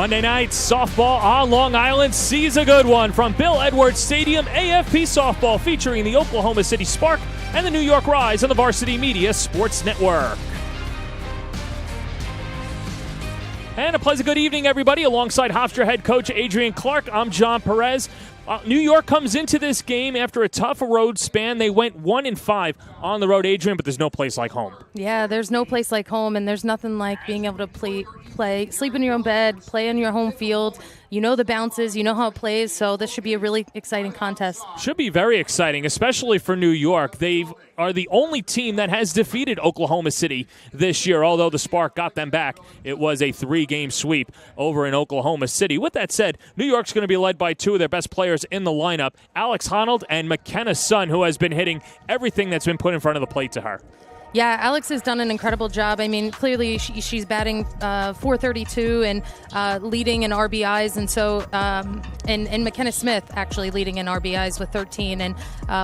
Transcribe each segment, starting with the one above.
Monday night softball on Long Island sees a good one from Bill Edwards Stadium. AFP softball featuring the Oklahoma City Spark and the New York Rise on the Varsity Media Sports Network. And a pleasant good evening, everybody. Alongside Hofstra head coach Adrian Clark, I'm John Perez. New York comes into this game after a tough road span. They went 1-5 on the road, Adrian, but there's no place like home. Yeah, there's no place like home, and there's nothing like being able to play, sleep in your own bed, play on your home field. You know the bounces, you know how it plays, so this should be a really exciting contest. Should be very exciting, especially for New York. They are the only team that has defeated Oklahoma City this year, although the Spark got them back. It was a 3-game sweep over in Oklahoma City. With that said, New York's going to be led by two of their best players in the lineup, Alex Honnold and McKenna Sun, who has been hitting everything that's been put in front of the plate to her. Yeah, Alex has done an incredible job. I mean, clearly she's batting .432 and leading in RBIs, and so and McKenna Smith actually leading in RBIs with 13. And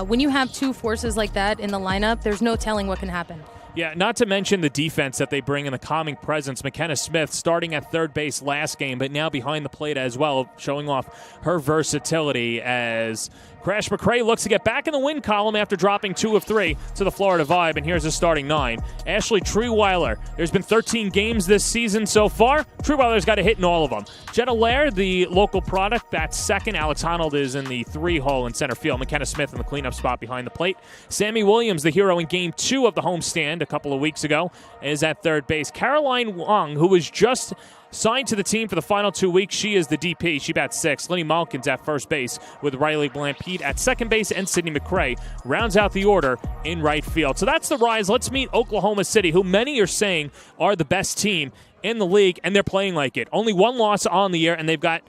when you have two forces like that in the lineup, there's no telling what can happen. Yeah, not to mention the defense that they bring and the calming presence. McKenna Smith starting at third base last game, but now behind the plate as well, showing off her versatility as Crash McRae looks to get back in the win column after dropping 2 of 3 to the Florida Vibe, and here's his starting 9. Ashley Treeweiler. There's been 13 games this season so far. Treeweiler's got a hit in all of them. Jenna Lair, the local product, that's second. Alex Honnold is in the 3-hole in center field. McKenna Smith in the cleanup spot behind the plate. Sammy Williams, the hero in Game 2 of the homestand a couple of weeks ago, is at third base. Caroline Wong, who was just signed to the team for the final 2 weeks. She is the DP. She bats 6. Lenny Malkin's at first base with Riley Blampede at second base, and Sydney McRae rounds out the order in right field. So that's the Rise. Let's meet Oklahoma City, who many are saying are the best team in the league, and they're playing like it. Only one loss on the year, and they've got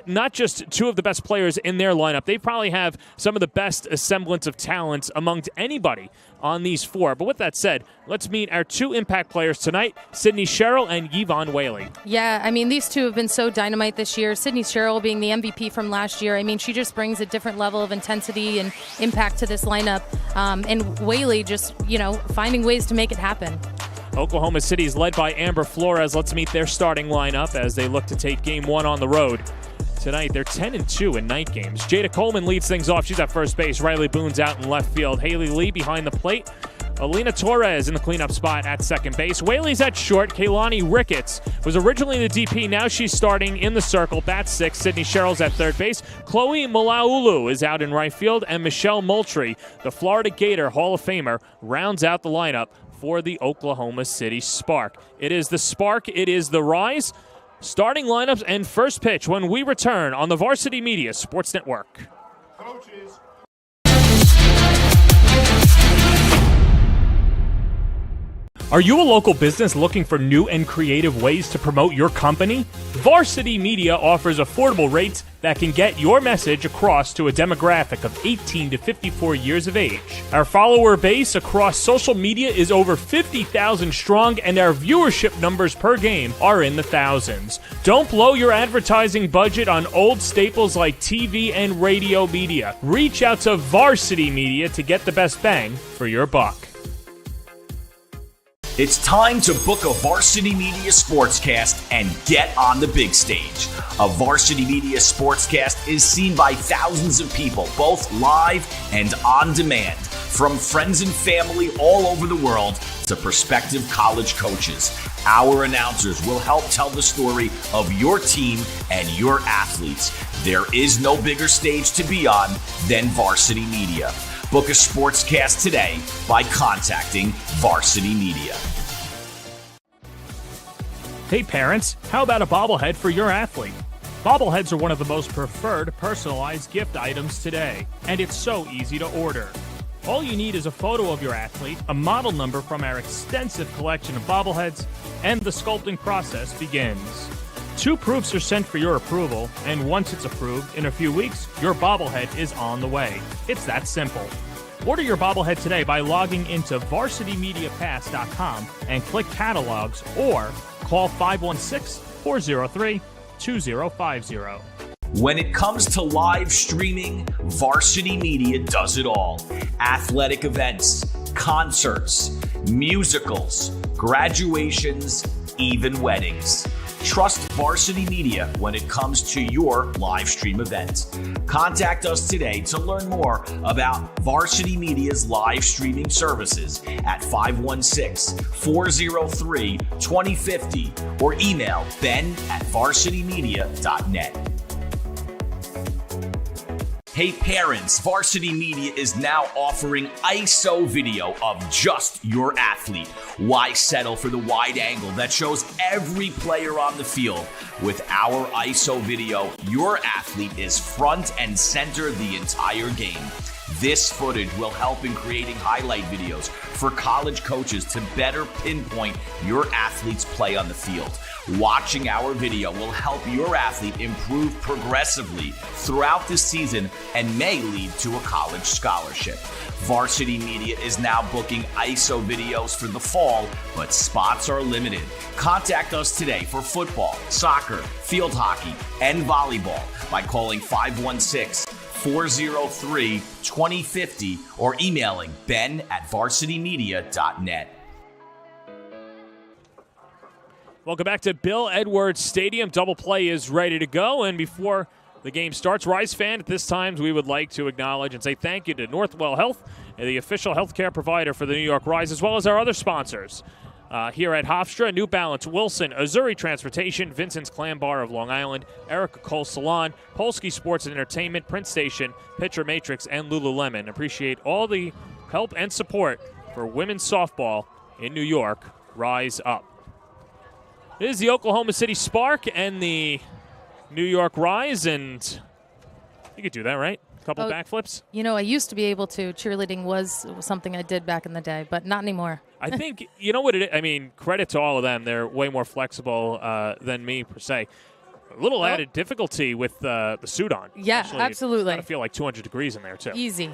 not just two of the best players in their lineup. They probably have some of the best semblance of talent amongst anybody on these four. But with that said, let's meet our two impact players tonight, Sydney Sherrill and Yvonne Whaley. Yeah, I mean, these two have been so dynamite this year. Sydney Sherrill being the MVP from last year. I mean, she just brings a different level of intensity and impact to this lineup. And Whaley just, finding ways to make it happen. Oklahoma City is led by Amber Flores. Let's meet their starting lineup as they look to take Game 1 on the road. Tonight, they're 10-2 in night games. Jada Coleman leads things off. She's at first base. Riley Boone's out in left field. Haley Lee behind the plate. Alina Torres in the cleanup spot at second base. Whaley's at short. Kaylani Ricketts was originally the DP. Now she's starting in the circle. Bat 6. Sydney Sherrill's at third base. Chloe Malaulu is out in right field. And Michelle Moultrie, the Florida Gator Hall of Famer, rounds out the lineup for the Oklahoma City Spark. It is the Spark. It is the Rise. Starting lineups and first pitch when we return on the Varsity Media Sports Network. Coaches. Are you a local business looking for new and creative ways to promote your company? Varsity Media offers affordable rates that can get your message across to a demographic of 18 to 54 years of age. Our follower base across social media is over 50,000 strong, and our viewership numbers per game are in the thousands. Don't blow your advertising budget on old staples like TV and radio media. Reach out to Varsity Media to get the best bang for your buck. It's time to book a Varsity Media Sportscast and get on the big stage. A Varsity Media Sportscast is seen by thousands of people, both live and on demand, from friends and family all over the world to prospective college coaches. Our announcers will help tell the story of your team and your athletes. There is no bigger stage to be on than Varsity Media. Book a sportscast today by contacting Varsity Media. Hey parents, how about a bobblehead for your athlete? Bobbleheads are one of the most preferred personalized gift items today, and it's so easy to order. All you need is a photo of your athlete, a model number from our extensive collection of bobbleheads, and the sculpting process begins. 2 proofs are sent for your approval, and once it's approved, in a few weeks, your bobblehead is on the way. It's that simple. Order your bobblehead today by logging into varsitymediapass.com and click catalogs, or call 516-403-2050. When it comes to live streaming, Varsity Media does it all. Athletic events, concerts, musicals, graduations, even weddings. Trust Varsity Media when it comes to your live stream event. Contact us today to learn more about Varsity Media's live streaming services at 516-403-2050 or email ben@varsitymedia.net. Hey parents, Varsity Media is now offering ISO video of just your athlete. Why settle for the wide angle that shows every player on the field? With our ISO video, your athlete is front and center the entire game. This footage will help in creating highlight videos for college coaches to better pinpoint your athlete's play on the field. Watching our video will help your athlete improve progressively throughout the season and may lead to a college scholarship. Varsity Media is now booking ISO videos for the fall, but spots are limited. Contact us today for football, soccer, field hockey, and volleyball by calling 516-403-2050 or emailing ben@varsitymedia.net. Welcome back to Bill Edwards Stadium. Double play is ready to go, and before the game starts, Rise fan, at this time we would like to acknowledge and say thank you to Northwell Health, the official healthcare provider for the New York Rise, as well as our other sponsors here at Hofstra: New Balance, Wilson, Azuri Transportation, Vincent's Clam Bar of Long Island, Erica Cole Salon, Polsky Sports and Entertainment, Print Station, Pitcher Matrix, and Lululemon. Appreciate all the help and support for women's softball in New York. Rise up. It is the Oklahoma City Spark and the New York Rise, and you could do that, right? A couple backflips? You know, I used to be able to. Cheerleading was something I did back in the day, but not anymore. I think, you know what it is? I mean, credit to all of them. They're way more flexible than me, per se. A little added difficulty with the suit on. Yeah, actually, absolutely. I feel like 200 degrees in there, too. Easy.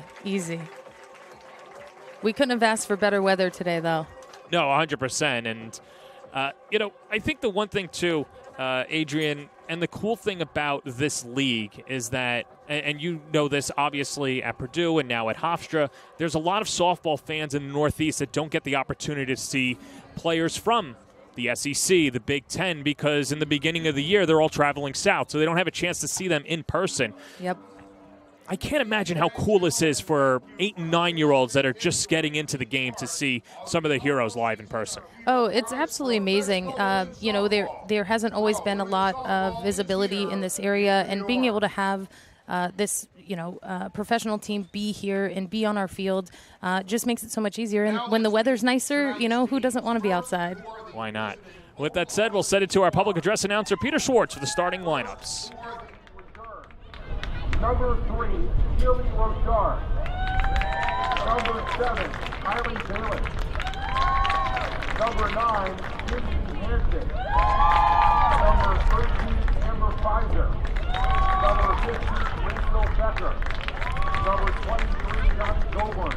We couldn't have asked for better weather today, though. No, 100%. And, you know, I think the one thing, too, Adrian, and the cool thing about this league is that, and you know this obviously at Purdue and now at Hofstra, there's a lot of softball fans in the Northeast that don't get the opportunity to see players from the SEC, the Big Ten, because in the beginning of the year they're all traveling south, so they don't have a chance to see them in person. Yep. I can't imagine how cool this is for 8- and 9-year-olds that are just getting into the game to see some of the heroes live in person. Oh, it's absolutely amazing. You know, there hasn't always been a lot of visibility in this area, and being able to have this, professional team be here and be on our field just makes it so much easier. And when the weather's nicer, you know, who doesn't want to be outside? Why not? With that said, we'll send it to our public address announcer, Peter Schwartz, for the starting lineups. Number 3, Keely Rochard. Number 7, Kylie Bailey. Number 9, Lindsay Hansen. Number 13, Amber Pfizer. Number 15, Rachel Becker. Number 23, Johnny Goldberg.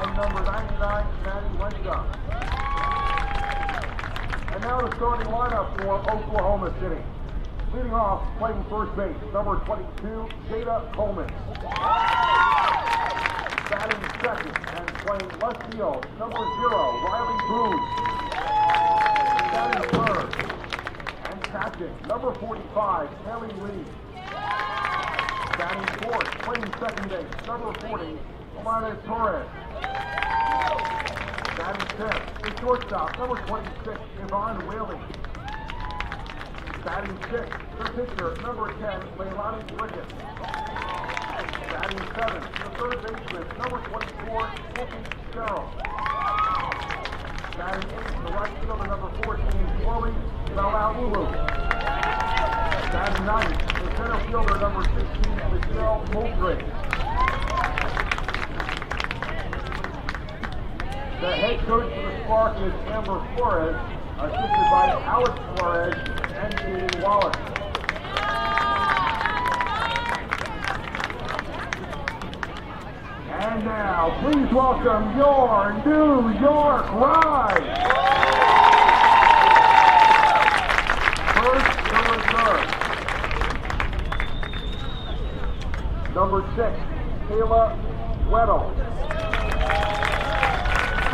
And number 99, Maddie Wendell. And now the starting lineup for Oklahoma City. Leading off, playing first base, number 22, Jada Coleman. Batting second and playing left field, number 0, Riley Booth. Batting third and catching, number 45, Kelly Lee. Batting fourth, playing second base, number 40, Amanda Torres. Batting fifth, the shortstop, number 26, Yvonne Whaley. Batting sixth, the pitcher, number 10, Leilani Ricketts. Batting seventh, the third baseman, number 24, Wolfie Sherrill. Batting eighth, the right fielder, number 14, Chloe Malaulu. Batting ninth, the center fielder, number 16, Michelle Moultrie. The head coach for the Spark is Amber Flores, assisted by Alex Flores and Dean Wallace. And now, please welcome your New York Rise. First, the reserve. Number 6, Kayla Weddle.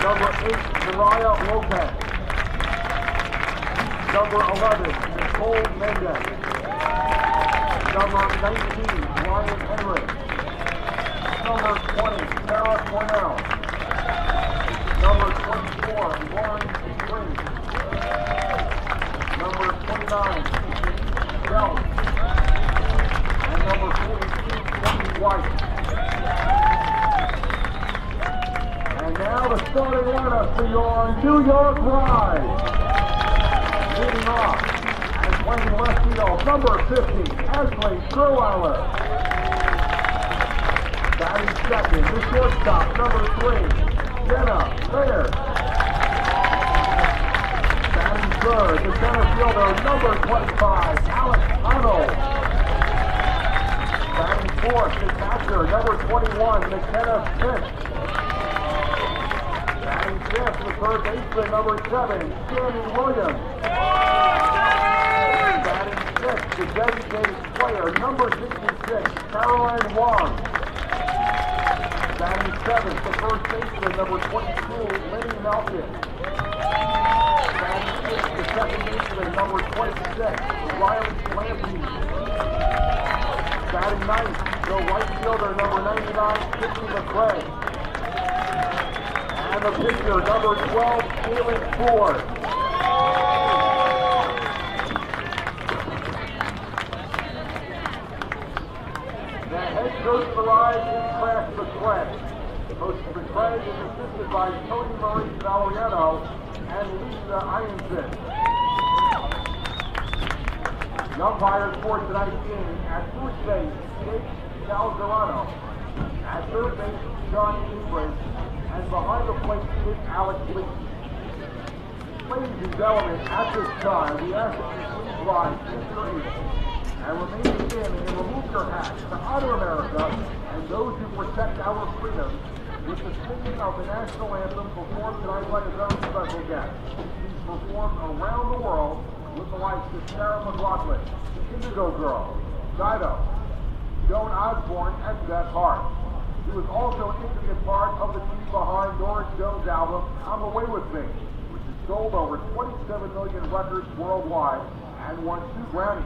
Number 8, Mariah Lopez. Number 11, Nicole Mendez. Number 19, Ryan Henry. Number 20, Sarah Cornell. Number 24, Lauren Green. Number 29, Bell. And number 42, Tony White. And now the starting lineup for your New York Rise. Leading off and playing left field, number 50, Ashley Strohauer. Batting second, the shortstop, number 3, Jenna Laird. Batting third, the center fielder, number 25, Alex Arnold. Batting fourth, the catcher, number 21, McKenna Smith. Batting fifth, the third baseman, number 7, Sammy Williams. Batting sixth, the designated player, number 66, Caroline Wong. Batting seventh, the first baseman, number 22, Lenny Malkin. Batting eighth, the second baseman, number 26, Riley Lampy. Batting ninth, the right fielder, number 99, Sidney McCray. And the pitcher, number 12, Felix Ford. The head coach of the Rise is Crash McCray. Coach McCray is assisted by Tony Marie Valeriano and Lisa Ianson. The umpires for tonight's game at first base, Jake Calzerano. At third base, John Ingrid. And behind the plate is Alex Lee. Ladies and gentlemen, at this time, we ask that you please rise in your seats and remain standing and remove your hats to honor America and those who protect our freedom with the singing of the national anthem performed tonight by a very special guest. He's performed around the world with the likes of Sarah McLachlan, Indigo Girl, Dido, Joan Osborne, and Beth Hart. He was also an intricate part of the team behind Norris Jones' album, Come Away With Me, which has sold over 27 million records worldwide and won 2 Grammys.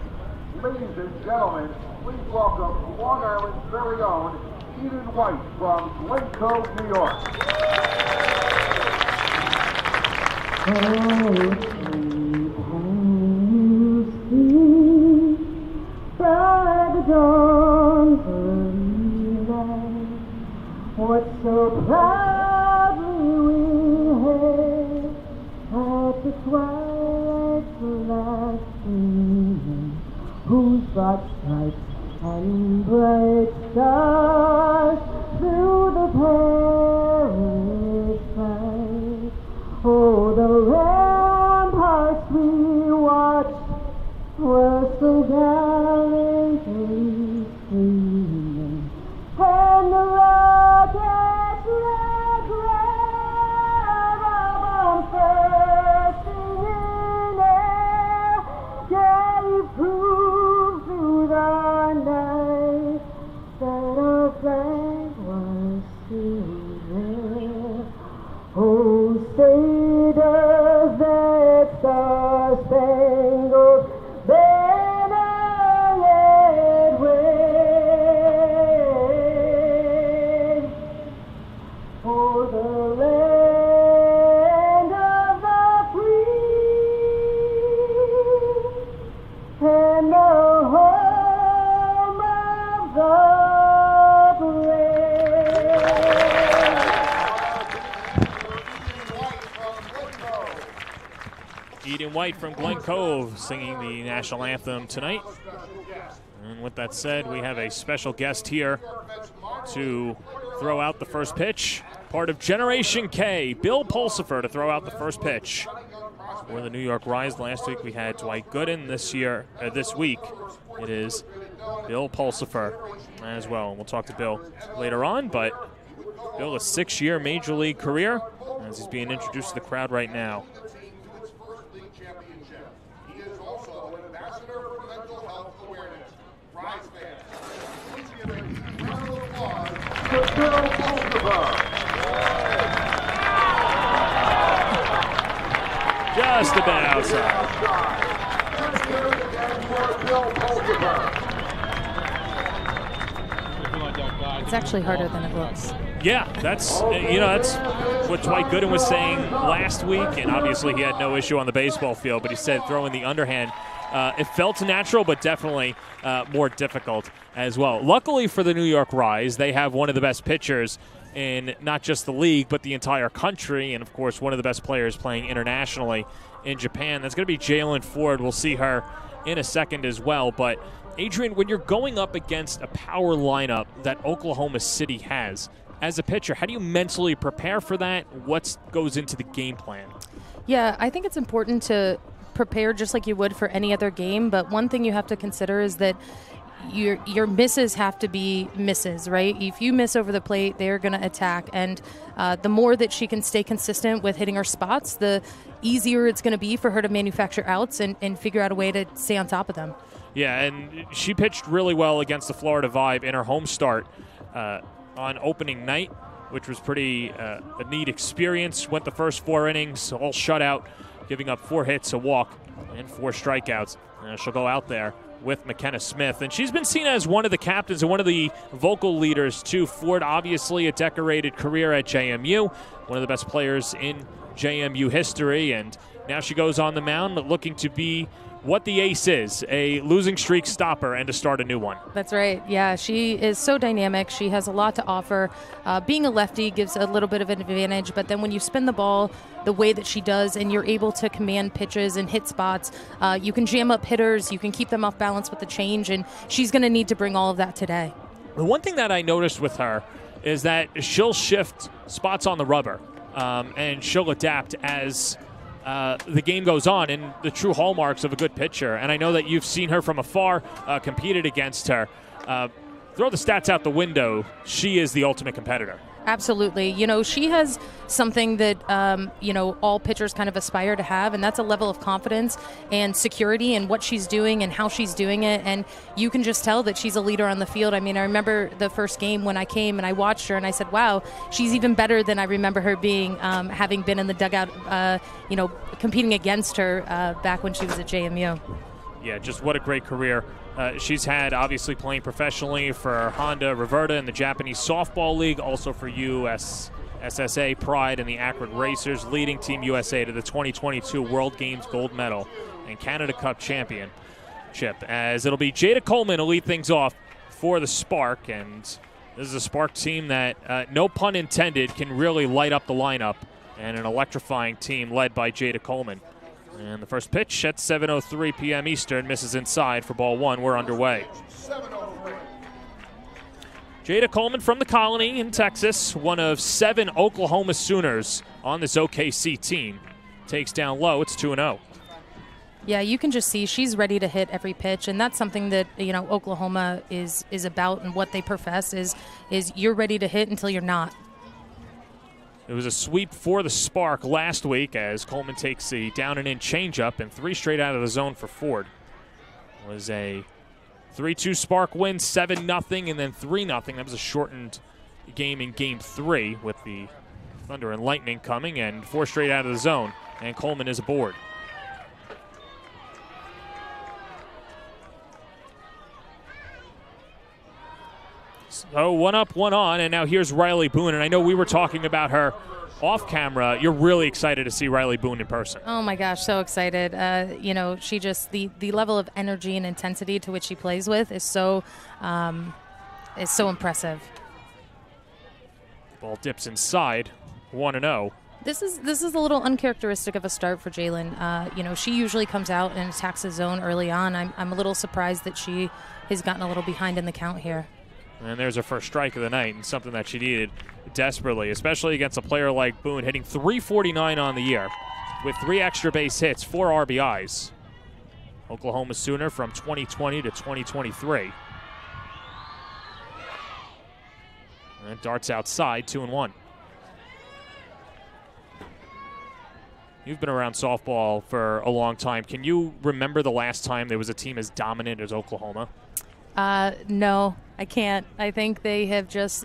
Ladies and gentlemen, please welcome Long Island's very own Eden White from Glen Cove, New York. What so proudly we hailed at the twilight's last gleaming, whose broad stripes and bright stars through the perilous fight. Oh, the ramparts we watched were so gallantly streaming, and the rockets like rubber bombs bursting in air gave proof through the night that our flag was still there. Oh, say does that star-spangled banner yet wave for the land of the free and the home of the Eden White from Glen Cove singing the national anthem tonight. And with that said, we have a special guest here to throw out the first pitch. Part of Generation K, Bill Pulsifer to throw out the first pitch. For the New York Rise last week, we had Dwight Gooden. This week, it is Bill Pulsifer as well. We'll talk to Bill later on, but Bill, a 6-year Major League career, as he's being introduced to the crowd right now. He is also an ambassador for mental health awareness. Rise fans, please give a round of applause to Bill Pulsifer. just a bit outside. It's actually harder than it looks. Yeah, that's what Dwight Gooden was saying last week, and obviously he had no issue on the baseball field, but he said throwing the underhand, it felt natural, but definitely more difficult as well. Luckily for the New York Rise, they have one of the best pitchers in not just the league, but the entire country, and of course one of the best players playing internationally in Japan. That's going to be Jalen Ford. We'll see her in a second as well, but Adrian, when you're going up against a power lineup that Oklahoma City has, as a pitcher, how do you mentally prepare for that? What goes into the game plan? Yeah, I think it's important to prepare just like you would for any other game, but one thing you have to consider is that your misses have to be misses, right? If you miss over the plate, they're going to attack, and the more that she can stay consistent with hitting her spots, the easier it's going to be for her to manufacture outs and figure out a way to stay on top of them. Yeah, and she pitched really well against the Florida Vibe in her home start on opening night, which was pretty a neat experience. Went the first 4 innings, all shutout, giving up 4 hits, a walk, and 4 strikeouts. She'll go out there with McKenna Smith, and she's been seen as one of the captains and one of the vocal leaders too. Ford, obviously a decorated career at JMU, one of the best players in JMU history, and now she goes on the mound looking to be what the ace is, a losing streak stopper and to start a new one. That's right. Yeah, she is so dynamic. She has a lot to offer. Being a lefty gives a little bit of an advantage, but then when you spin the ball the way that she does and you're able to command pitches and hit spots, you can jam up hitters, you can keep them off balance with the change, and she's going to need to bring all of that today. The one thing that I noticed with her is that she'll shift spots on the rubber, and she'll adapt as the game goes on, and the true hallmarks of a good pitcher. And I know that you've seen her from afar, competed against her. Throw the stats out the window. She is the ultimate competitor. Absolutely. You know, she has something that, all pitchers kind of aspire to have, and that's a level of confidence and security in what she's doing and how she's doing it. And you can just tell that she's a leader on the field. I mean, I remember the first game when I came and I watched her and I said, wow, she's even better than I remember her being, having been in the dugout, competing against her back when she was at JMU. Yeah, just what a great career. She's had, obviously, playing professionally for Honda Reverta in the Japanese Softball League, also for USSSA Pride and the Akron Racers, leading Team USA to the 2022 World Games gold medal and Canada Cup championship. As it'll be Jada Coleman to lead things off for the Spark, and this is a Spark team that, no pun intended, can really light up the lineup, and an electrifying team led by Jada Coleman. And the first pitch at 7:03 p.m. Eastern misses inside for ball 1. We're underway. Jada Coleman from the Colony in Texas, one of 7 Oklahoma Sooners on this OKC team. Takes down low. It's 2-0. Yeah, you can just see she's ready to hit every pitch, and that's something that Oklahoma is about, and what they profess is you're ready to hit until you're not. It was a sweep for the Spark last week as Coleman takes the down and in changeup, and 3 straight out of the zone for Ford. It was a 3-2 Spark win, 7-0, and then 3-0. That was a shortened game in Game 3 with the Thunder and Lightning coming, and 4 straight out of the zone, and Coleman is aboard. So 1 up, 1 on, and now here's Riley Boone. And I know we were talking about her off camera. You're really excited to see Riley Boone in person. Oh my gosh, so excited. She just, the level of energy and intensity to which she plays with is so impressive. Ball dips inside, 1-0. This is a little uncharacteristic of a start for Jalen. She usually comes out and attacks the zone early on. I'm a little surprised that she has gotten a little behind in the count here. And there's her first strike of the night, and something that she needed desperately, especially against a player like Boone, hitting .349 on the year with 3 extra base hits, 4 RBIs. Oklahoma Sooner from 2020 to 2023. And darts outside, 2-1. You've been around softball for a long time. Can you remember the last time there was a team as dominant as Oklahoma? No, I can't. I think they have just,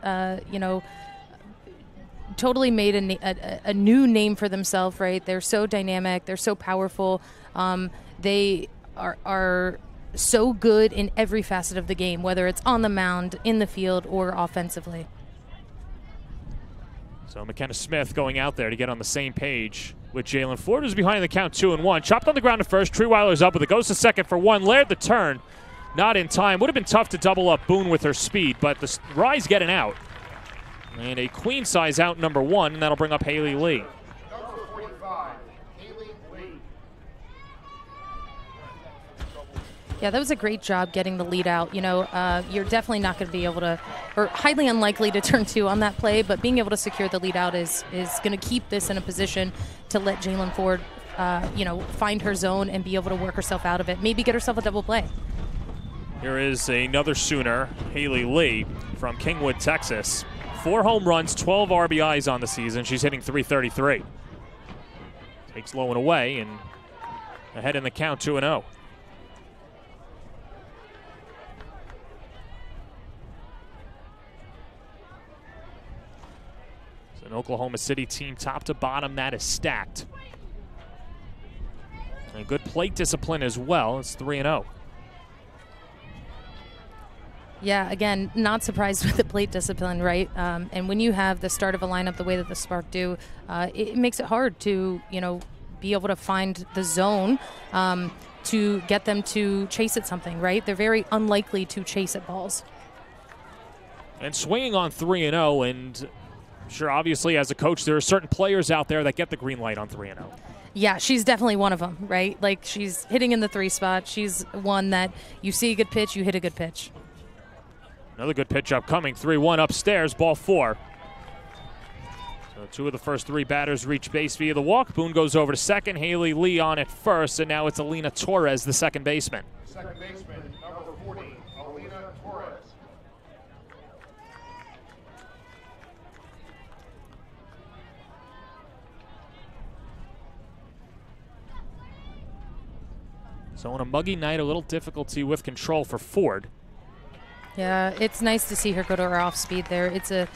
totally made a new name for themselves, right? They're so dynamic. They're so powerful. They are so good in every facet of the game, whether it's on the mound, in the field, or offensively. So McKenna Smith going out there to get on the same page with Jalen Ford, who's behind the count 2-1. Chopped on the ground at first. Treeweiler's up with it. Goes to second for one. Laird the turn. Not in time. Would have been tough to double up Boone with her speed, but the Rye's getting out. And a queen size out number 1, and that'll bring up Haley Lee. Number 45, Haley Lee. Yeah, that was a great job getting the lead out. You know, you're definitely not going to be able to, or highly unlikely to turn 2 on that play, but being able to secure the lead out is going to keep this in a position to let Jalen Ford, find her zone and be able to work herself out of it. Maybe get herself a double play. Here is another Sooner, Haley Lee from Kingwood, Texas. 4 home runs, 12 RBIs on the season. She's hitting .333. Takes low and away and ahead in the count 2-0. It's an Oklahoma City team top to bottom that is stacked. And good plate discipline as well. It's 3-0. Yeah, again, not surprised with the plate discipline, right? And when you have the start of a lineup the way that the Spark do, it makes it hard to, be able to find the zone to get them to chase at something, right? They're very unlikely to chase at balls. And swinging on 3-0, and sure, obviously, as a coach, there are certain players out there that get the green light on 3-0. Yeah, she's definitely one of them, right? Like, she's hitting in the 3 spot. She's one that you see a good pitch, you hit a good pitch. Another good pitch upcoming. 3-1 upstairs, ball 4. So 2 of the first 3 batters reach base via the walk. Boone goes over to second. Haley Lee on at first, and now it's Alina Torres, the second baseman. Second baseman, number 40, Alina Torres. So on a muggy night, a little difficulty with control for Ford. Yeah, it's nice to see her go to her off speed there. It's a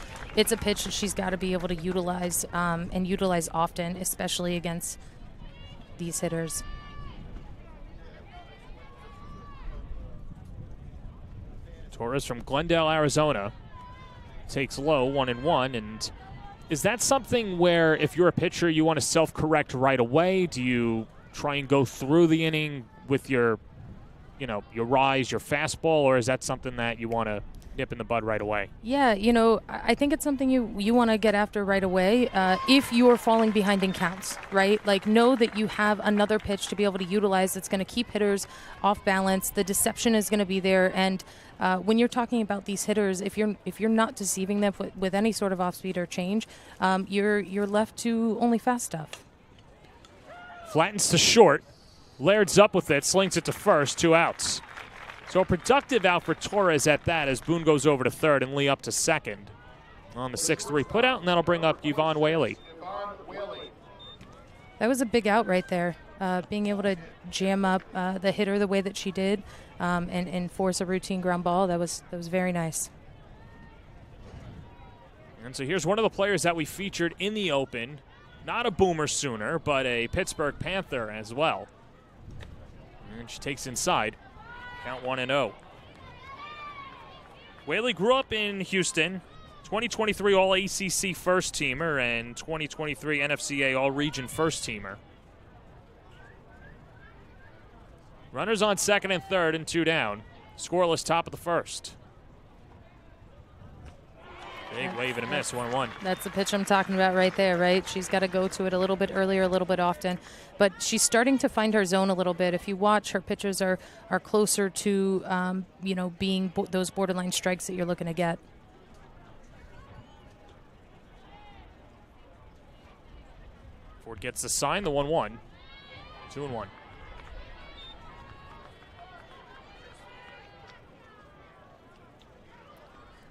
pitch that she's got to be able to utilize and utilize often, especially against these hitters. Torres from Glendale, Arizona, takes low 1-1, and is that something where if you're a pitcher you want to self-correct right away? Do you try and go through the inning with your rise, your fastball, or is that something that you want to nip in the bud right away? Yeah, I think it's something you want to get after right away if you're falling behind in counts, right? Like, know that you have another pitch to be able to utilize that's going to keep hitters off balance. The deception is going to be there, and when you're talking about these hitters, if you're not deceiving them with any sort of off speed or change, you're left to only fast stuff. Flattens to short. Laird's up with it, slings it to first, 2 outs. So a productive out for Torres at that as Boone goes over to third and Lee up to second on the 6-3 putout, and that'll bring up Yvonne Whaley. That was a big out right there. Being able to jam up the hitter the way that she did and force a routine ground ball, that was very nice. And so here's one of the players that we featured in the Open. Not a Boomer Sooner, but a Pittsburgh Panther as well. And she takes inside. Count 1-0. Whaley grew up in Houston. 2023 All-ACC first-teamer and 2023 NFCA All-Region first-teamer. Runners on second and third and 2 down. Scoreless top of the first. Big wave and a miss, 1-1. That's the pitch I'm talking about right there, right? She's got to go to it a little bit earlier, a little bit often. But she's starting to find her zone a little bit. If you watch, her pitches are closer to, being those borderline strikes that you're looking to get. Ford gets the sign, the 1-1. 2-1.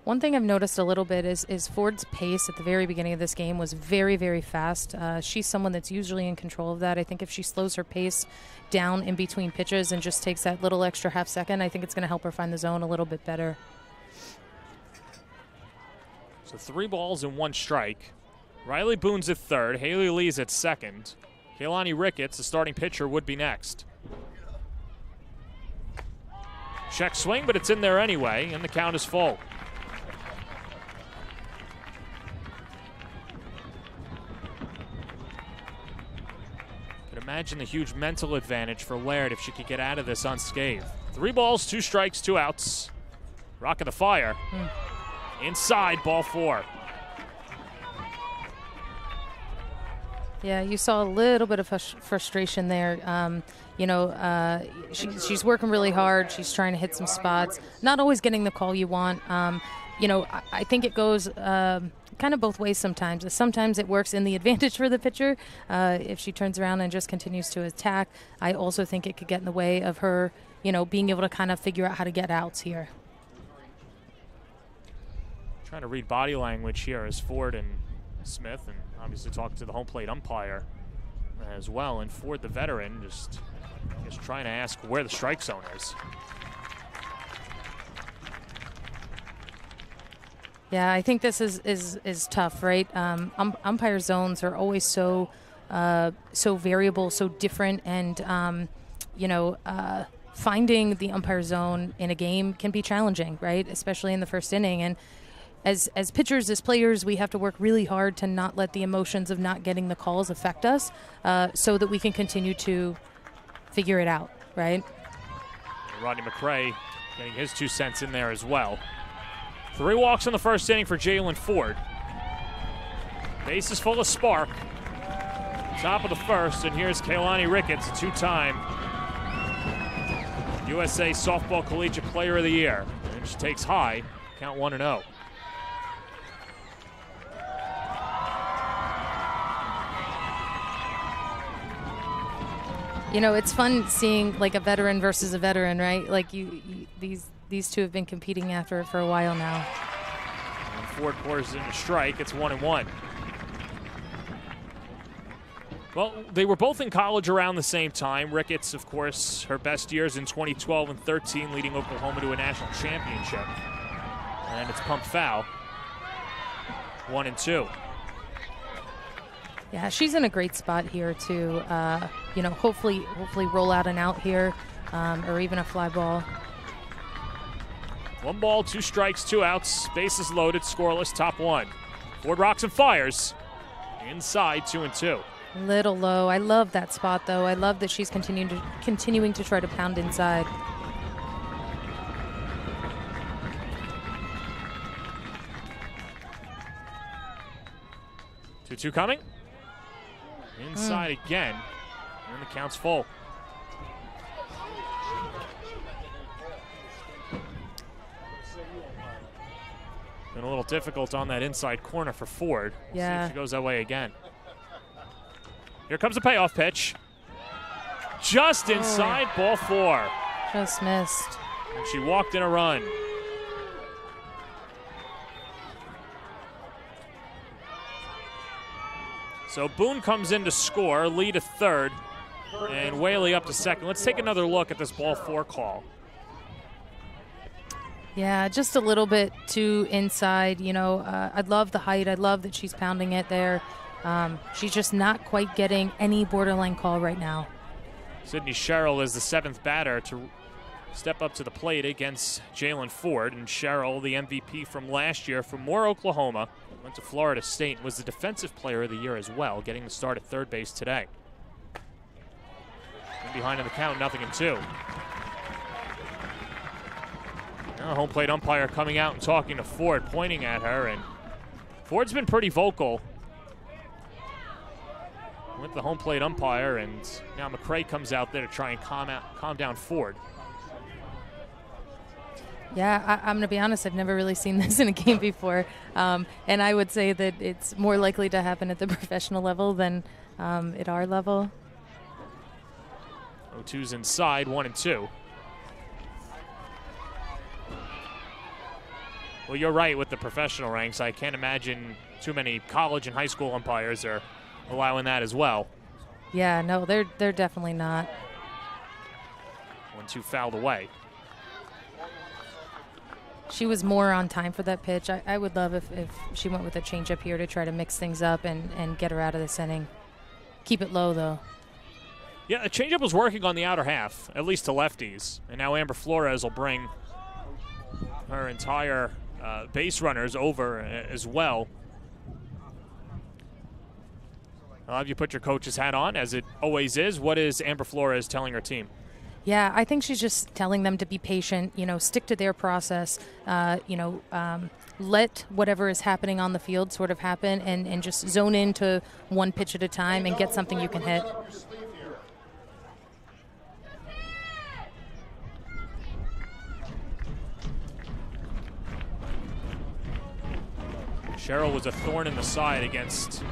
One thing I've noticed a little bit is Ford's pace at the very beginning of this game was very, very fast. She's someone that's usually in control of that. I think if she slows her pace down in between pitches and just takes that little extra half second, I think it's going to help her find the zone a little bit better. So 3 balls and 1 strike. Riley Boone's at third. Haley Lee's at second. Kaylani Ricketts, the starting pitcher, would be next. Check swing, but it's in there anyway, and the count is full. Could imagine the huge mental advantage for Laird if she could get out of this unscathed. 3 balls, 2 strikes, 2 outs. Rock of the Fire. Inside, ball 4. Yeah, you saw a little bit of frustration there. She's working really hard. She's trying to hit some spots. Not always getting the call you want. I think it goes kind of both ways sometimes. Sometimes it works in the advantage for the pitcher if she turns around and just continues to attack. I also think it could get in the way of her, being able to kind of figure out how to get outs here. Trying to read body language here as Ford and Smith, and obviously talking to the home plate umpire as well. And Ford, the veteran, just trying to ask where the strike zone is. Yeah, I think this is tough, right? Umpire zones are always so variable, so different, and finding the umpire zone in a game can be challenging, right? Especially in the first inning. And as pitchers, as players, we have to work really hard to not let the emotions of not getting the calls affect us, so that we can continue to figure it out, right? Rodney McCray getting his 2 cents in there as well. 3 walks in the first inning for Jalen Ford. Base is full of spark. Top of the first, and here's Kaylani Ricketts, a 2-time USA Softball Collegiate Player of the Year. And she takes high, count 1-0. It's fun seeing like a veteran versus a veteran, right? Like these two have been competing after for a while now. And Ford pours in a strike. It's 1-1. Well, they were both in college around the same time. Ricketts, of course, her best years in 2012 and 13, leading Oklahoma to a national championship. And it's pumped foul. 1-2. Yeah, she's in a great spot here to, hopefully roll out an out here, or even a fly ball. 1 ball, 2 strikes, 2 outs. Bases loaded, scoreless, top 1. Ford rocks and fires. Inside, 2-2. Little low. I love that spot, though. I love that she's continuing to try to pound inside. Two coming. Inside again. And the count's full. Been a little difficult on that inside corner for Ford. We'll see if she goes that way again. Here comes a payoff pitch. Just inside, ball 4. Just missed. And she walked in a run. So Boone comes in to score, Lee to third, and Whaley up to second. Let's take another look at this ball 4 call. Yeah, just a little bit too inside. I love the height. I love that she's pounding it there. She's just not quite getting any borderline call right now. Sydney Sherrill is the 7th batter to step up to the plate against Jalen Ford. And Sherrill, the MVP from last year from Moore, Oklahoma, went to Florida State and was the Defensive Player of the Year as well, getting the start at third base today. And behind in the count, 0-2. Now home plate umpire coming out and talking to Ford, pointing at her, and Ford's been pretty vocal with the home plate umpire, and now McCray comes out there to try and calm down Ford. Yeah, I'm going to be honest, I've never really seen this in a game before. And I would say that it's more likely to happen at the professional level than at our level. 0-2's inside, 1-2. Well, you're right with the professional ranks. I can't imagine too many college and high school umpires are allowing that as well. Yeah, no, they're definitely not. 1-2 fouled away. She was more on time for that pitch. I would love if she went with a changeup here to try to mix things up and get her out of this inning. Keep it low, though. Yeah, a changeup was working on the outer half, at least to lefties. And now Amber Flores will bring her entire base runners over as well. I'll have you put your coach's hat on, as it always is. What is Amber Flores telling her team? Yeah, I think she's just telling them to be patient, stick to their process, let whatever is happening on the field sort of happen and just zone into one pitch at a time and get something you can hit. Cheryl was a thorn in the side against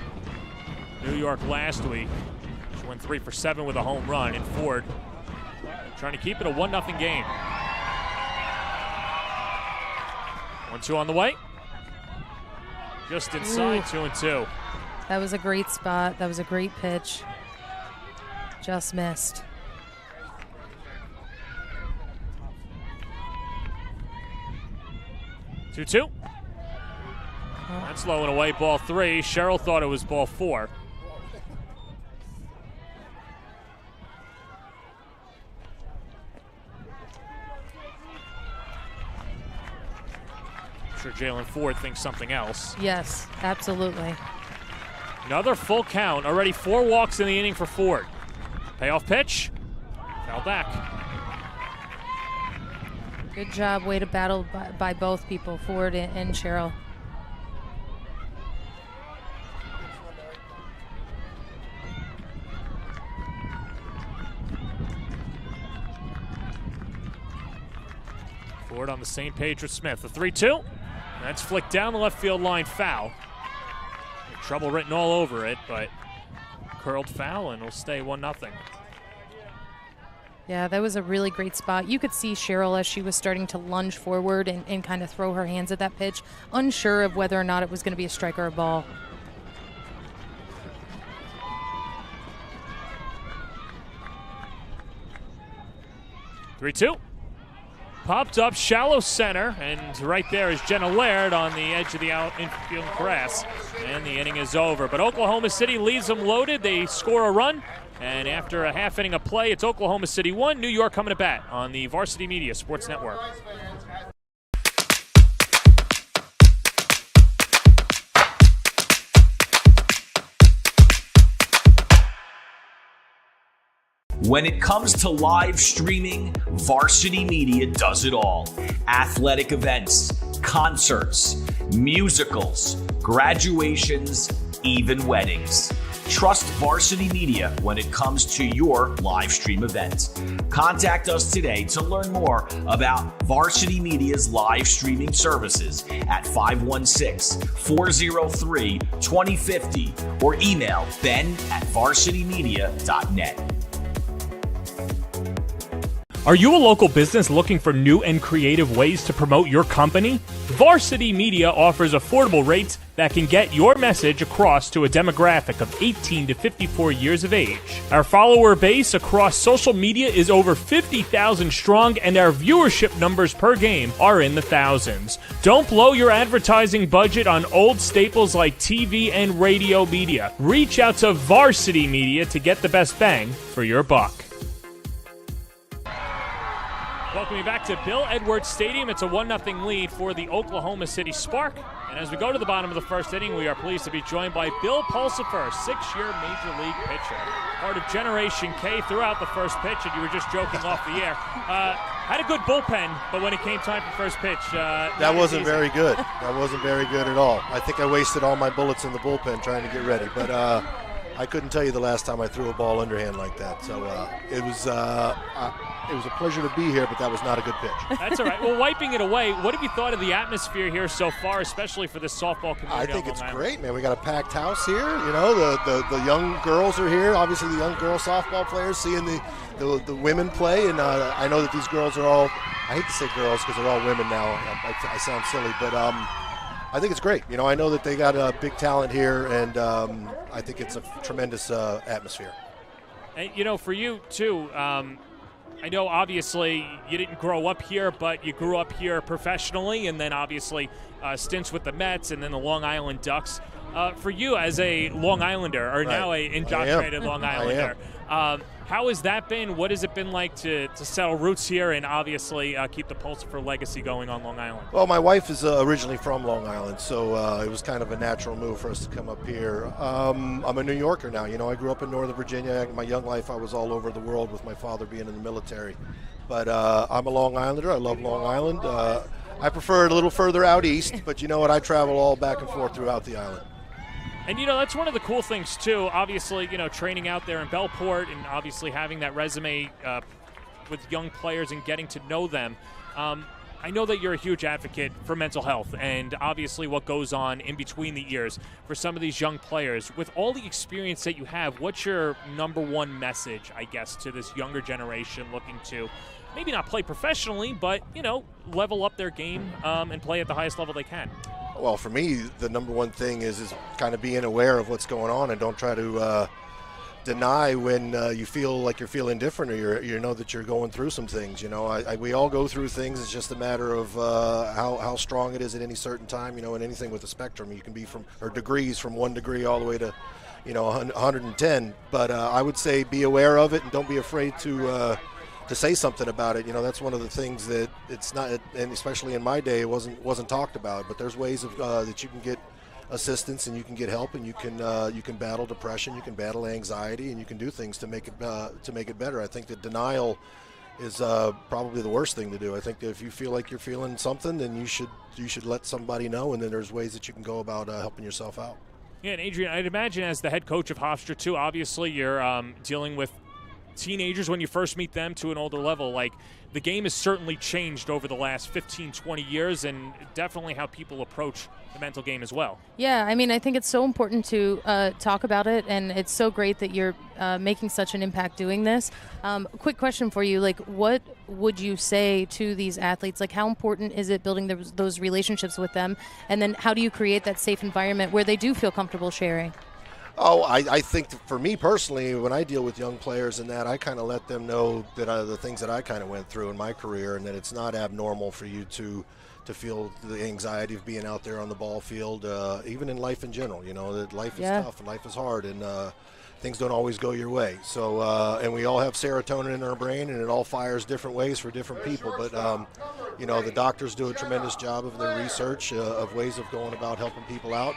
New York last week. She went 3 for 7 with a home run, and Ford trying to keep it a 1-0 game. 1-2 on the way. Just inside. 2-2. That was a great spot. That was a great pitch. Just missed. Two. That's low and away, ball 3. Cheryl thought it was ball 4. I'm sure Jalen Ford thinks something else. Yes, absolutely. Another full count. Already 4 walks in the inning for Ford. Payoff pitch. Foul back. Good job. Way to battle by both people, Ford and Cheryl. Ford on the same page with Smith. The 3-2. That's flicked down the left field line, foul. Trouble written all over it, but curled foul, and it'll stay 1-0. Yeah, that was a really great spot. You could see Cheryl as she was starting to lunge forward and kind of throw her hands at that pitch, unsure of whether or not it was going to be a strike or a ball. Three-two. Popped up, shallow center, and right there is Jenna Laird on the edge of the infield grass. And the inning is over. But Oklahoma City leaves them loaded. They score a run, and after a half inning of play, it's Oklahoma City 1, New York coming to bat on the Varsity Media Sports Network. When it comes to live streaming, Varsity Media does it all. Athletic events, concerts, musicals, graduations, even weddings. Trust Varsity Media when it comes to your live stream event. Contact us today to learn more about Varsity Media's live streaming services at 516-403-2050 or email ben@varsitymedia.net. Are you a local business looking for new and creative ways to promote your company? Varsity Media offers affordable rates that can get your message across to a demographic of 18 to 54 years of age. Our follower base across social media is over 50,000 strong, and our viewership numbers per game are in the thousands. Don't blow your advertising budget on old staples like TV and radio media. Reach out to Varsity Media to get the best bang for your buck. Welcome you back to Bill Edwards Stadium. It's a 1-0 lead for the Oklahoma City Spark. And as we go to the bottom of the first inning, we are pleased to be joined by Bill Pulsifer, 6-year Major League pitcher. Part of Generation K throughout the first pitch, and you were just joking off the air. Had a good bullpen, but when it came time for first pitch, that wasn't very good. That wasn't very good at all. I think I wasted all my bullets in the bullpen trying to get ready. But I couldn't tell you the last time I threw a ball underhand like that. So it was a pleasure to be here, but that was not a good pitch. That's all right. Well, wiping it away, what have you thought of the atmosphere here so far, especially for this softball community? I think it's great, man. We got a packed house here. You know, the young girls are here. Obviously, the young girl softball players seeing the women play, and I know that these girls are all. I hate to say girls because they're all women now. I sound silly, but I think it's great. You know, I know that they got a big talent here, and I think it's a tremendous atmosphere. And, you know, for you, too, I know obviously you didn't grow up here, but you grew up here professionally, and then obviously stints with the Mets and then the Long Island Ducks. For you as a Long Islander, or now a indoctrinated Long Islander, how has that been? What has it been like to settle roots here and obviously keep the Pulsifer legacy going on Long Island? Well, my wife is originally from Long Island, so it was kind of a natural move for us to come up here. I'm a New Yorker now. You know, I grew up in Northern Virginia. My young life, I was all over the world with my father being in the military. But I'm a Long Islander. I love Long Island. I prefer it a little further out east, but you know what? I travel all back and forth throughout the island. And, you know, that's one of the cool things, too. Obviously, you know, training out there in Bellport and obviously having that resume with young players and getting to know them. I know that you're a huge advocate for mental health and obviously what goes on in between the ears for some of these young players. With all the experience that you have, what's your number one message, I guess, to this younger generation looking to maybe not play professionally, but, you know, level up their game and play at the highest level they can? Well, for me, the number one thing is kind of being aware of what's going on and don't try to deny when you feel like you're feeling different or you know that you're going through some things. You know, we all go through things. It's just a matter of how strong it is at any certain time. You know, and anything with a spectrum, you can be degrees from 1 degree all the way to, you know, 110. But I would say be aware of it and don't be afraid to say something about it. You know, that's one of the things that it's not, and especially in my day, it wasn't talked about. But there's ways of that you can get assistance and you can get help and you can battle depression, you can battle anxiety, and you can do things to make it better. I think that denial is probably the worst thing to do. I think that if you feel like you're feeling something, then you should let somebody know, and then there's ways that you can go about helping yourself out. Yeah, and Adrian, I'd imagine as the head coach of Hofstra too, obviously you're dealing with teenagers when you first meet them to an older level. Like, the game has certainly changed over the last 15, 20 years, and definitely how people approach the mental game as well. Yeah, I mean, I think it's so important to talk about it, and it's so great that you're making such an impact doing this. Quick question for you, like, what would you say to these athletes? Like, how important is it building those relationships with them, and then how do you create that safe environment where they do feel comfortable sharing? Oh, I think for me personally, when I deal with young players and that, I kind of let them know that the things that I kind of went through in my career, and that it's not abnormal for you to feel the anxiety of being out there on the ball field, even in life in general. You know, that life is tough and life is hard, and things don't always go your way. So, and we all have serotonin in our brain, and it all fires different ways for different people. But, you know, the doctors do a tremendous job of their research of ways of going about helping people out.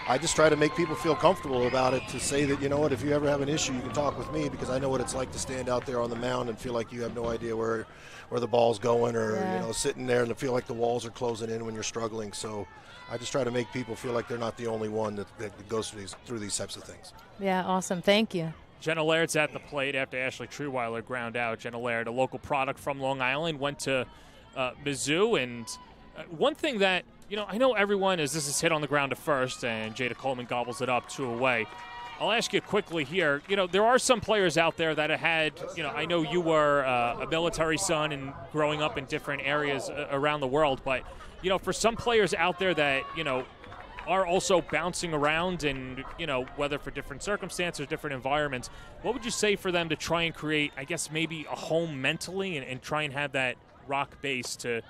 I just try to make people feel comfortable about it, to say that, you know what, if you ever have an issue, you can talk with me, because I know what it's like to stand out there on the mound and feel like you have no idea where the ball's going, or you know, sitting there and feel like the walls are closing in when you're struggling. So I just try to make people feel like they're not the only one that goes through these types of things. Yeah, awesome. Thank you. Jenna Laird's at the plate after Ashley Trueweiler ground out. Jenna Laird, a local product from Long Island, went to Mizzou, and one thing that, you know, I know everyone this is hit on the ground at first, and Jada Coleman gobbles it up 2 away. I'll ask you quickly here. You know, there are some players out there that have had, you know, I know you were a military son and growing up in different areas around the world, but, you know, for some players out there that, you know, are also bouncing around and, you know, whether for different circumstances, different environments, what would you say for them to try and create, I guess, maybe a home mentally and try and have that rock base to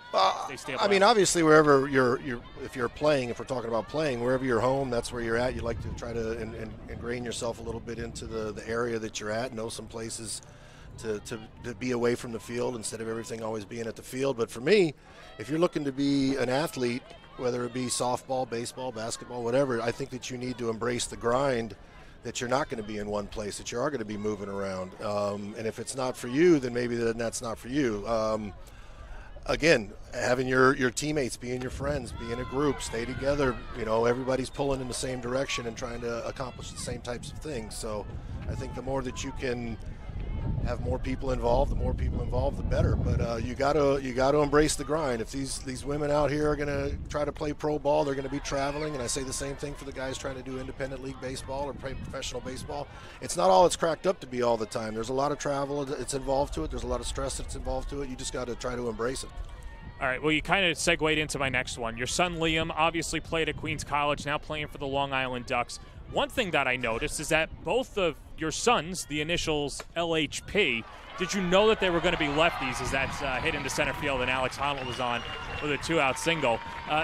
stay stable? I mean, obviously, wherever if you're playing, if we're talking about playing, wherever you're home, that's where you're at. You like to try to ingrain yourself a little bit into the area that you're at, know some places to be away from the field instead of everything always being at the field. But for me, if you're looking to be an athlete, whether it be softball, baseball, basketball, whatever, I think that you need to embrace the grind, that you're not going to be in one place, that you are going to be moving around. And if it's not for you, then maybe that's not for you. Again, having your teammates, being your friends, be in a group, stay together, you know, everybody's pulling in the same direction and trying to accomplish the same types of things. So I think the more that you can have more people involved, the better. But you gotta embrace the grind. If these women out here are gonna try to play pro ball, they're gonna be traveling, and I say the same thing for the guys trying to do independent league baseball or play professional baseball. It's not all it's cracked up to be all the time. There's a lot of travel that's involved to it. There's a lot of stress that's involved to it. You just got to try to embrace it. All right, well, you kind of segued into my next one. Your son Liam obviously played at Queens College, now playing for the Long Island Ducks. One thing that I noticed is that both of your sons, the initials LHP, did you know that they were going to be lefties as that's hit into center field and Alex Honnold was on with a 2-out single?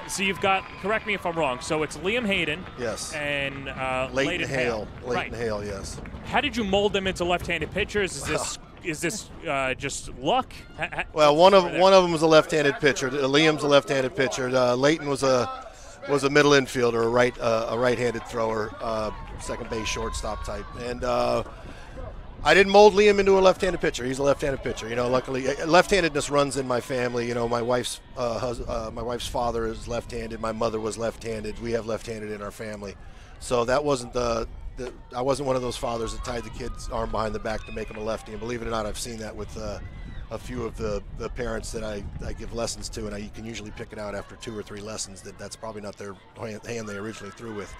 So you've got, correct me if I'm wrong, so it's Liam Hayden. Yes. And Leighton Hale. Leighton Right. Hale, yes. How did you mold them into left-handed pitchers? Is this just luck? Well, one of them was a left-handed pitcher. Liam's a left-handed pitcher. Leighton was a middle infielder, a right-handed thrower, second base shortstop type. And I didn't mold Liam into a left-handed pitcher. He's a left-handed pitcher. You know, luckily, left-handedness runs in my family. You know, my wife's father is left-handed. My mother was left-handed. We have left-handed in our family, so that wasn't I wasn't one of those fathers that tied the kid's arm behind the back to make him a lefty. And believe it or not, I've seen that with a few of the parents that I give lessons to, and you can usually pick it out after 2 or 3 lessons that's probably not their hand they originally threw with.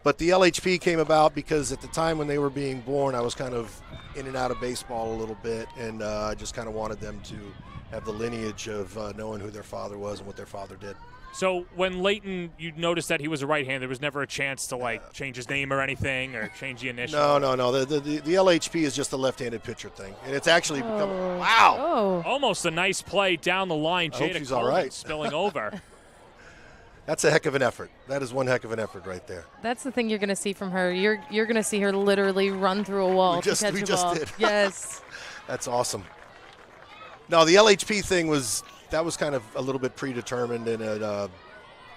But the LHP came about because at the time when they were being born, I was kind of in and out of baseball a little bit, and I just kind of wanted them to have the lineage of knowing who their father was and what their father did. So when Leighton, you noticed that he was a right-hander, there was never a chance to change his name or anything or change the initial? No. The LHP is just a left-handed pitcher thing, and it's actually become wow. Oh. Almost a nice play down the line. I hope Jada she's Coleman all right. spilling over. That's a heck of an effort. That is one heck of an effort right there. That's the thing you're going to see from her. You're going to see her literally run through a wall to catch a ball. Did. Yes. That's awesome. No, the LHP thing was kind of a little bit predetermined, and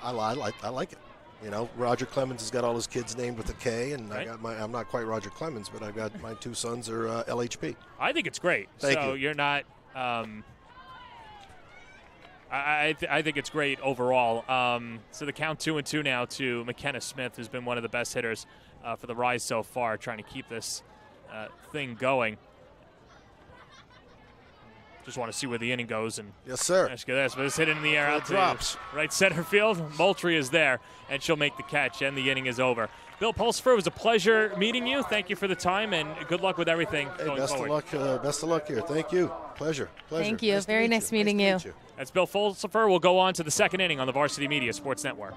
I like it. You know, Roger Clemens has got all his kids named with a K, and right. I'm not quite Roger Clemens, but I've got my 2 sons are LHP. I think it's great. Thank you. So you're not. I think it's great overall. So the count 2-2 now to McKenna Smith, who's been one of the best hitters for the Rise so far, trying to keep this thing going. Just want to see where the inning goes. And yes, sir. Ask you this, but it's hit in the air out drops. to right center field. Moultrie is there, and she'll make the catch, and the inning is over. Bill Pulsifer, it was a pleasure meeting you. Thank you for the time, and good luck with everything going forward. Best of luck here. Thank you. Pleasure. Thank you. Very nice meeting you. That's Bill Pulsifer. We'll go on to the second inning on the Varsity Media Sports Network.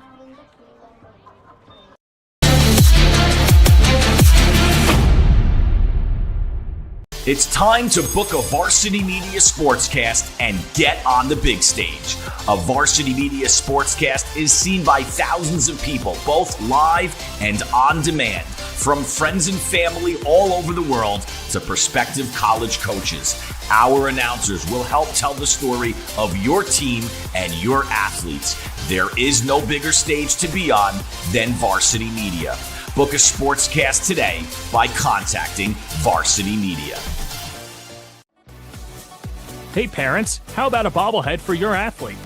It's time to book a Varsity Media Sportscast and get on the big stage. A Varsity Media Sportscast is seen by thousands of people, both live and on demand, from friends and family all over the world to prospective college coaches. Our announcers will help tell the story of your team and your athletes. There is no bigger stage to be on than Varsity Media. Book a sportscast today by contacting Varsity Media. Hey parents, how about a bobblehead for your athlete?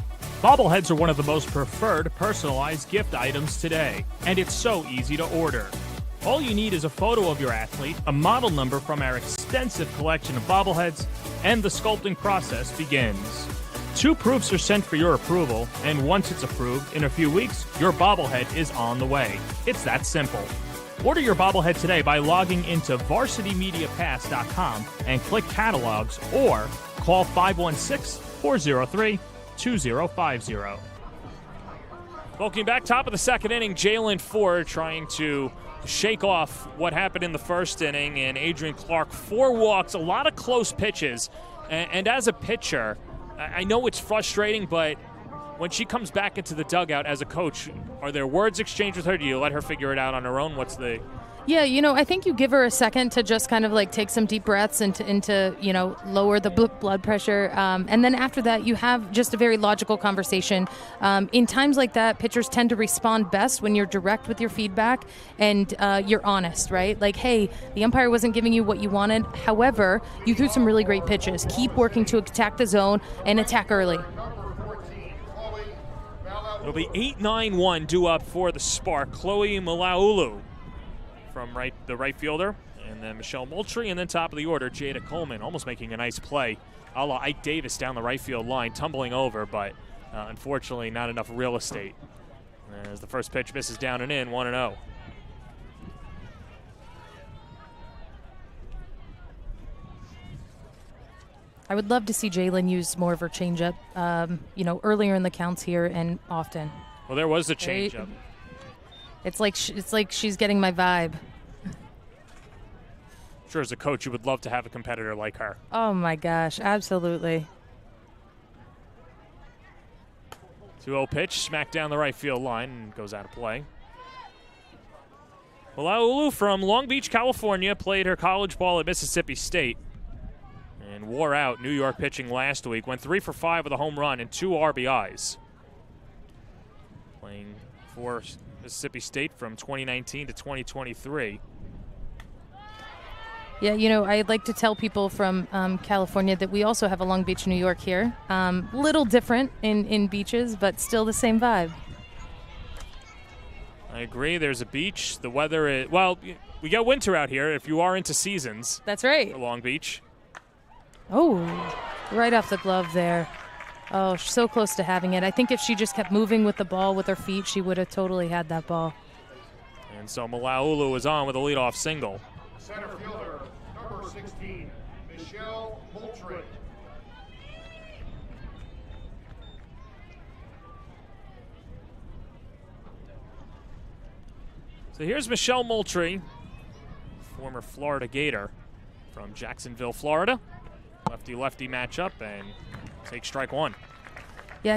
Bobbleheads are one of the most preferred personalized gift items today, and it's so easy to order. All you need is a photo of your athlete, a model number from our extensive collection of bobbleheads, and the sculpting process begins. 2 proofs are sent for your approval, and once it's approved, in a few weeks, your bobblehead is on the way. It's that simple. Order your bobblehead today by logging into varsitymediapass.com and click catalogs, or call 516-403-2050. Welcome back. Top of the second inning, Jalen Ford trying to shake off what happened in the first inning, and Adrian Clark, 4 walks, a lot of close pitches. And as a pitcher, I know it's frustrating, but when she comes back into the dugout as a coach, are there words exchanged with her? Do you let her figure it out on her own? What's the... Yeah, I think you give her a second to just kind of take some deep breaths and to lower the blood pressure. And then after that, you have just a very logical conversation. In times like that, pitchers tend to respond best when you're direct with your feedback and you're honest, right? Like, hey, the umpire wasn't giving you what you wanted. However, you threw some really great pitches. Keep working to attack the zone and attack early. It'll be 8-9-1 due up for the Spark. Chloe Malaulu from the right fielder, and then Michelle Moultrie, and then top of the order, Jada Coleman, almost making a nice play, a la Ike Davis down the right field line, tumbling over, but unfortunately not enough real estate. As the first pitch misses down and in, 1-0. I would love to see Jalen use more of her changeup, earlier in the counts here and often. Well, there was a changeup. It's like she's getting my vibe. Sure, as a coach, you would love to have a competitor like her. Oh my gosh, absolutely. 2-0 pitch, smacked down the right field line and goes out of play. Malaulu from Long Beach, California, played her college ball at Mississippi State and wore out New York pitching last week. Went 3 for 5 with a home run and 2 RBIs. Playing for Mississippi State from 2019 to 2023. Yeah, I'd like to tell people from California that we also have a Long Beach, New York here. Little different in beaches, but still the same vibe. I agree. There's a beach. The weather is, well, we got winter out here if you are into seasons. That's right. For Long Beach. Oh, right off the glove there. Oh, so close to having it. I think if she just kept moving with the ball with her feet, she would have totally had that ball. And so Malaulu is on with a leadoff single. Center fielder, number 16, Michelle Moultrie. So here's Michelle Moultrie, former Florida Gator from Jacksonville, Florida. Lefty-lefty matchup, and take strike one. Yeah,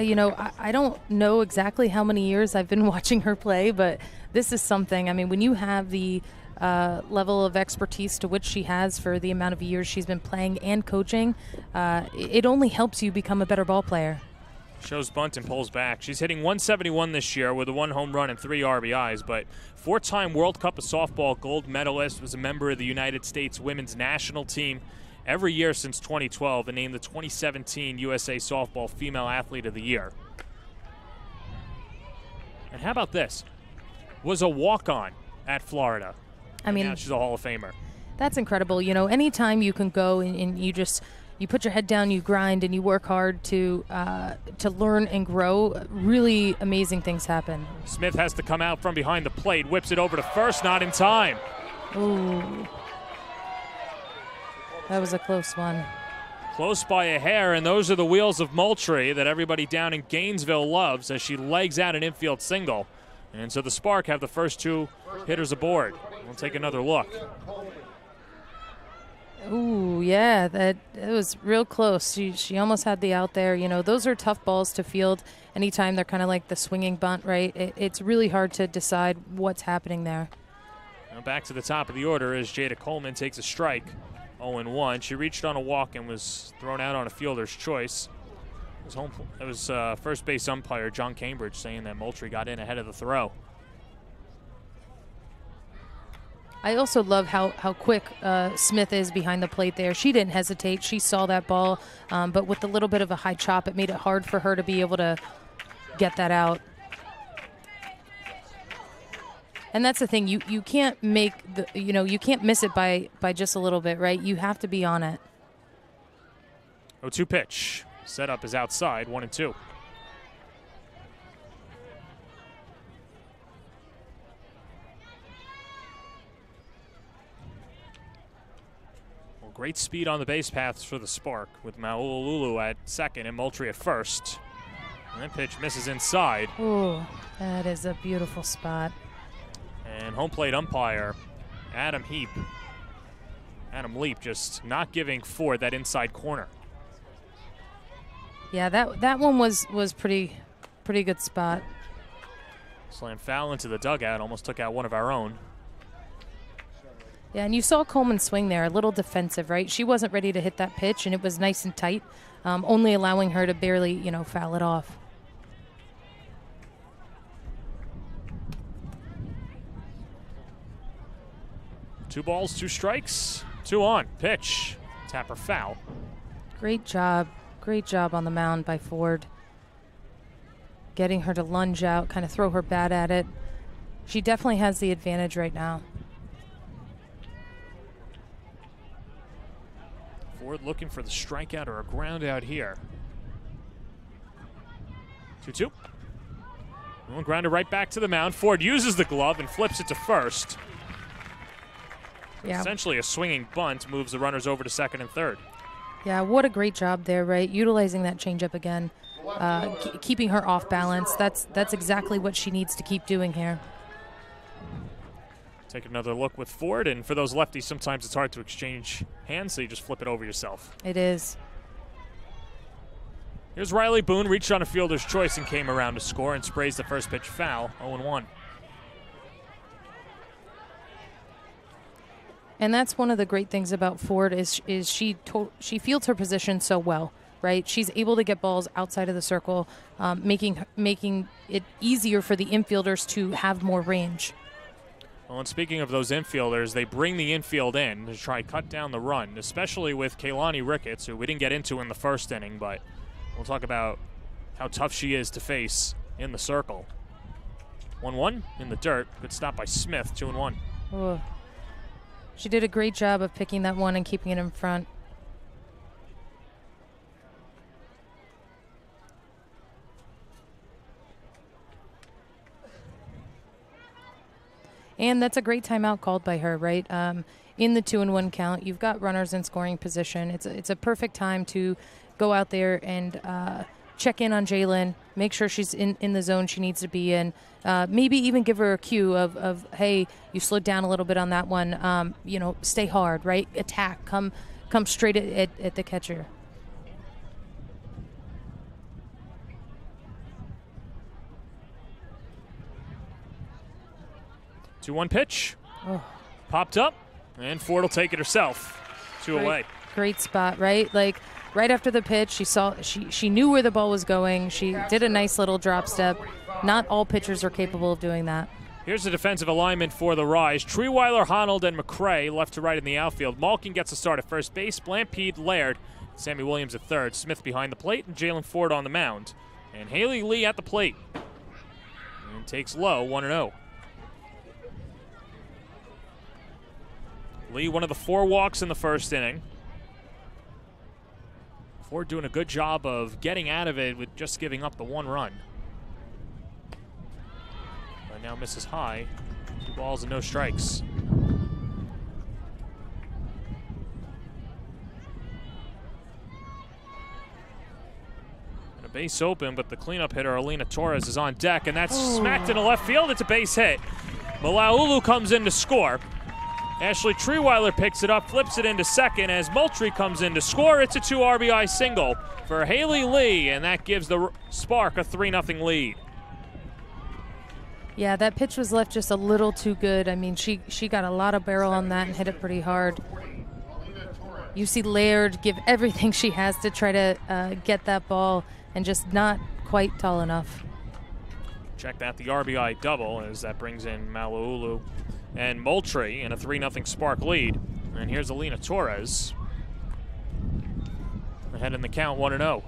I don't know exactly how many years I've been watching her play, but this is something. I mean, when you have the level of expertise to which she has for the amount of years she's been playing and coaching, it only helps you become a better ball player. Shows bunt and pulls back. She's hitting 171 this year with a 1 home run and 3 RBIs, but 4-time World Cup of Softball gold medalist, was a member of the United States women's national team every year since 2012, and named the 2017 USA Softball Female Athlete of the Year. And how about this? Was a walk-on at Florida. I mean, now she's a Hall of Famer. That's incredible. Anytime you can go and you put your head down, you grind, and you work hard to learn and grow, really amazing things happen. Smith has to come out from behind the plate, whips it over to first, not in time. Ooh. That was a close one. Close by a hair, and those are the wheels of Moultrie that everybody down in Gainesville loves as she legs out an infield single. And so the Spark have the first 2 hitters aboard. We'll take another look. Ooh, yeah, it was real close. She almost had the out there. Those are tough balls to field anytime they're kind of like the swinging bunt, right? It's really hard to decide what's happening there. Now back to the top of the order as Jada Coleman takes a strike. 0-1. She reached on a walk and was thrown out on a fielder's choice. It was first base umpire John Cambridge saying that Moultrie got in ahead of the throw. I also love how quick Smith is behind the plate there. She didn't hesitate. She saw that ball, but with a little bit of a high chop, it made it hard for her to be able to get that out. And that's the thing. You can't make you can't miss it by just a little bit, right? You have to be on it. 0-2 pitch. Setup is outside, 1-2. Well, great speed on the base paths for the Spark with Malaulu at second and Moultrie at first. And that pitch misses inside. Ooh, that is a beautiful spot. And home plate umpire Adam Leap just not giving Ford that inside corner. Yeah, that one was pretty good spot. Slam foul into the dugout, almost took out one of our own. Yeah, and you saw Coleman swing there, a little defensive, right? She wasn't ready to hit that pitch, and it was nice and tight, only allowing her to barely, foul it off. Two balls, 2 strikes, 2 on. Pitch. Tapper foul. Great job on the mound by Ford. Getting her to lunge out, kind of throw her bat at it. She definitely has the advantage right now. Ford looking for the strikeout or a ground out here. 2-2. One grounder right back to the mound. Ford uses the glove and flips it to first. Yeah. Essentially a swinging bunt moves the runners over to second and third. Yeah, what a great job there, right? Utilizing that changeup again, keeping her off balance. That's exactly what she needs to keep doing here. Take another look with Ford, and for those lefties, sometimes it's hard to exchange hands, so you just flip it over yourself. It is. Here's Riley Boone, reached on a fielder's choice and came around to score and sprays the first pitch foul, 0-1. And that's one of the great things about Ford is she fields her position so well, right? She's able to get balls outside of the circle, making it easier for the infielders to have more range. Well, and speaking of those infielders, they bring the infield in to try to cut down the run, especially with Kaylani Ricketts, who we didn't get into in the first inning, but we'll talk about how tough she is to face in the circle. 1-1 in the dirt. Good stop by Smith, 2-1. Oh. She did a great job of picking that one and keeping it in front. And that's a great timeout called by her, right? In the 2-1 count, you've got runners in scoring position. It's a perfect time to go out there and check in on Jalen, make sure she's in the zone she needs to be in. Maybe even give her a cue of hey, you slowed down a little bit on that one. Stay hard, right? Attack, come straight at the catcher. Two 2-1 pitch. Oh. Popped up, and Ford will take it herself. Two away. Great spot, right? Like right after the pitch, she knew where the ball was going. She did a nice little drop step. Not all pitchers are capable of doing that. Here's the defensive alignment for the Rise. Treeweiler, Honnold, and McCray left to right in the outfield. Malkin gets a start at first base. Blampede, Laird, Sammy Williams at third. Smith behind the plate, and Jalen Ford on the mound. And Haley Lee at the plate. And takes low, 1-0. Lee, one of the 4 walks in the first inning. Ford doing a good job of getting out of it with just giving up the 1 run. But now misses high. 2 balls and no strikes. And a base open, but the cleanup hitter, Alina Torres, is on deck, and that's smacked into left field. It's a base hit. Malaulu comes in to score. Ashley Treeweiler picks it up, flips it into second as Moultrie comes in to score. It's a 2 RBI single for Haley Lee, and that gives the Spark a 3-0 lead. Yeah, that pitch was left just a little too good. I mean, she got a lot of barrel on that and hit it pretty hard. You see Laird give everything she has to try to get that ball and just not quite tall enough. Check that, the RBI double, as that brings in Malaulu and Moultrie in a 3-0 Spark lead. And here's Alina Torres ahead in the count, 1-0.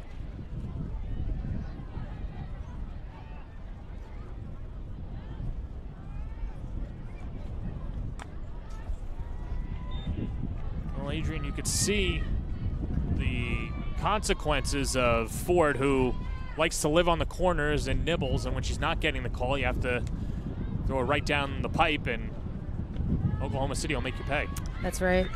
Well, Adrian, you could see the consequences of Ford, who likes to live on the corners and nibbles, and when she's not getting the call, you have to throw it right down the pipe, and Oklahoma City will make you pay. That's right.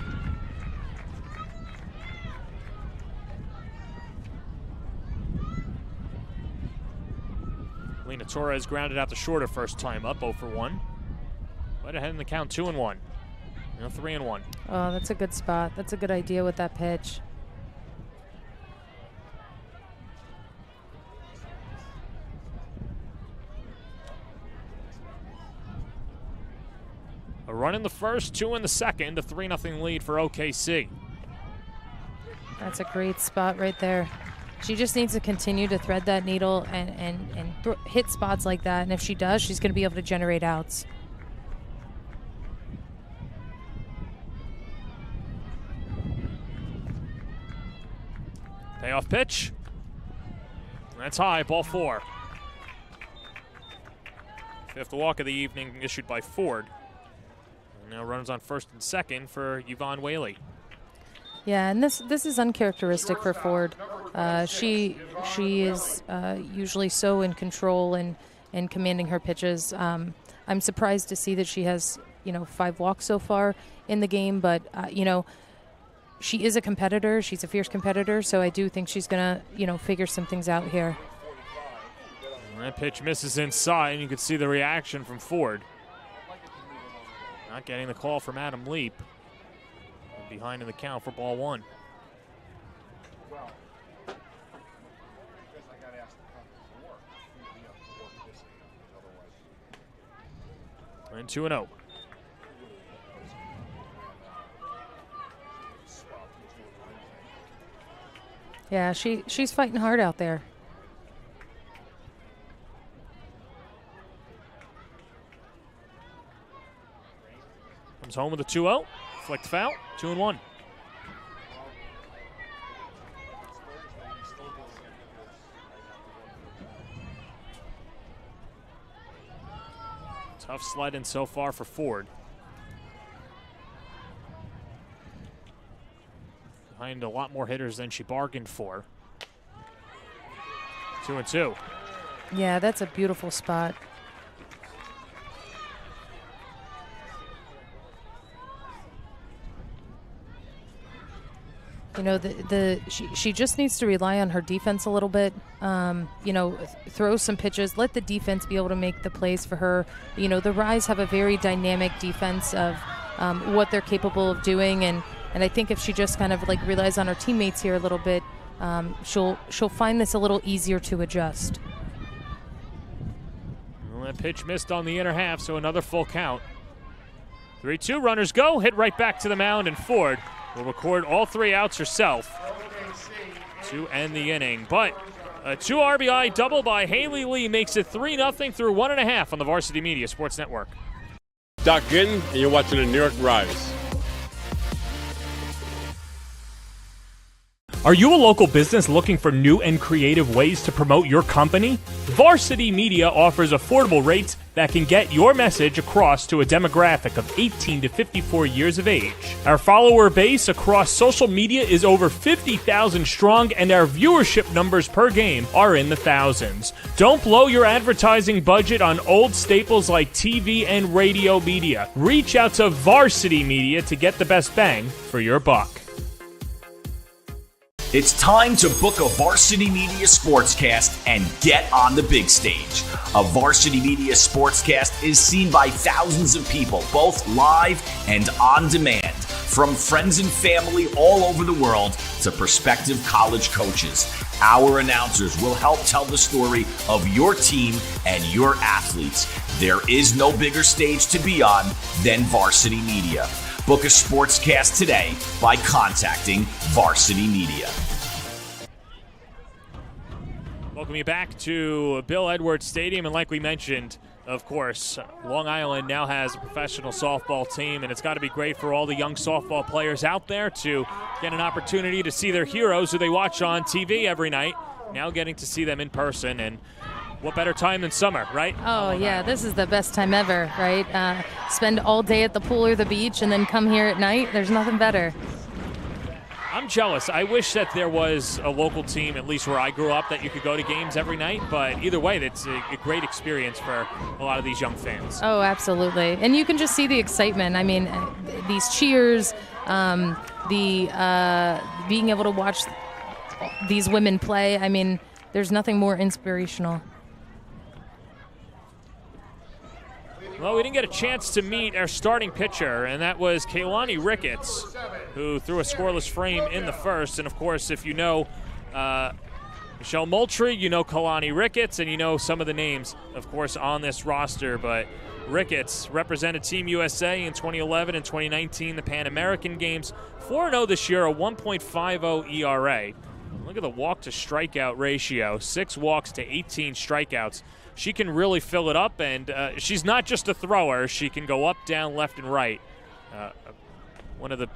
Alina Torres grounded out the shorter first time up, 0 for 1. Right ahead in the count, 2-1. 3-1. Oh, that's a good spot. That's a good idea with that pitch. A run in the first, 2 in the second, a 3-0 lead for OKC. That's a great spot right there. She just needs to continue to thread that needle and hit spots like that. And if she does, she's going to be able to generate outs. Payoff pitch. That's high, ball 4. 5th walk of the evening issued by Ford. And now runners on first and second for Yvonne Whaley. Yeah, and this is uncharacteristic for Ford. She is usually so in control and commanding her pitches. I'm surprised to see that she has 5 walks so far in the game, but she is a competitor. She's a fierce competitor, so I do think she's going to, figure some things out here. That pitch misses inside, and you can see the reaction from Ford. Not getting the call from Adam Leap. Behind in the count for ball one. And 2-0. Yeah, she's fighting hard out there. Comes home with a 2-0. Flicked foul. 2-1. Tough sledding so far for Ford. Behind a lot more hitters than she bargained for. 2-2. Yeah, that's a beautiful spot. She just needs to rely on her defense a little bit. Throw some pitches, let the defense be able to make the plays for her. The Rise have a very dynamic defense of what they're capable of doing, and I think if she just kind of relies on her teammates here a little bit, she'll find this a little easier to adjust. Well, that pitch missed on the inner half, so another full count. 3-2, runners go, hit right back to the mound, and Ford will record all 3 outs herself to end the inning. But a 2 RBI double by Haley Lee makes it 3-0 through 1.5 on the Varsity Media Sports Network. Doc Ginn, and you're watching the New York Rise. Are you a local business looking for new and creative ways to promote your company? Varsity Media offers affordable rates that can get your message across to a demographic of 18 to 54 years of age. Our follower base across social media is over 50,000 strong, and our viewership numbers per game are in the thousands. Don't blow your advertising budget on old staples like TV and radio media. Reach out to Varsity Media to get the best bang for your buck. It's time to book a Varsity Media Sportscast and get on the big stage. A Varsity Media Sportscast is seen by thousands of people, both live and on demand, from friends and family all over the world to prospective college coaches. Our announcers will help tell the story of your team and your athletes. There is no bigger stage to be on than Varsity Media. Book a sportscast today by contacting Varsity Media. Welcome you back to Bill Edwards Stadium, and like we mentioned, of course, Long Island now has a professional softball team, and it's got to be great for all the young softball players out there to get an opportunity to see their heroes who they watch on TV every night, now getting to see them in person. And what better time than summer, right? Oh, yeah, this is the best time ever, right? Spend all day at the pool or the beach and then come here at night. There's nothing better. I'm jealous. I wish that there was a local team, at least where I grew up, that you could go to games every night. But either way, it's a great experience for a lot of these young fans. Oh, absolutely. And you can just see the excitement. I mean, these cheers, being able to watch these women play. I mean, there's nothing more inspirational. Well, we didn't get a chance to meet our starting pitcher, and that was Kaylani Ricketts, who threw a scoreless frame in the first. And, of course, if you know Michelle Moultrie, you know Kaylani Ricketts, and you know some of the names, of course, on this roster. But Ricketts represented Team USA in 2011 and 2019, the Pan American Games. 4-0 this year, a 1.50 ERA. Look at the walk-to-strikeout ratio, 6 walks to 18 strikeouts. She can really fill it up, and she's not just a thrower. She can go up, down, left, and right. One of the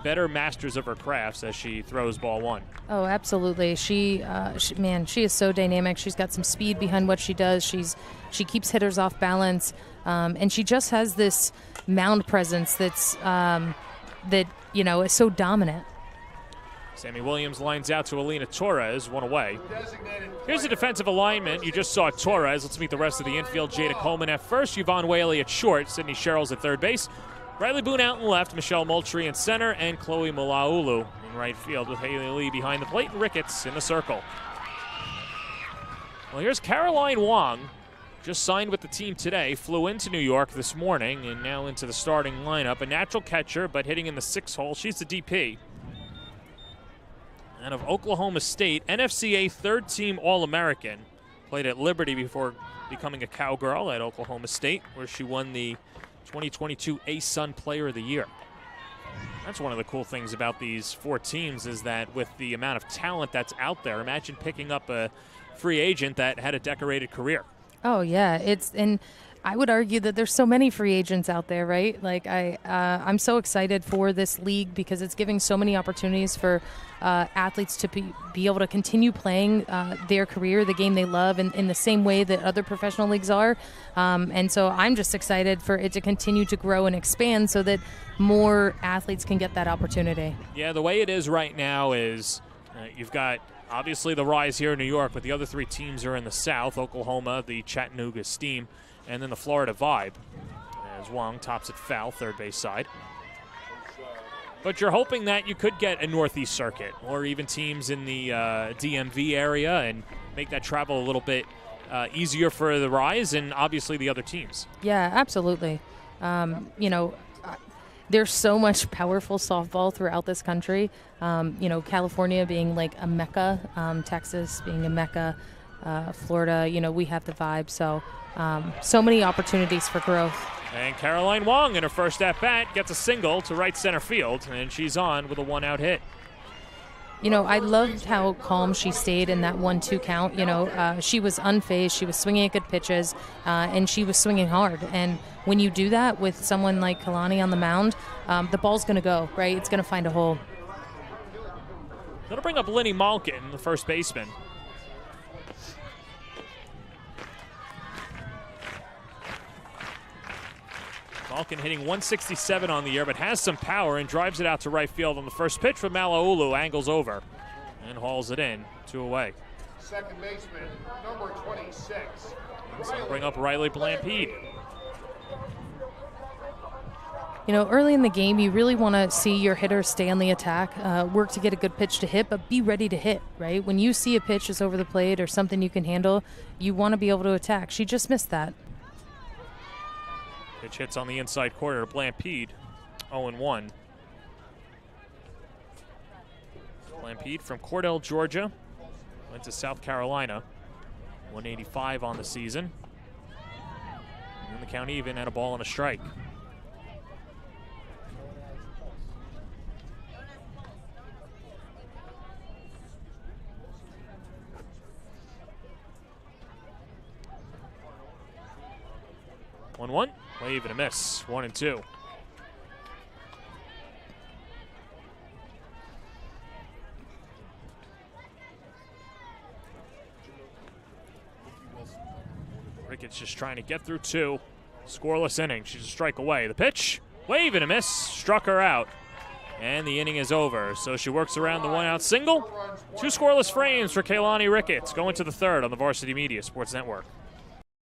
better masters of her crafts as she throws ball one. Oh, absolutely. She is so dynamic. She's got some speed behind what she does. She keeps hitters off balance, and she just has this mound presence that's is so dominant. Sammy Williams lines out to Alina Torres, one away. Here's the defensive alignment. You just saw Torres. Let's meet the rest of the infield. Jada Coleman at first, Yvonne Whaley at short, Sydney Sherrills at third base, Riley Boone out in left, Michelle Moultrie in center, and Chloe Malaulu in right field with Haley Lee behind the plate and Ricketts in the circle. Well, here's Caroline Wong, just signed with the team today, flew into New York this morning and now into the starting lineup. A natural catcher, but hitting in the 6 hole. She's the DP. Out of Oklahoma State, NFCA third-team All-American. Played at Liberty before becoming a Cowgirl at Oklahoma State, where she won the 2022 A-Sun Player of the Year. That's one of the cool things about these 4 teams is that with the amount of talent that's out there, imagine picking up a free agent that had a decorated career. Oh, yeah. And I would argue that there's so many free agents out there, right? Like I'm so excited for this league because it's giving so many opportunities for athletes to be able to continue playing their career, the game they love, in the same way that other professional leagues are. And so I'm just excited for it to continue to grow and expand so that more athletes can get that opportunity. Yeah, the way it is right now is you've got obviously the Rise here in New York, but the other 3 teams are in the South, Oklahoma, the Chattanooga Steam, and then the Florida Vibe, as Wong tops it foul, third base side. But you're hoping that you could get a Northeast circuit or even teams in the DMV area and make that travel a little bit easier for the Rise and obviously the other teams. Yeah, absolutely. There's so much powerful softball throughout this country. California being like a mecca, Texas being a mecca, Florida, we have the Vibe. So many opportunities for growth. And Caroline Wong in her first at-bat gets a single to right center field, and she's on with a 1-out hit. I loved how calm she stayed in that 1-2 count. She was unfazed. She was swinging at good pitches, and she was swinging hard. And when you do that with someone like Kalani on the mound, the ball's going to go, right? It's going to find a hole. Going to bring up Linny Malkin, the first baseman. Malkin hitting 167 on the year, but has some power and drives it out to right field on the first pitch from Malaulu. Angles over and hauls it in, 2 away. Second baseman, number 26. So bring up Riley Blampede. Early in the game, you really want to see your hitter stay on the attack, work to get a good pitch to hit, but be ready to hit, right? When you see a pitch is over the plate or something you can handle, you want to be able to attack. She just missed that. Pitch hits on the inside corner to Blampede, 0-1. Blampede from Cordell, Georgia, went to South Carolina, 185 on the season. And the count even at a ball and a strike. One, wave and a miss, 1-2. Ricketts just trying to get through 2. Scoreless inning. She's a strike away. The pitch, wave and a miss, struck her out. And the inning is over. So she works around the 1-out single. 2 scoreless frames for Kaylani Ricketts. Going to the third on the Varsity Media Sports Network.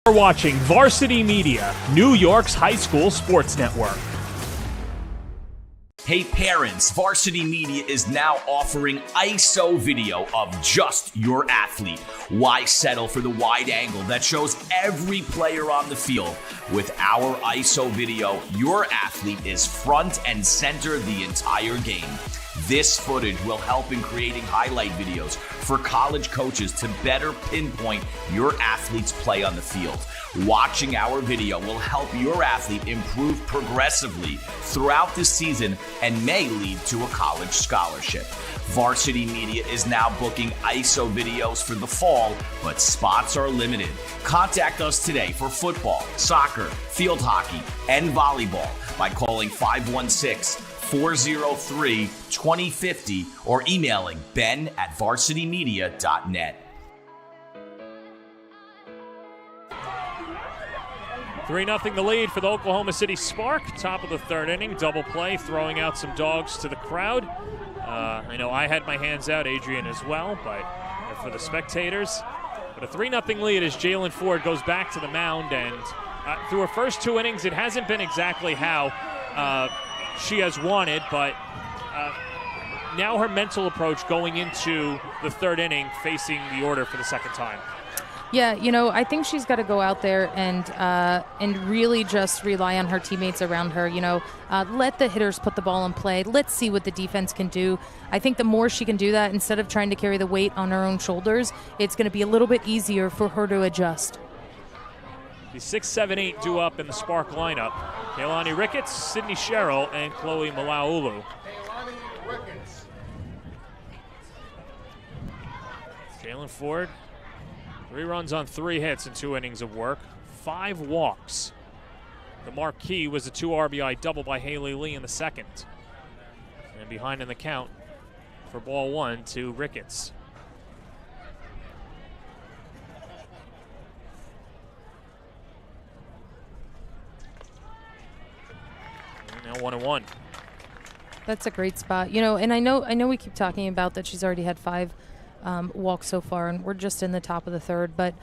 You're watching Varsity Media, New York's high school sports network. Hey parents, Varsity Media is now offering ISO video of just your athlete. Why settle for the wide angle that shows every player on the field? With our ISO video, your athlete is front and center the entire game. This footage will help in creating highlight videos for college coaches to better pinpoint your athlete's play on the field. Watching our video will help your athlete improve progressively throughout the season and may lead to a college scholarship. Varsity Media is now booking ISO videos for the fall, but spots are limited. Contact us today for football, soccer, field hockey, and volleyball by calling 516-403-2050 or emailing ben@varsitymedia.net. 3-0 the lead for the Oklahoma City Spark. Top of the third inning, double play, throwing out some dogs to the crowd. I know I had my hands out, Adrian as well, but for the spectators. But a 3-0 lead as Jalen Ford goes back to the mound, and through her first 2 innings, it hasn't been exactly how she has wanted, but now her mental approach going into the third inning, facing the order for the second time. Yeah, I think she's got to go out there and really just rely on her teammates around her. Let the hitters put the ball in play. Let's see what the defense can do. I think the more she can do that, instead of trying to carry the weight on her own shoulders, it's going to be a little bit easier for her to adjust. The 6, 7, 8 due up in the Spark lineup. Kaylani Ricketts, Sydney Sherrill, and Chloe Malaulu. Jalen Ford, 3 runs on 3 hits in 2 innings of work, 5 walks. The marquee was a 2 RBI double by Haley Lee in the second. And behind in the count for ball 1 to Ricketts. And now 1-1. That's a great spot. And I know we keep talking about that she's already had 5 walks so far, and we're just in the top of the third, but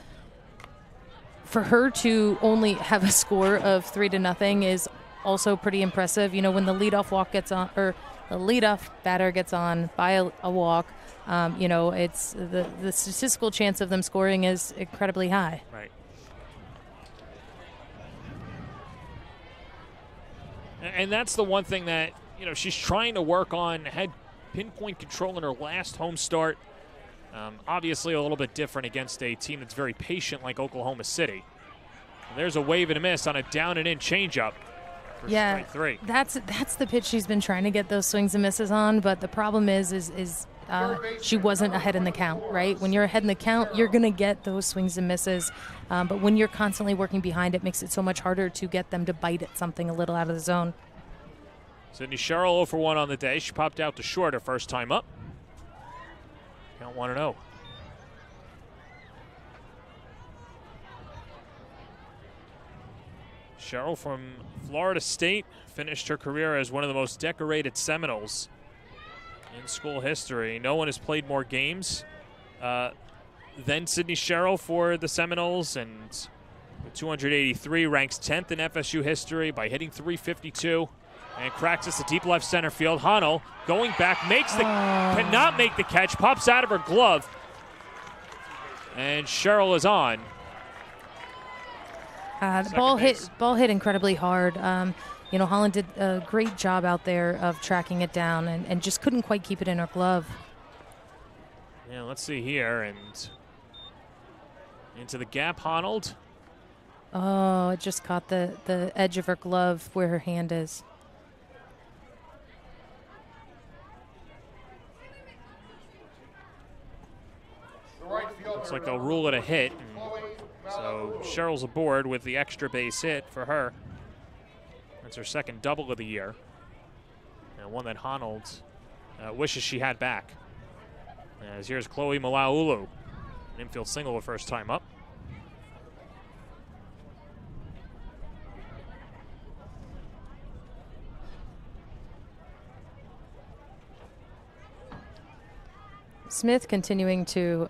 for her to only have a score of 3-0 is also pretty impressive. When the leadoff walk gets on, or the leadoff batter gets on by a walk, it's the statistical chance of them scoring is incredibly high. Right. And that's the one thing that she's trying to work on. Had pinpoint control in her last home start. Obviously a little bit different against a team that's very patient like Oklahoma City. And there's a wave and a miss on a down and in changeup for strike 3. That's the pitch she's been trying to get those swings and misses on, but the problem is she wasn't ahead in the count, right? When you're ahead in the count, you're going to get those swings and misses, but when you're constantly working behind, it makes it so much harder to get them to bite at something a little out of the zone. Sydney Sherrill 0 for 1 on the day. She popped out to short her first time up. Count 1-0. Sherrill from Florida State finished her career as one of the most decorated Seminoles in school history. No one has played more games than Sydney Sherrill for the Seminoles, and with 283 ranks 10th in FSU history by hitting .352. And cracks us to deep left center field. Hano going back, cannot make the catch, pops out of her glove. And Sherrill is on. The ball hit incredibly hard. Holland did a great job out there of tracking it down and just couldn't quite keep it in her glove. Yeah, let's see here. And into the gap, Honnold. Oh, it just caught the edge of her glove where her hand is. Looks like they'll rule it a hit. So Sherrill's aboard with the extra base hit for her. That's her second double of the year. And one that Honnold wishes she had back. As here's Chloe Malaulu. An infield single the first time up. Smith continuing to,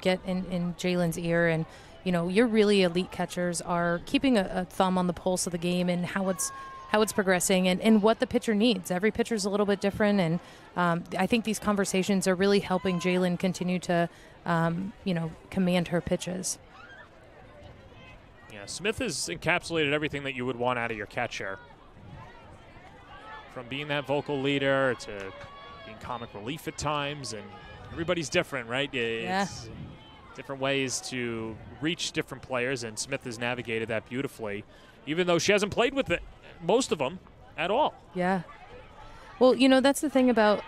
get in Jalen's ear, and your really elite catchers are keeping a thumb on the pulse of the game and how it's progressing and what the pitcher needs. Every pitcher is a little bit different, and I think these conversations are really helping Jalen continue to, command her pitches. Yeah, Smith has encapsulated everything that you would want out of your catcher, from being that vocal leader to being comic relief at times, and everybody's different, right? It's different ways to reach different players, and Smith has navigated that beautifully, even though she hasn't played with most of them at all. Yeah. Well, that's the thing about,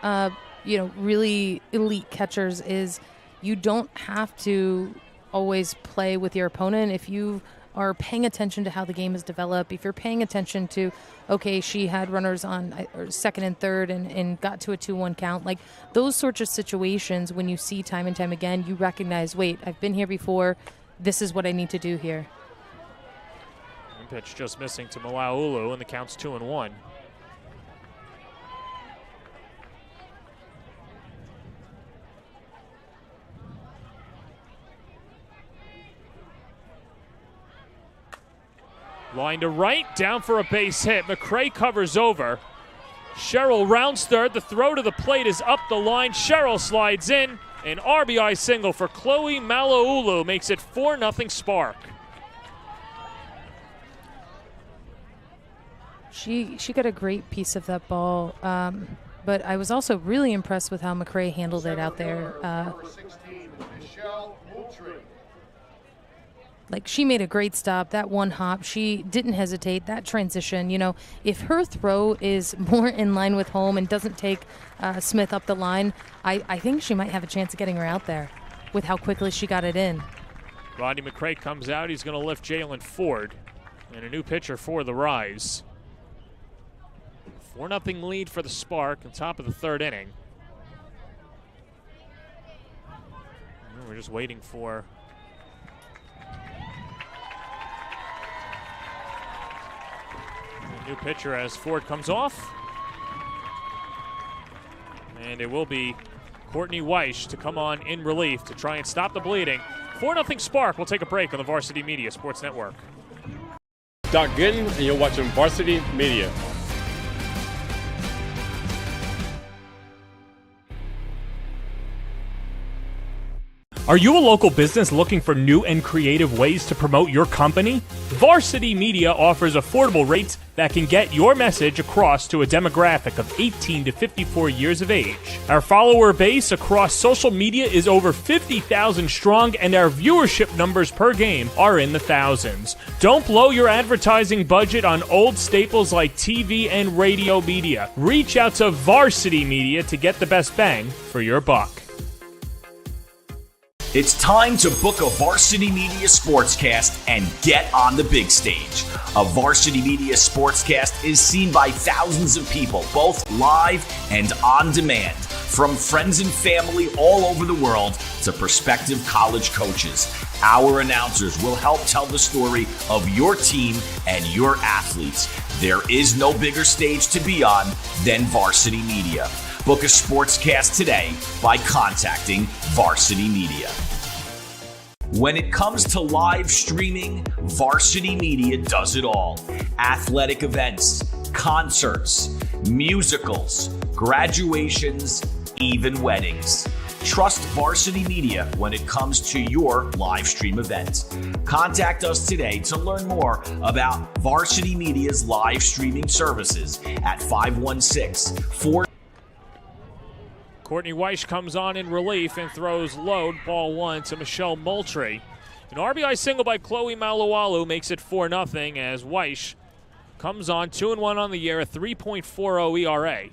really elite catchers is you don't have to always play with your opponent if you are paying attention to how the game is developed. If you're paying attention to, okay, she had runners on second and third and got to a 2-1 count, like those sorts of situations, when you see time and time again, you recognize, wait, I've been here before. This is what I need to do here. One pitch just missing to Malaulu, and the count's 2-1. Line to right, down for a base hit. McCray covers over. Sherrill rounds third. The throw to the plate is up the line. Sherrill slides in. An RBI single for Chloe Malaulu makes it 4-0 Spark. She got a great piece of that ball, but I was also really impressed with how McCray handled it out there. Like, she made a great stop. That one hop, she didn't hesitate. That transition, you know, if her throw is more in line with home and doesn't take Smith up the line, I think she might have a chance of getting her out there with how quickly she got it in. Rodney McCray comes out. He's going to lift Jalen Ford. And a new pitcher for the Rise. 4-0 lead for the Spark on top of the third inning. And we're just waiting for a new pitcher as Ford comes off. And it will be Courtney Weish to come on in relief to try and stop the bleeding. 4-0 Spark. We'll take a break on the Varsity Media Sports Network. Doc Gooden, and you're watching Varsity Media. Are you a local business looking for new and creative ways to promote your company? Varsity Media offers affordable rates that can get your message across to a demographic of 18 to 54 years of age. Our follower base across social media is over 50,000 strong, and our viewership numbers per game are in the thousands. Don't blow your advertising budget on old staples like TV and radio media. Reach out to Varsity Media to get the best bang for your buck. It's time to book a Varsity Media Sportscast and get on the big stage. A Varsity Media Sportscast is seen by thousands of people, both live and on demand, from friends and family all over the world to prospective college coaches. Our announcers will help tell the story of your team and your athletes. There is no bigger stage to be on than Varsity Media. Book a sportscast today by contacting Varsity Media. When it comes to live streaming, Varsity Media does it all. Athletic events, concerts, musicals, graduations, even weddings. Trust Varsity Media when it comes to your live stream event. Contact us today to learn more about Varsity Media's live streaming services at 516-4. Courtney Weish comes on in relief and throws low, ball one to Michelle Moultrie. An RBI single by Chloe Malawalu makes it 4-0 as Weish comes on 2-1 on the year, a 3.40 ERA.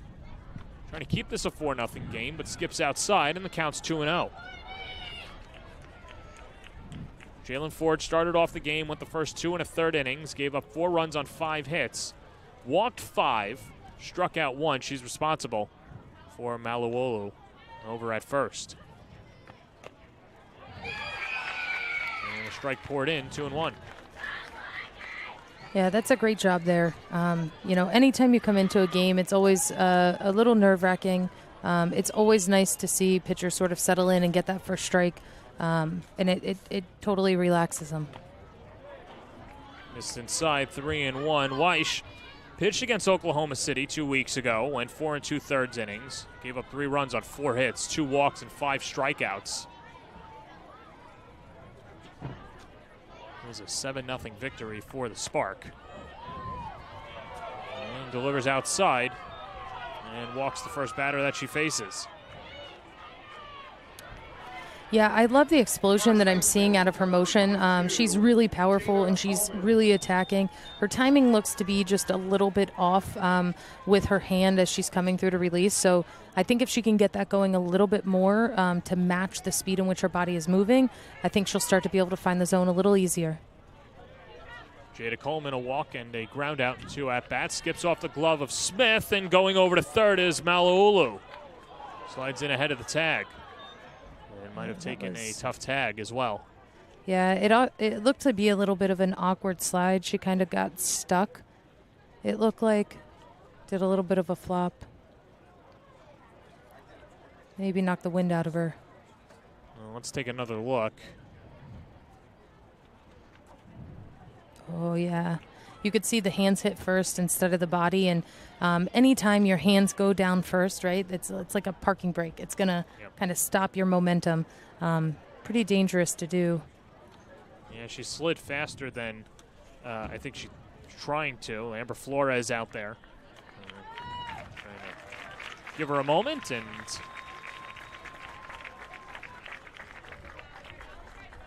Trying to keep this a 4-0 game, but skips outside, and the count's 2-0. Jalen Ford started off the game with the first 2 1/3 innings, gave up 4 runs on 5 hits, walked 5, struck out 1. She's responsible for Malawolu over at first. And a strike poured in, 2-1. Yeah, that's a great job there. You know, anytime you come into a game, it's always a little nerve-wracking. It's always nice to see pitchers sort of settle in and get that first strike, and it totally relaxes them. Missed inside, 3-1. Weish pitched against Oklahoma City 2 weeks ago, went 4 2/3 innings, gave up 3 runs on 4 hits, 2 walks, and 5 strikeouts. It was a 7-0 victory for the Spark. And delivers outside and walks the first batter that she faces. Yeah, I love the explosion that I'm seeing out of her motion. She's really powerful and she's really attacking. Her timing looks to be just a little bit off with her hand as she's coming through to release. So I think if she can get that going a little bit more to match the speed in which her body is moving, I think she'll start to be able to find the zone a little easier. Jada Coleman, a walk and a ground out in 2 at-bats. Skips off the glove of Smith, and going over to third is Malaulu. Slides in ahead of the tag. And might have taken a tough tag as well. Yeah, it looked to be a little bit of an awkward slide. She kind of got stuck. It looked like did a little bit of a flop. Maybe knocked the wind out of her. Well, let's take another look. Oh, yeah. you could see the hands hit first instead of the body. And anytime your hands go down first, right, it's like a parking brake. It's going to kind of stop your momentum. Pretty dangerous to do. Yeah, she slid faster than I think she's trying to. Amber Flores out there. Trying to give her a moment, and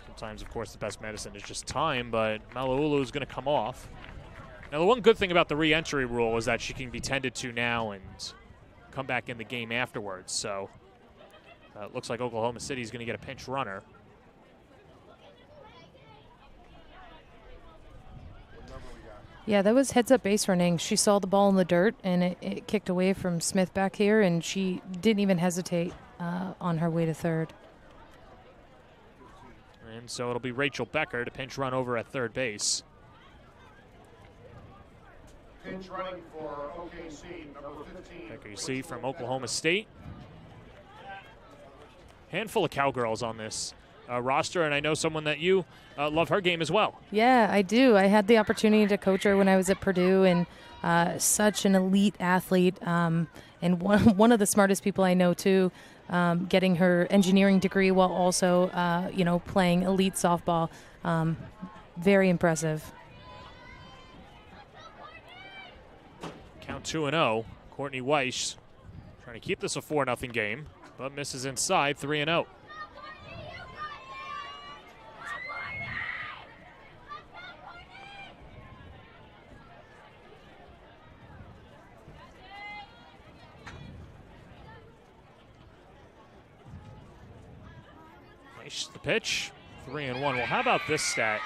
sometimes, of course, the best medicine is just time, but Malauulu is going to come off. Now, the one good thing about the re-entry rule is that she can be tended to now and come back in the game afterwards. So it looks like Oklahoma City is going to get a pinch runner. Yeah, that was heads-up base running. She saw the ball in the dirt, and it kicked away from Smith back here, and she didn't even hesitate on her way to third. And so it'll be Rachel Becker to pinch run over at third base. Pinch running for OKC, number 15. Becker, you see, from Oklahoma State. Handful of Cowgirls on this roster, and I know someone that you love her game as well. Yeah, I do. I had the opportunity to coach her when I was at Purdue, and such an elite athlete, and one of the smartest people I know, too, getting her engineering degree while also, playing elite softball. Very impressive. Count 2-0. Courtney Weiss trying to keep this a 4-0 game, but misses inside, 3-0. The pitch, 3-1. Well, how about this stat?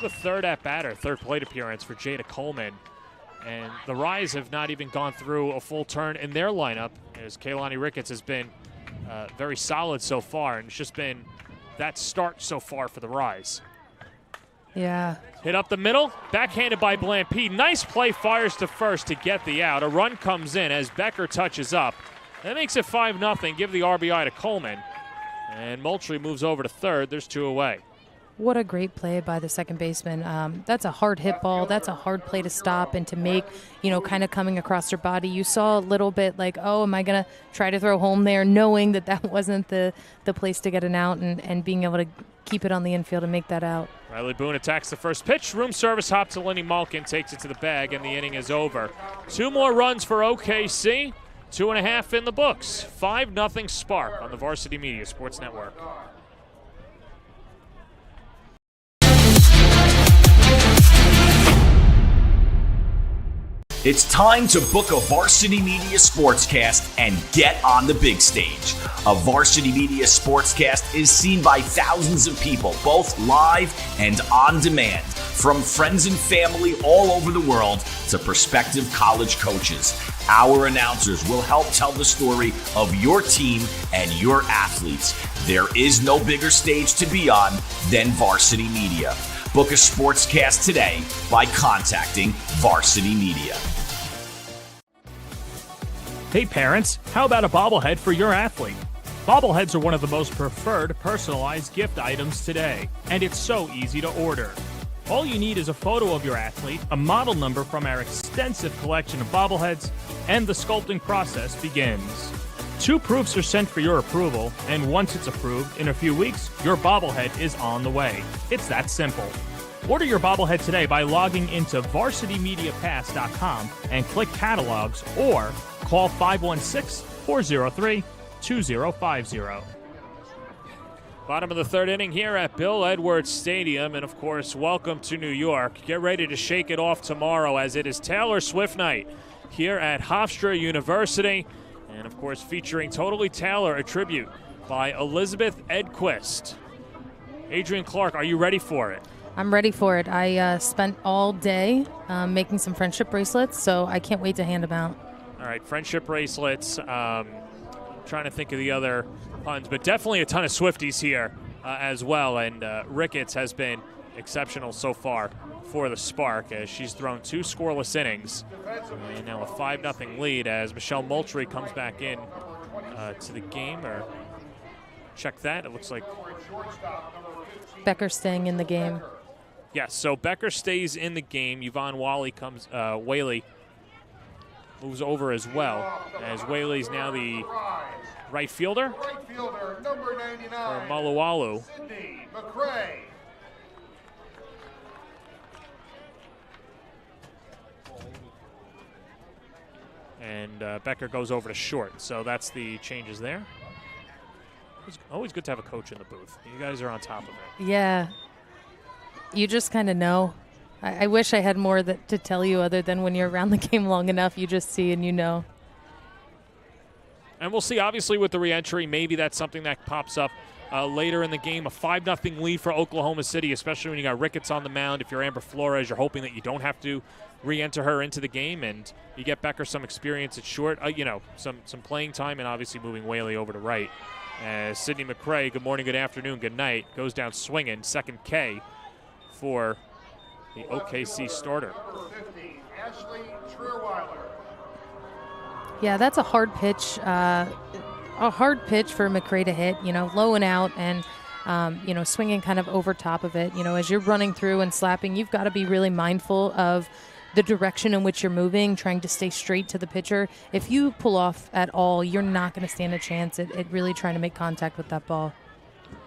The third at-bat, or third plate appearance for Jada Coleman. And the Rise have not even gone through a full turn in their lineup, as Kaylani Ricketts has been very solid so far, and it's just been that start so far for the Rise. Yeah. Hit up the middle, backhanded by Blampede. Nice play, fires to first to get the out. A run comes in as Becker touches up. That makes it 5-0, give the RBI to Coleman. And Moultrie moves over to third. There's 2 away. What a great play by the second baseman. That's a hard hit ball. That's a hard play to stop and to make, kind of coming across her body. You saw a little bit like, oh, am I going to try to throw home there, knowing that that wasn't the place to get an out, and being able to keep it on the infield and make that out. Riley Boone attacks the first pitch. Room service hop to Lenny Malkin, takes it to the bag, and the inning is over. 2 more runs for OKC. 2.5 in the books. 5-0 Spark on the Varsity Media Sports Network. It's time to book a Varsity Media Sportscast and get on the big stage. A Varsity Media Sportscast is seen by thousands of people, both live and on demand, from friends and family all over the world to prospective college coaches. Our announcers will help tell the story of your team and your athletes. There is no bigger stage to be on than Varsity Media. Book a sportscast today by contacting Varsity Media. Hey parents, how about a bobblehead for your athlete? Bobbleheads are one of the most preferred personalized gift items today, and it's so easy to order. All you need is a photo of your athlete, a model number from our extensive collection of bobbleheads, and the sculpting process begins. 2 proofs are sent for your approval, and once it's approved, in a few weeks, your bobblehead is on the way. It's that simple. Order your bobblehead today by logging into varsitymediapass.com and click catalogs, or call 516-403-2050. Bottom of the third inning here at Bill Edwards Stadium, and of course, welcome to New York. Get ready to shake it off tomorrow, as it is Taylor Swift night here at Hofstra University, and of course featuring Totally Taylor, a tribute by Elizabeth Edquist. Adrian Clark, are you ready for it? I'm ready for it. I spent all day making some friendship bracelets, so I can't wait to hand them out. All right, friendship bracelets. Trying to think of the other puns, but definitely a ton of Swifties here as well. And Ricketts has been exceptional so far for the Spark, as she's thrown 2 scoreless innings. And now a 5-0 lead as Michelle Moultrie comes back in to the game. Or check that. It looks like Becker staying in the game. Yes, so Becker stays in the game. Yvonne Whaley moves over as well, as Whaley's now the right fielder Number 99. for Malawalu. Sydney McCray. And Becker goes over to short, so that's the changes there. It's always good to have a coach in the booth. You guys are on top of it. Yeah. You just kind of know. I wish I had more to tell you other than when you're around the game long enough, you just see and you know. And we'll see, obviously, with the re-entry, maybe that's something that pops up later in the game. A 5-0 lead for Oklahoma City, especially when you got Ricketts on the mound. If you're Amber Flores, you're hoping that you don't have to re-enter her into the game, and you get Becker some experience at short, some playing time, and obviously moving Whaley over to right. Sydney McCray, good morning, good afternoon, good night, goes down swinging, second K for the OKC starter. Number 50, Ashley Trierweiler. Yeah, that's a hard pitch. A hard pitch for McCray to hit, low and out and, swinging kind of over top of it. As you're running through and slapping, you've got to be really mindful of the direction in which you're moving, trying to stay straight to the pitcher. If you pull off at all, you're not going to stand a chance at really trying to make contact with that ball.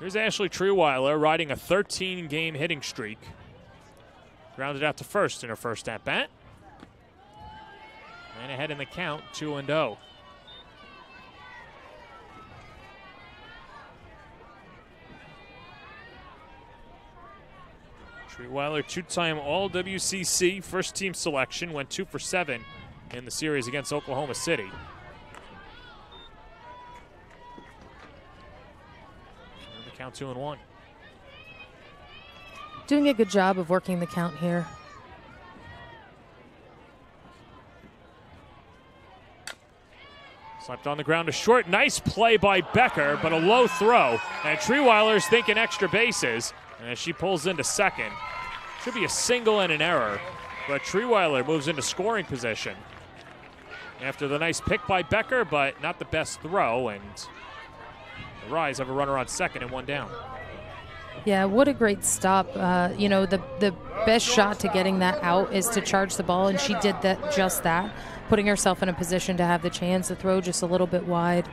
Here's Ashley Trierweiler riding a 13-game hitting streak. Grounded out to first in her first at-bat. And ahead in the count, 2-0. Trierweiler, two-time All-WCC first-team selection, went 2 for 7 in the series against Oklahoma City. And the count 2-1. Doing a good job of working the count here. Slapped on the ground to short. Nice play by Becker, but a low throw. And Trierweiler's thinking extra bases. And as she pulls into second, should be a single and an error. But Trierweiler moves into scoring position after the nice pick by Becker, but not the best throw. And the Rise have a runner on second and one down. Yeah, what a great stop. The best shot to getting that out is to charge the ball, and she did just that, putting herself in a position to have the chance to throw just a little bit wide.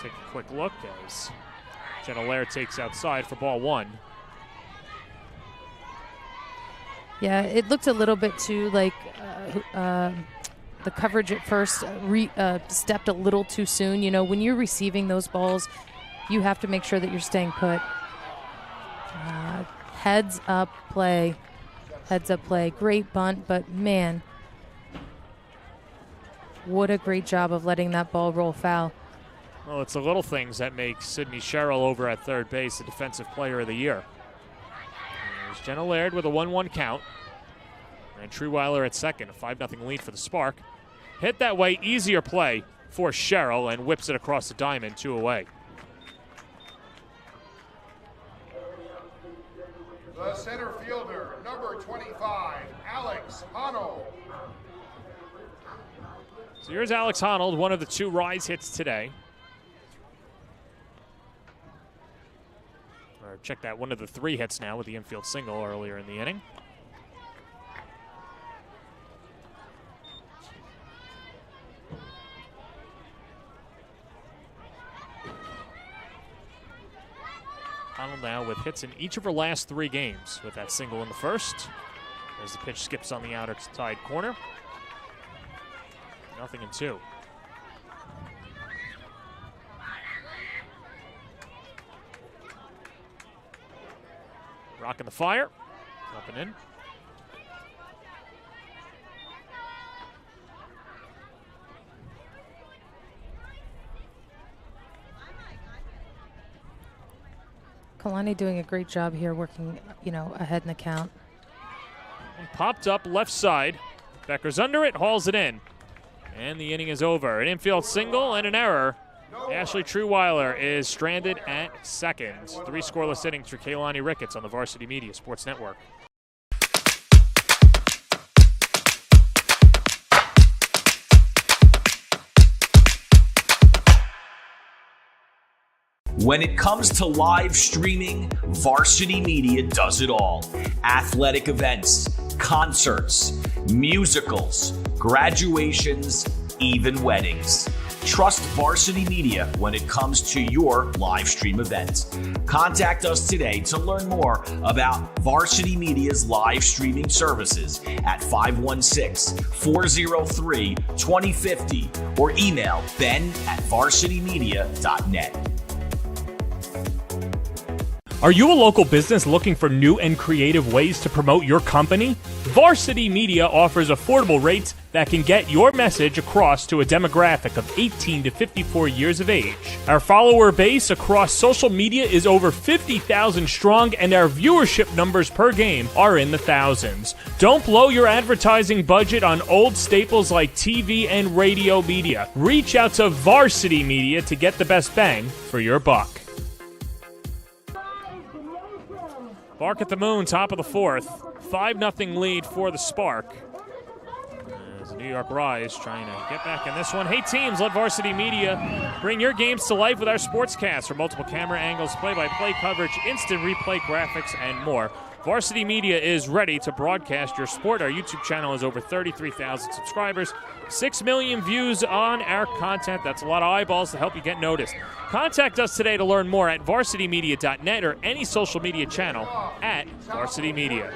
Take a quick look as Jenna Laird takes outside for ball one. Yeah, it looked a little bit too like the coverage at first stepped a little too soon. When you're receiving those balls, you have to make sure that you're staying put. Heads up play. Heads up play. Great bunt, but man, what a great job of letting that ball roll foul. Well, it's the little things that make Sydney Sherrill over at third base the Defensive Player of the Year. There's Jenna Laird with a 1-1 count. And Trierweiler at second, a 5-0 lead for the Spark. Hit that way, easier play for Sherrill, and whips it across the diamond, 2 away. The center fielder, number 25, Alex Honnold. So here's Alex Honnold, one of the 2 Rise hits today. Or check that, one of the 3 hits now with the infield single earlier in the inning. Honnold now with hits in each of her last 3 games with that single in the first. As the pitch skips on the outside corner. 0-2. Rocking the fire. Up and in. Kalani doing a great job here working, ahead in the count. And popped up left side. Becker's under it, hauls it in. And the inning is over. An infield single and an error. Ashley Trierweiler is stranded at second. 3 scoreless innings for Kaylani Ricketts on the Varsity Media Sports Network. When it comes to live streaming, Varsity Media does it all. Athletic events, concerts, musicals, graduations, even weddings. Trust Varsity Media when it comes to your live stream events. Contact us today to learn more about Varsity Media's live streaming services at 516-403-2050 or email ben@varsitymedia.net. Are you a local business looking for new and creative ways to promote your company? Varsity Media offers affordable rates that can get your message across to a demographic of 18 to 54 years of age. Our follower base across social media is over 50,000 strong, and our viewership numbers per game are in the thousands. Don't blow your advertising budget on old staples like TV and radio media. Reach out to Varsity Media to get the best bang for your buck. Bark at the Moon, top of the fourth. 5-0 lead for the Spark. As the New York Rise trying to get back in this one. Hey teams, let Varsity Media bring your games to life with our SPORTSCAST for multiple camera angles, play-by-play coverage, instant replay graphics, and more. Varsity Media is ready to broadcast your sport. Our YouTube channel has over 33,000 subscribers, 6 million views on our content. That's a lot of eyeballs to help you get noticed. Contact us today to learn more at varsitymedia.net or any social media channel at Varsity Media.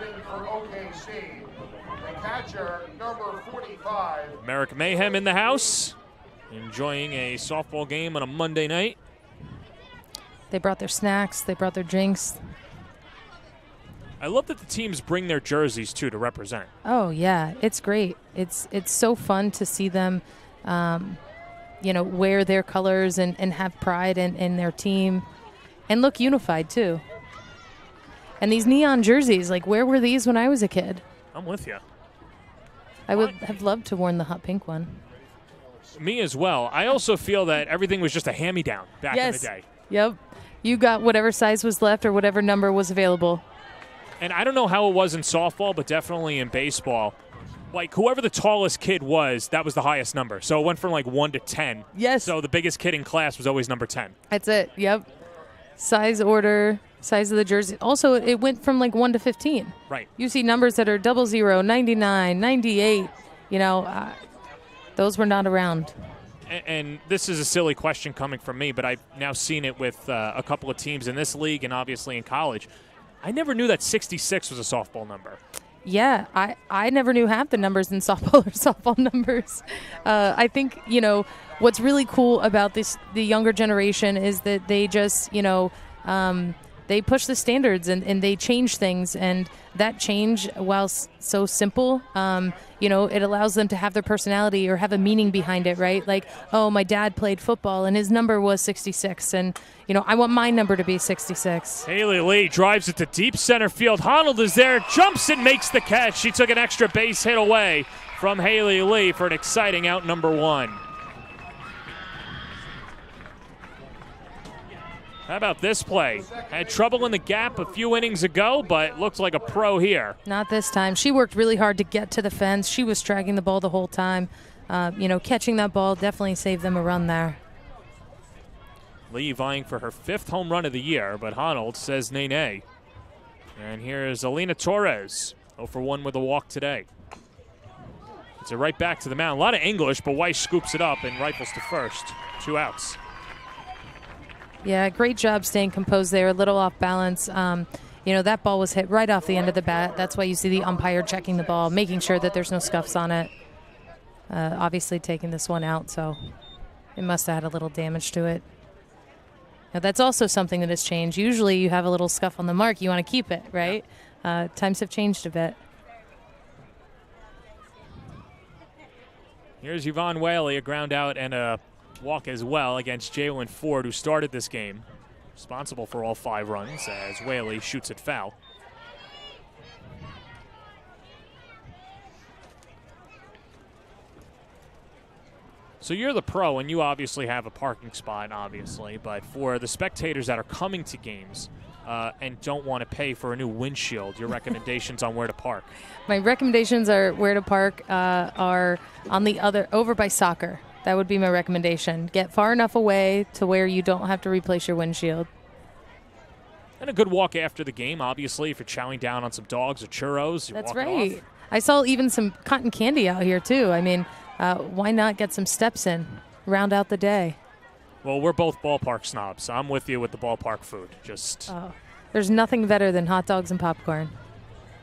Merrick Mayhem in the house, enjoying a softball game on a Monday night. They brought their snacks. They brought their drinks. I love that the teams bring their jerseys, too, to represent. Oh, yeah. It's great. It's so fun to see them, wear their colors and have pride in their team and look unified, too. And these neon jerseys, like, where were these when I was a kid? I'm with you. I would have loved to worn the hot pink one. Me as well. I also feel that everything was just a hand-me-down back in the day. Yep. You got whatever size was left or whatever number was available. And I don't know how it was in softball, but definitely in baseball. Like, whoever the tallest kid was, that was the highest number. So it went from, 1 to 10. Yes. So the biggest kid in class was always number 10. That's it. Yep. Size order, size of the jersey. Also, it went from, 1 to 15. Right. You see numbers that are 00, 99, 98. Those were not around. And this is a silly question coming from me, but I've now seen it with a couple of teams in this league and obviously in college. I never knew that 66 was a softball number. Yeah, I never knew half the numbers in softball or softball numbers. I think, what's really cool about the younger generation is that they just, they push the standards and they change things. And that change, while so simple, it allows them to have their personality or have a meaning behind it, right? Like, oh, my dad played football and his number was 66. And, I want my number to be 66. Haley Lee drives it to deep center field. Honnold is there, jumps and makes the catch. She took an extra base hit away from Haley Lee for an exciting out number 1. How about this play? Had trouble in the gap a few innings ago, but looks like a pro here. Not this time. She worked really hard to get to the fence. She was dragging the ball the whole time. Catching that ball definitely saved them a run there. Lee vying for her 5th home run of the year, but Honnold says nay. And here's Alina Torres, 0 for 1 with a walk today. It's a right back to the mound. A lot of English, but Weiss scoops it up and rifles to first. 2 outs. Yeah, great job staying composed there. A little off balance. That ball was hit right off the end of the bat. That's why you see the umpire checking the ball, making sure that there's no scuffs on it. Obviously taking this one out, so it must have had a little damage to it. Now, that's also something that has changed. Usually you have a little scuff on the mark. You want to keep it, right? Times have changed a bit. Here's Yvonne Whaley, a ground out and a walk as well against Jalen Ford, who started this game. Responsible for all 5 runs as Whaley shoots it foul. So you're the pro, and you obviously have a parking spot, obviously. But for the spectators that are coming to games and don't want to pay for a new windshield, your recommendations on where to park? My recommendations are where to park are on the over by soccer. That would be my recommendation. Get far enough away to where you don't have to replace your windshield. And a good walk after the game, obviously, if you're chowing down on some dogs or churros. That's right. I saw even some cotton candy out here, too. I mean, why not get some steps in, round out the day? Well, we're both ballpark snobs. I'm with you with the ballpark food. There's nothing better than hot dogs and popcorn.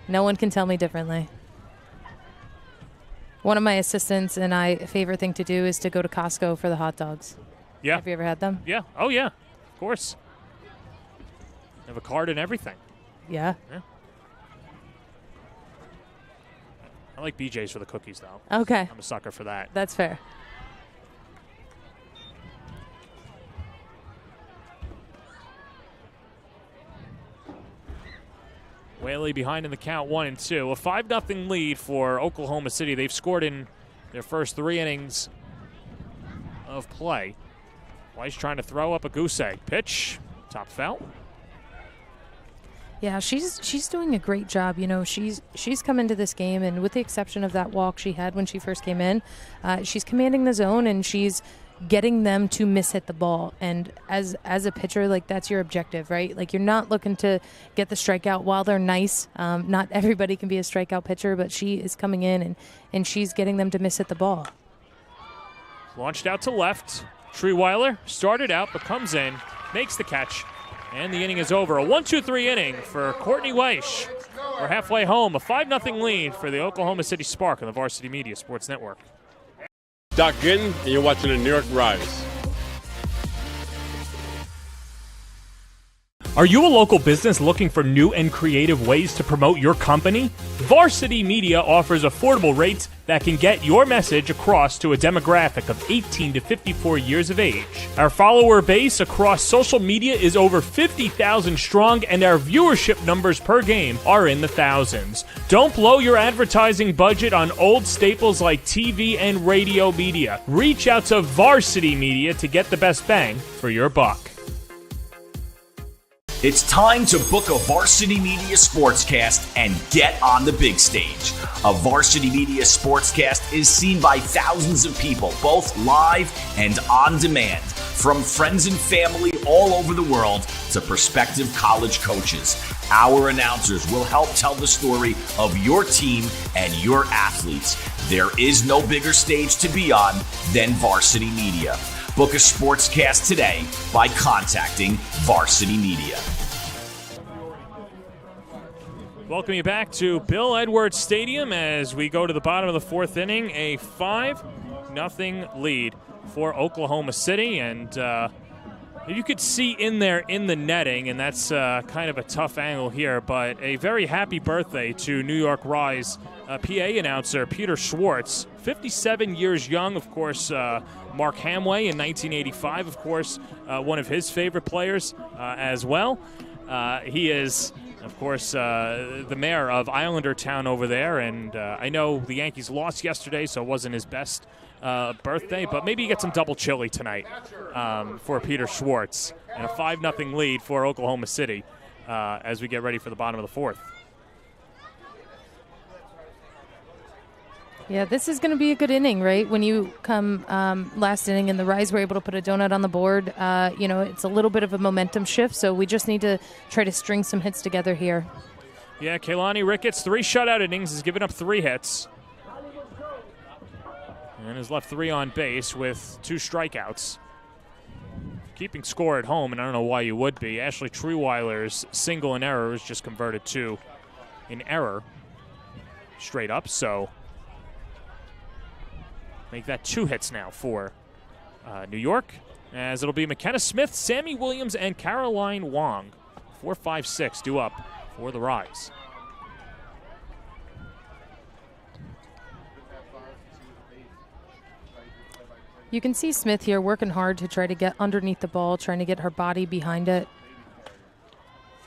No one can tell me differently. One of my assistants and I, favorite thing to do is to go to Costco for the hot dogs. Yeah. Have you ever had them? Yeah. Oh, yeah. Of course. Have a card and everything. Yeah. I like BJ's for the cookies, though. Okay. I'm a sucker for that. That's fair. Whaley behind in the count 1-2. A 5-0 lead for Oklahoma City. They've scored in their first 3 innings of play. Weiss trying to throw up a goose egg. Pitch. Top foul. Yeah, she's doing a great job. You know, she's come into this game, and with the exception of that walk she had when she first came in, she's commanding the zone, and she's getting them to mishit the ball. And as a pitcher, like, that's your objective, right? Like, you're not looking to get the strikeout while they're nice. Not everybody can be a strikeout pitcher, but she is coming in, and she's getting them to mishit the ball. Launched out to left. Treeweiler started out, but comes in, makes the catch. And the inning is over. A 1-2-3 inning for Courtney Weiss. We're halfway home. A 5-0 lead for the Oklahoma City Spark on the Varsity Media Sports Network. Doc Gooden, and you're watching the New York Rise. Are you a local business looking for new and creative ways to promote your company? Varsity Media offers affordable rates that can get your message across to a demographic of 18 to 54 years of age. Our follower base across social media is over 50,000 strong, and our viewership numbers per game are in the thousands. Don't blow your advertising budget on old staples like TV and radio media. Reach out to Varsity Media to get the best bang for your buck. It's time to book a Varsity Media Sportscast and get on the big stage. A Varsity Media Sportscast is seen by thousands of people, both live and on demand, from friends and family all over the world to prospective college coaches. Our announcers will help tell the story of your team and your athletes. There is no bigger stage to be on than Varsity Media. Book a sportscast today by contacting Varsity Media. Welcome you back to Bill Edwards Stadium as we go to the bottom of the 4th inning. A 5-0 lead for Oklahoma City. And you could see in there in the netting, and that's kind of a tough angle here, but a very happy birthday to New York Rise PA announcer Peter Schwartz, 57 years young. Of course, Mark Hamway in 1985, of course, one of his favorite players as well. He is, of course, the mayor of Islander Town over there, and I know the Yankees lost yesterday, so it wasn't his best birthday, but maybe you get some double chili tonight for Peter Schwartz, and a 5-0 lead for Oklahoma City as we get ready for the bottom of the 4th. Yeah, this is going to be a good inning, right? When you come last inning and the Rise were able to put a donut on the board, it's a little bit of a momentum shift, so we just need to try to string some hits together here. Yeah, Kaylani Ricketts, 3 shutout innings, has given up 3 hits. And has left 3 on base with 2 strikeouts. Keeping score at home, and I don't know why you would be. Ashley Treeweiler's single in error was just converted to an error straight up, so make that 2 hits now for New York, as it'll be McKenna Smith, Sammy Williams, and Caroline Wong. 4, 5, 6 due up for the Rise. You can see Smith here working hard to try to get underneath the ball, trying to get her body behind it.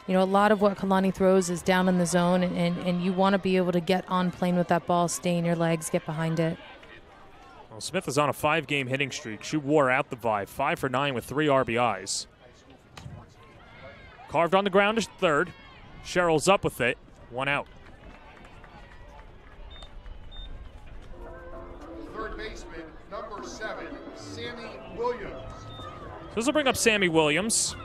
You know, a lot of what Kalani throws is down in the zone, and you want to be able to get on plane with that ball, stay in your legs, get behind it. Well, Smith is on a 5-game hitting streak. She wore out the vibe. 5 for 9 with 3 RBIs. Carved on the ground to third. Cheryl's up with it. 1 out. Third baseman number 7, Sammy Williams. This will bring up Sammy Williams.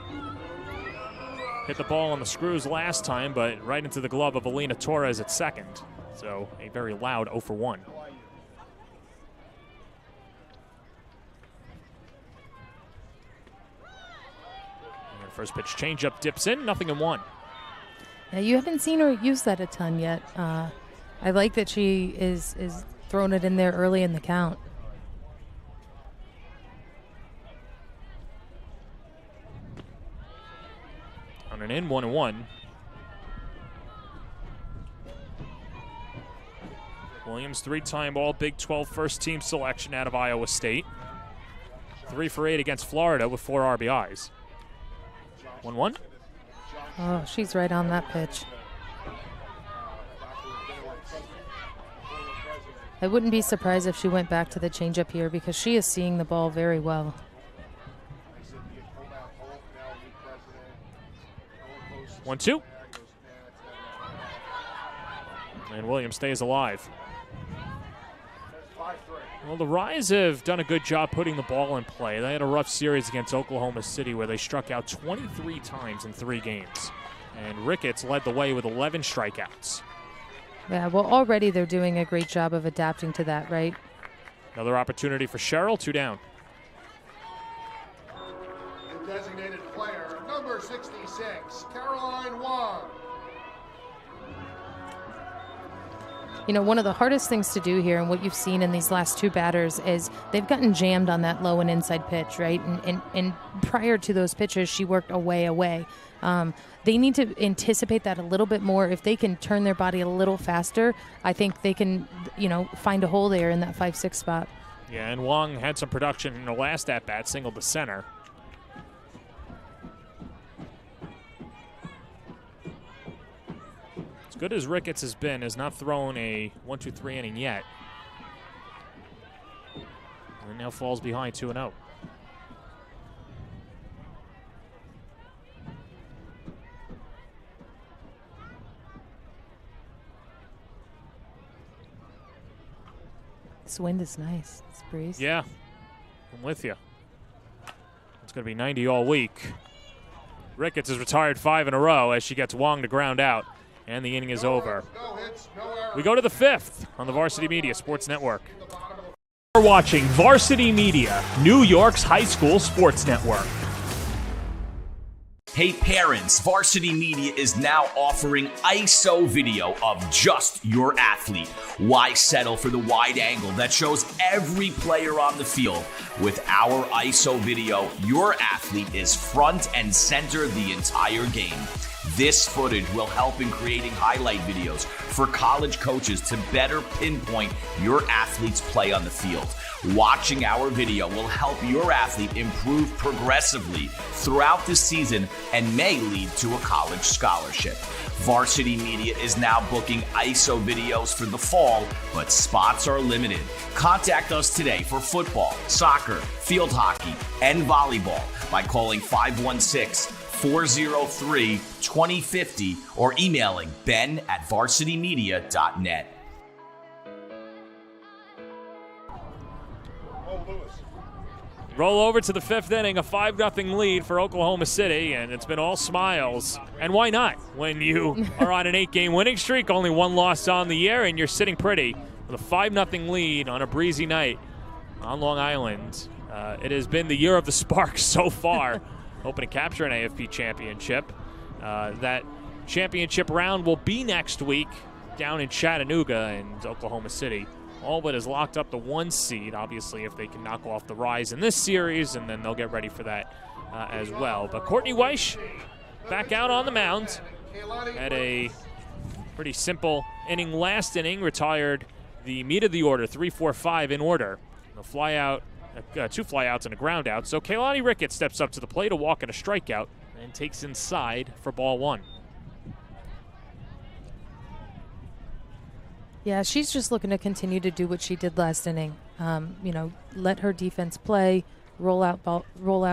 Hit the ball on the screws last time, but right into the glove of Alina Torres at second. So a very loud 0 for 1. And first pitch changeup dips in, 0-1. Yeah, you haven't seen her use that a ton yet. I like that she is throwing it in there early in the count. On an in, 1-1. Williams, 3-time All Big 12 first team selection out of Iowa State. 3 for 8 against Florida with 4 RBIs. 1-1. Oh, she's right on that pitch. I wouldn't be surprised if she went back to the changeup here because she is seeing the ball very well. 1-2. And Williams stays alive. Well, the Rise have done a good job putting the ball in play. They had a rough series against Oklahoma City where they struck out 23 times in 3 games. And Ricketts led the way with 11 strikeouts. Yeah, well, already they're doing a great job of adapting to that, right? Another opportunity for Sherrill, 2 down. The designated player, number 66, Caroline Wong. You know, one of the hardest things to do here and what you've seen in these last 2 batters is they've gotten jammed on that low and inside pitch, right? And prior to those pitches, she worked away. They need to anticipate that a little bit more. If they can turn their body a little faster, I think they can, you know, find a hole there in that 5-6 spot. Yeah, and Wong had some production in the last at-bat, singled to center. As good as Ricketts has been, has not thrown a 1-2-3 inning yet. And now falls behind 2-0. This wind is nice. This breeze. Yeah, I'm with you. It's going to be 90 all week. Ricketts has retired 5 in a row as she gets Wong to ground out, and the inning is over. We go to the 5th on the Varsity Media Sports Network. You're watching Varsity Media, New York's high school sports network. Hey parents, Varsity Media is now offering ISO video of just your athlete. Why settle for the wide angle that shows every player on the field? With our ISO video, your athlete is front and center the entire game. This footage will help in creating highlight videos for college coaches to better pinpoint your athlete's play on the field. Watching our video will help your athlete improve progressively throughout the season and may lead to a college scholarship. Varsity Media is now booking ISO videos for the fall, but spots are limited. Contact us today for football, soccer, field hockey, and volleyball by calling 516-403-2050 or emailing ben@varsitymedia.net. Roll over to the 5th inning, a 5-0 lead for Oklahoma City, and it's been all smiles. And why not? When you are on an 8-game winning streak, only 1 loss on the year, and you're sitting pretty with a 5-0 lead on a breezy night on Long Island. It has been the year of the Sparks so far, hoping to capture an AFP championship. That championship round will be next week down in Chattanooga and Oklahoma City. All but has locked up the 1 seed, obviously, if they can knock off the Rise in this series, and then they'll get ready for that as well. But Courtney Weish back out on the mound. Had a pretty simple inning last inning, retired the meat of the order, 3-4-5 in order. A fly out, 2 flyouts and a ground out. So Kaylani Ricketts steps up to the plate, a walk and a strikeout, and takes inside for ball 1. Yeah, she's just looking to continue to do what she did last inning. You know, let her defense play, roll out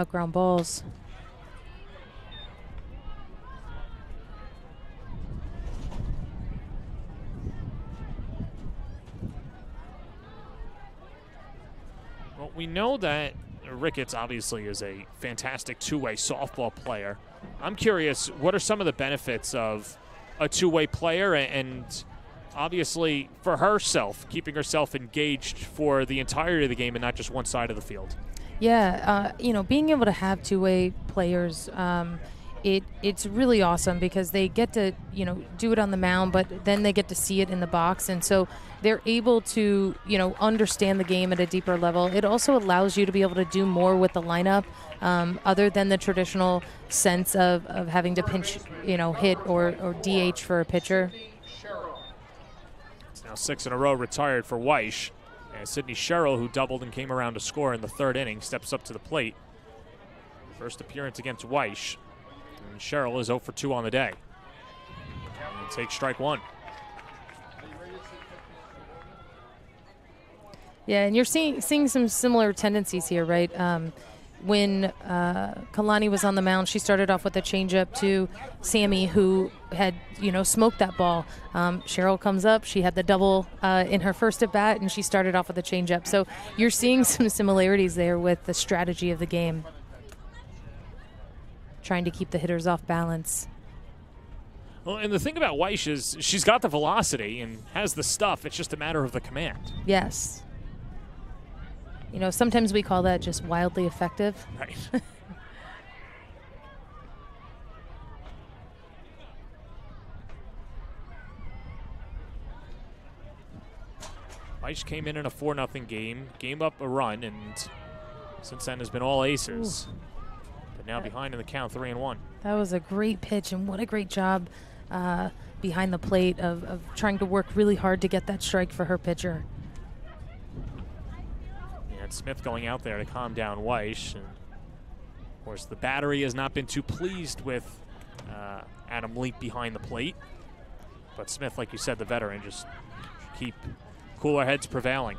ground balls. We know that Ricketts obviously is a fantastic two-way softball player. I'm curious, what are some of the benefits of a two-way player, and obviously for herself, keeping herself engaged for the entirety of the game and not just one side of the field? Yeah, being able to have two-way players, it's really awesome because they get to, do it on the mound, but then they get to see it in the box. And so they're able to, understand the game at a deeper level. It also allows you to be able to do more with the lineup other than the traditional sense of having to pinch, hit or DH for a pitcher. It's now 6 in a row retired for Weish. And Sydney Sherrill, who doubled and came around to score in the third inning, steps up to the plate. First appearance against Weish. And Sherrill is 0 for 2 on the day. And takes strike one. Yeah, and you're seeing some similar tendencies here, right? When Kalani was on the mound, she started off with a changeup to Sammy, who had, smoked that ball. Cheryl comes up. She had the double in her first at-bat, and she started off with a changeup. So you're seeing some similarities there with the strategy of the game, trying to keep the hitters off balance. Well, and the thing about Weish is she's got the velocity and has the stuff. It's just a matter of the command. Yes. Sometimes we call that just wildly effective. Right. Weish came in a 4-0 game, gave up a run, and since then has been all aces. Ooh. But now behind in the count, 3-1. That was a great pitch, and what a great job behind the plate of trying to work really hard to get that strike for her pitcher. And Smith going out there to calm down Weish. And of course, the battery has not been too pleased with Adam Leap behind the plate. But Smith, like you said, the veteran, just keep cooler heads prevailing.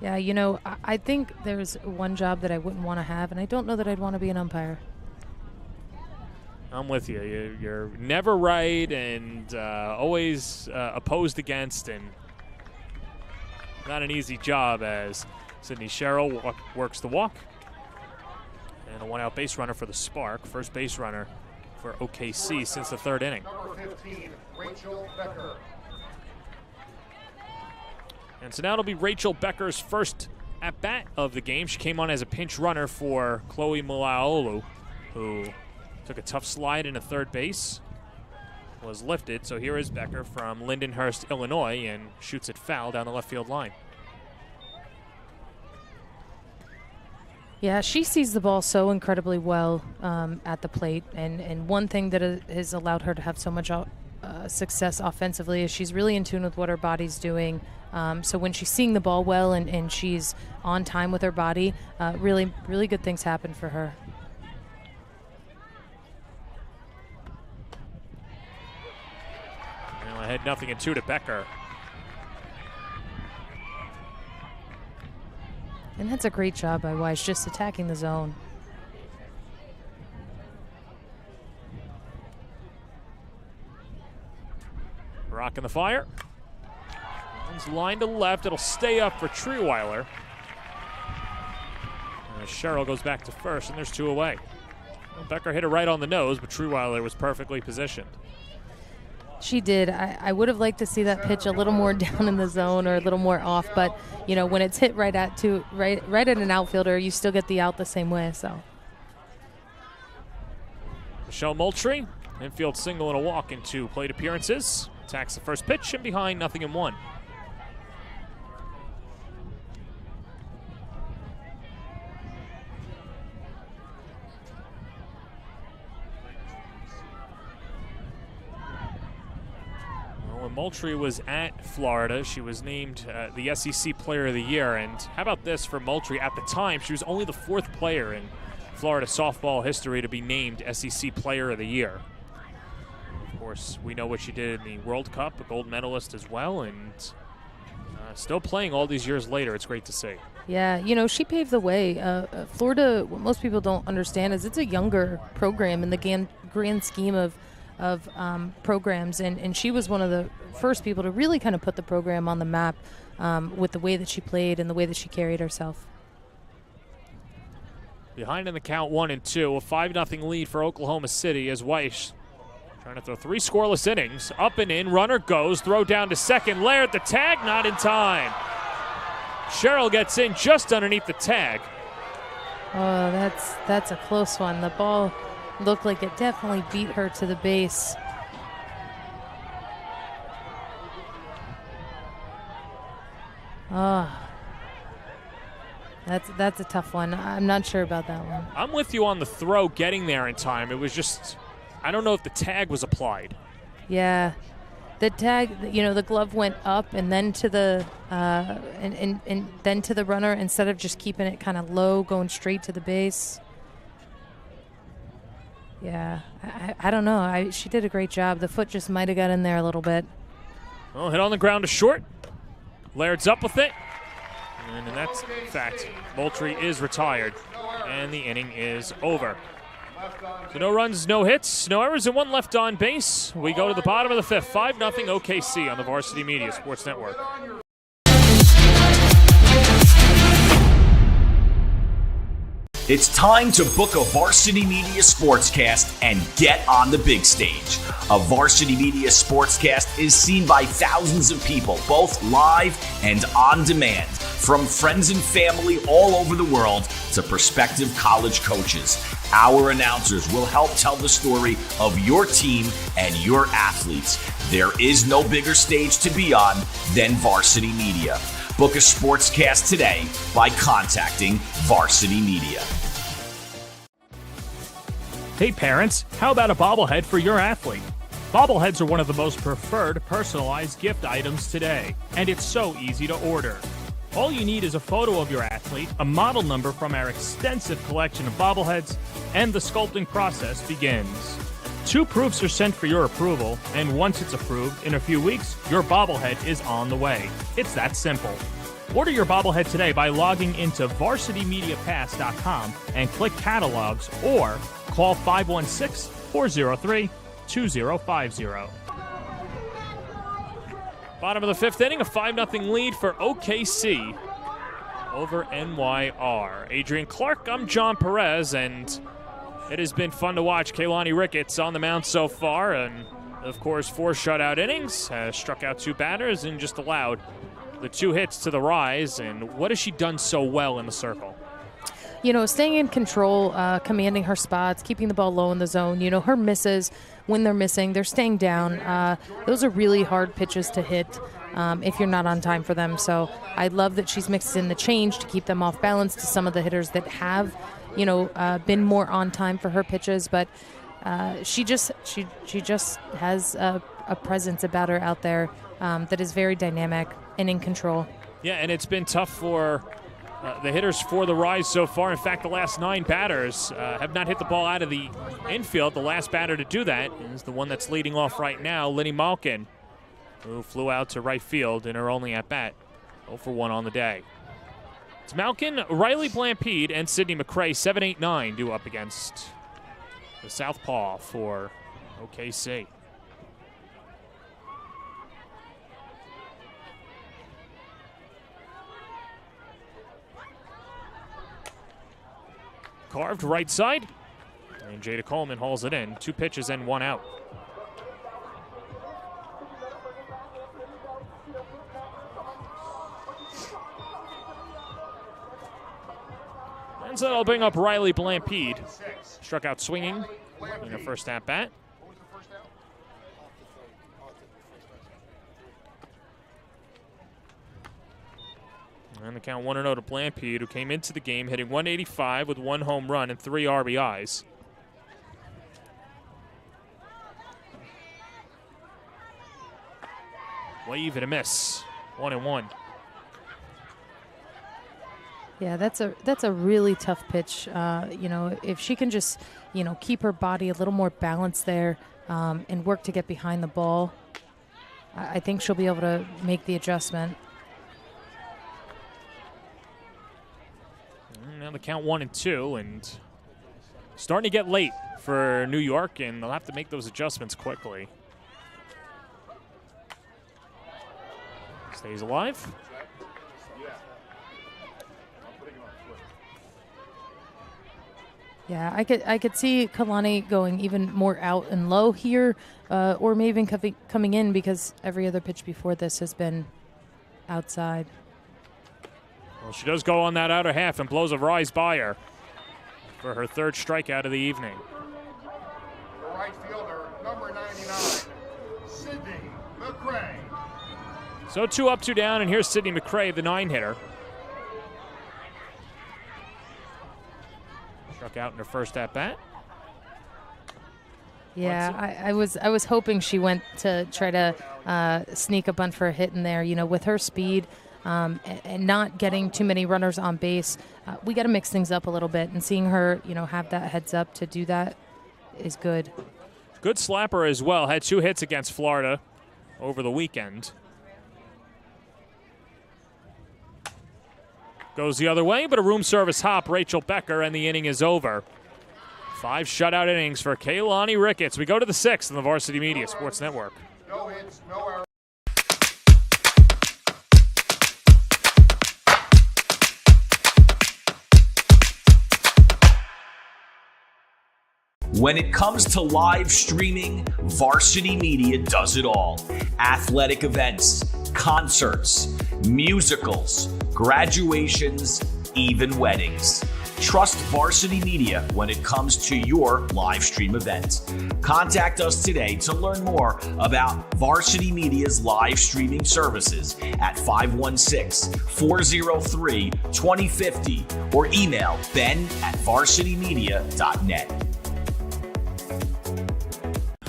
Yeah, I think there's one job that I wouldn't want to have, and I don't know that I'd want to be an umpire. I'm with you. You're never right and always opposed against, and not an easy job as Sydney Sherrill works the walk. And a one-out base runner for the Spark. First base runner for OKC since the third inning. Number 15, Rachel Becker. And so now it'll be Rachel Becker's first at-bat of the game. She came on as a pinch runner for Chloe Mulaolu, who took a tough slide into third base, was lifted. So here is Becker from Lindenhurst, Illinois, and shoots it foul down the left field line. Yeah, she sees the ball so incredibly well at the plate, and one thing that has allowed her to have so much success offensively is she's really in tune with what her body's doing. So when she's seeing the ball well and she's on time with her body, really, really good things happen for her. Well, ahead 0-2 to Becker. And that's a great job by Weiss, just attacking the zone. Rocking the fire. One's line to left. It'll stay up for Treeweiler. And Sherrill goes back to first, and there's two away. Well, Becker hit it right on the nose, but Treeweiler was perfectly positioned. She did. I would have liked to see that pitch a little more down in the zone or a little more off, but when it's hit right at an outfielder, you still get the out the same way. So Michelle Moultrie, infield single and a walk in 2 plate appearances. Attacks the first pitch and behind 0-1. When Moultrie was at Florida, she was named the SEC Player of the Year. And how about this for Moultrie? At the time, she was only the 4th player in Florida softball history to be named SEC Player of the Year. Of course, we know what she did in the World Cup, a gold medalist as well, and still playing all these years later. It's great to see. Yeah, she paved the way. Florida, what most people don't understand is it's a younger program in the grand scheme of of programs, and she was one of the first people to really kind of put the program on the map with the way that she played and the way that she carried herself. Behind in the count 1-2, a 5-0 lead for Oklahoma City as Weiss trying to throw 3 scoreless innings. Up and in, runner goes, throw down to second. Laird, the tag, not in time. Cheryl gets in just underneath the tag. Oh, that's a close one. The ball looked like it definitely beat her to the base. Oh, that's a tough one. I'm not sure about that one. I'm with you on the throw getting there in time. It was just, I don't know if the tag was applied. Yeah, the tag, the glove went up and then to the and then to the runner instead of just keeping it kind of low, going straight to the base. Yeah, I don't know. She did a great job. The foot just might have got in there a little bit. Well, hit on the ground to short. Laird's up with it. And in that fact, Moultrie is retired. And the inning is over. So no runs, no hits, no errors, and 1 left on base. We go to the bottom of the 5th. 5-0 OKC on the Varsity Media Sports Network. It's time to book a Varsity Media Sportscast and get on the big stage. A Varsity Media Sportscast is seen by thousands of people, both live and on demand, from friends and family all over the world to prospective college coaches. Our announcers will help tell the story of your team and your athletes. There is no bigger stage to be on than Varsity Media. Book a sportscast today by contacting Varsity Media. Hey parents, how about a bobblehead for your athlete? Bobbleheads are one of the most preferred personalized gift items today, and it's so easy to order. All you need is a photo of your athlete, a model number from our extensive collection of bobbleheads, and the sculpting process begins. 2 proofs are sent for your approval, and once it's approved, in a few weeks, your bobblehead is on the way. It's that simple. Order your bobblehead today by logging into varsitymediapass.com and click catalogs or call 516-403-2050. Bottom of the 5th inning, a 5-0 lead for OKC over NYR. Adrian Clark, I'm John Perez, and it has been fun to watch Kaylani Ricketts on the mound so far, and of course 4 shutout innings, has struck out 2 batters and just allowed the 2 hits to the rise. And what has she done so well in the circle? Staying in control, commanding her spots, keeping the ball low in the zone. Her misses, when they're missing, they're staying down. Those are really hard pitches to hit if you're not on time for them. So I love that she's mixed in the change to keep them off balance to some of the hitters that have, been more on time for her pitches. But she just has a presence about her out there that is very dynamic and in control. Yeah, and it's been tough for the hitters for the Rise so far. In fact, the last 9 batters have not hit the ball out of the infield. The last batter to do that is the one that's leading off right now, Linny Malkin, who flew out to right field in her only at-bat. 0 for 1 on the day. It's Malkin, Riley Blampede, and Sydney McCray, 7, 8, 9, due up against the southpaw for OKC. Carved right side, and Jada Coleman hauls it in. 2 pitches and 1 out. And so that'll bring up Riley Blampede. Struck out swinging in her first at-bat. And the count 1-0 to Blampede, who came into the game hitting .185 with 1 home run and 3 RBIs. Wave and a miss. 1-1. Yeah, that's a really tough pitch. If she can just, keep her body a little more balanced there and work to get behind the ball, I think she'll be able to make the adjustment. Now the count 1-2, and starting to get late for New York, and they'll have to make those adjustments quickly. Stays alive. Yeah, I could see Kalani going even more out and low here, or maybe even coming in, because every other pitch before this has been outside. Well, she does go on that outer half and blows a rise by her for her third strikeout of the evening. The right fielder, number 99, Sydney McCray. So 2 up, 2 down, and here's Sydney McCray, the 9-hitter. Struck out in her first at-bat. Yeah, I was hoping she went to try to sneak a bunt for a hit in there. You know, with her speed and not getting too many runners on base, we got to mix things up a little bit. And seeing her, you know, have that heads up to do that is good. Good slapper as well. Had 2 hits against Florida over the weekend. Goes the other way, but a room service hop, Rachel Becker, and the inning is over. 5 shutout innings for Kaylani Ricketts. We go to the 6th on the Varsity Media Sports Network. No hits, no errors. When it comes to live streaming, Varsity Media does it all. Athletic events, concerts, musicals, graduations, even weddings. Trust Varsity Media when it comes to your live stream event. Contact us today to learn more about Varsity Media's live streaming services at 516-403-2050 or email ben@varsitymedia.net.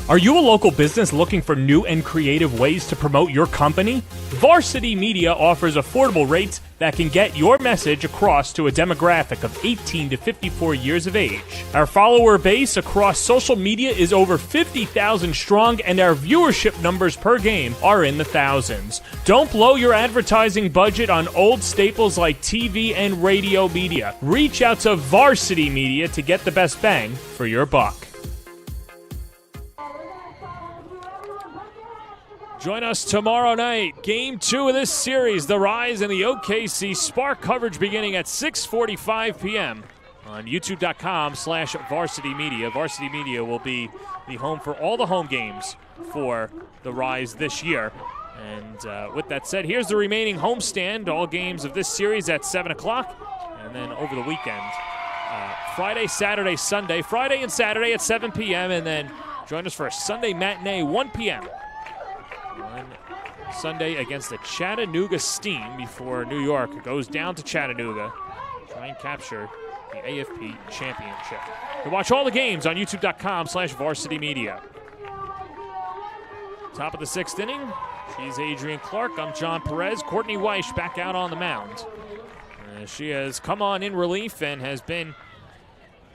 Are you a local business looking for new and creative ways to promote your company? Varsity Media offers affordable rates that can get your message across to a demographic of 18 to 54 years of age. Our follower base across social media is over 50,000 strong, and our viewership numbers per game are in the thousands. Don't blow your advertising budget on old staples like TV and radio media. Reach out to Varsity Media to get the best bang for your buck. Join us tomorrow night, Game 2 of this series, the Rise and the OKC Spark, coverage beginning at 6:45 p.m. on youtube.com/Varsity Media. Varsity Media will be the home for all the home games for the Rise this year. And with that said, here's the remaining homestand, all games of this series at 7 o'clock, and then over the weekend, Friday, Saturday, Sunday, Friday and Saturday at 7 p.m., and then join us for a Sunday matinee, 1 p.m. on Sunday against the Chattanooga Steam before New York goes down to Chattanooga to try and capture the AFP championship. You can watch all the games on youtube.com/Varsity Media. Top of the 6th inning. She's Adrian Clark. I'm John Perez. Courtney Weish back out on the mound. She has come on in relief and has been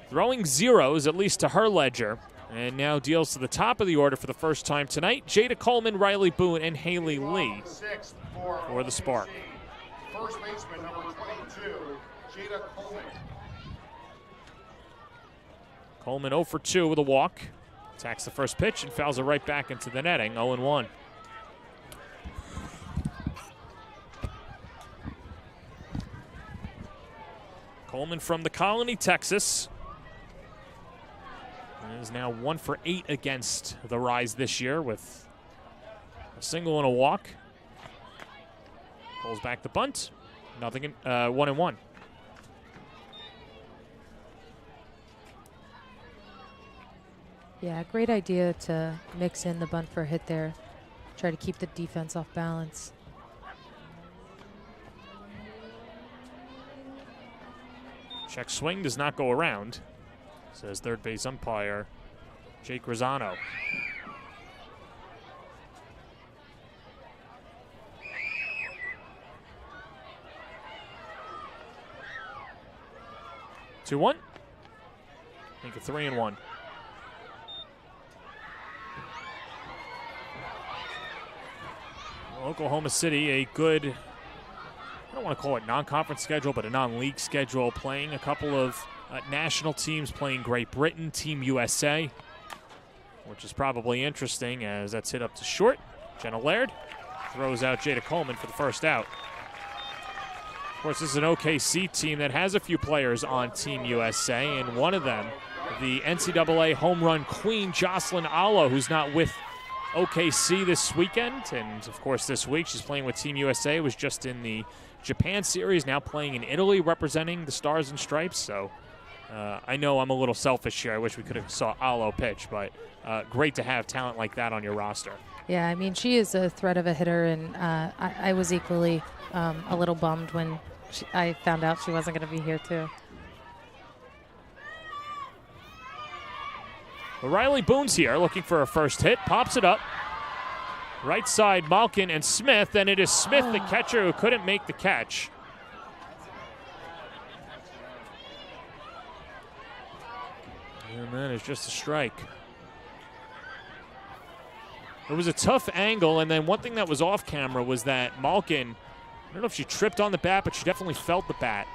throwing zeros, at least to her ledger, and now deals to the top of the order for the first time tonight. Jada Coleman, Riley Boone, and Haley Lee for the Spark. First baseman, number 22, Jada Coleman. Coleman 0 for 2 with a walk. Attacks the first pitch and fouls it right back into the netting, 0-1. Coleman from the Colony, Texas. Is now 1 for 8 against the Rise this year with a single and a walk. Pulls back the bunt. Nothing in 1-1. Yeah, great idea to mix in the bunt for a hit there. Try to keep the defense off balance. Check swing does not go around, says third base umpire Jake Rosano. Two one. I think a 3-1. Oklahoma City, a good, I don't want to call it non-conference schedule, but a non-league schedule, playing a couple of national teams playing Great Britain, Team USA, which is probably interesting as that's hit up to short. Jenna Laird throws out Jada Coleman for the first out. Of course, this is an OKC team that has a few players on Team USA, and one of them, the NCAA home run queen, Jocelyn Allo, who's not with OKC this weekend. And, of course, this week she's playing with Team USA, was just in the Japan series, now playing in Italy representing the Stars and Stripes. So I know I'm a little selfish here. I wish we could have saw Allo pitch, but great to have talent like that on your roster. Yeah, I mean, she is a threat of a hitter, and I was equally a little bummed when I found out she wasn't going to be here, too. Well, Riley Boone's here looking for her first hit, pops it up. Right side, Malkin and Smith, and it is Smith, the catcher, who couldn't make the catch. And that is just a strike. It was a tough angle, and then one thing that was off camera was that Malkin, I don't know if she tripped on the bat, but she definitely felt the bat.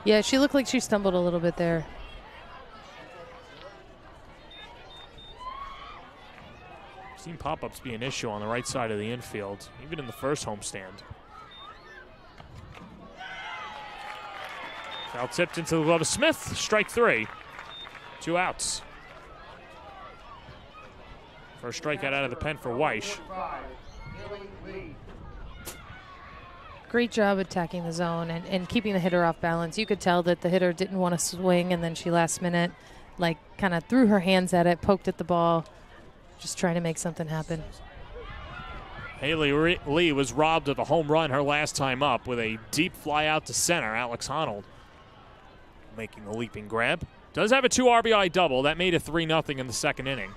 Yeah, she looked like she stumbled a little bit there. Seen pop-ups be an issue on the right side of the infield, even in the first homestand. Foul tipped into the glove of Smith. Strike three. 2 outs. First strikeout out of the pen for Weish. Great job attacking the zone and keeping the hitter off balance. You could tell that the hitter didn't want to swing, and then she last minute, like, kind of threw her hands at it, poked at the ball, just trying to make something happen. Haley Lee was robbed of a home run her last time up with a deep fly out to center. Alex Honnold making the leaping grab. Does have a 2 RBI double. That made it 3-0 in the second inning.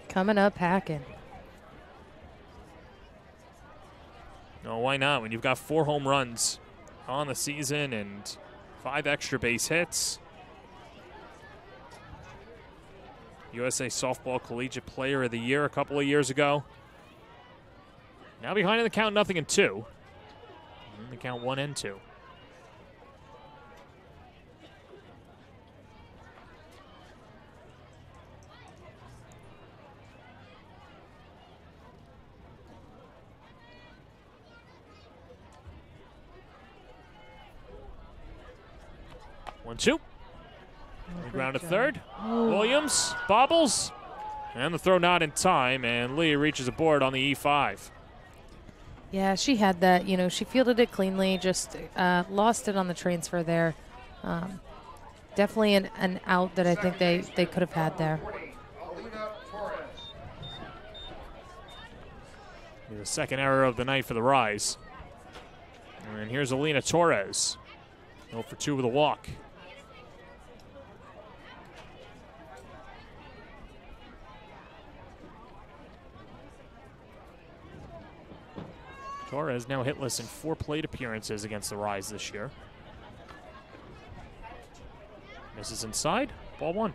Coming up, hacking. No, why not? When you've got 4 home runs on the season and 5 extra base hits. USA Softball Collegiate Player of the Year a couple of years ago. Now behind in the count, 0-2. In the count 1-2. One, two. Ground to third. Williams bobbles. And the throw not in time, and Lee reaches aboard on the E5. Yeah, she had that. You know, she fielded it cleanly, just lost it on the transfer there. Definitely an out that I think they could have had there. The second error of the night for the Rise. And here's Alina Torres. 0 for 2 with a walk. Torres now hitless in 4 plate appearances against the Rise this year. Misses inside, ball 1.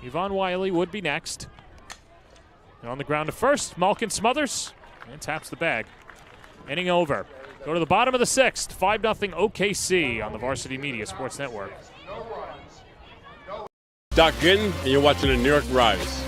Yvonne Wiley would be next. And on the ground to first, Malkin smothers and taps the bag. Inning over. Go to the bottom of the 6th. 5-0 OKC on the Varsity Media Sports Network. Doc Ginn, and you're watching the New York Rise.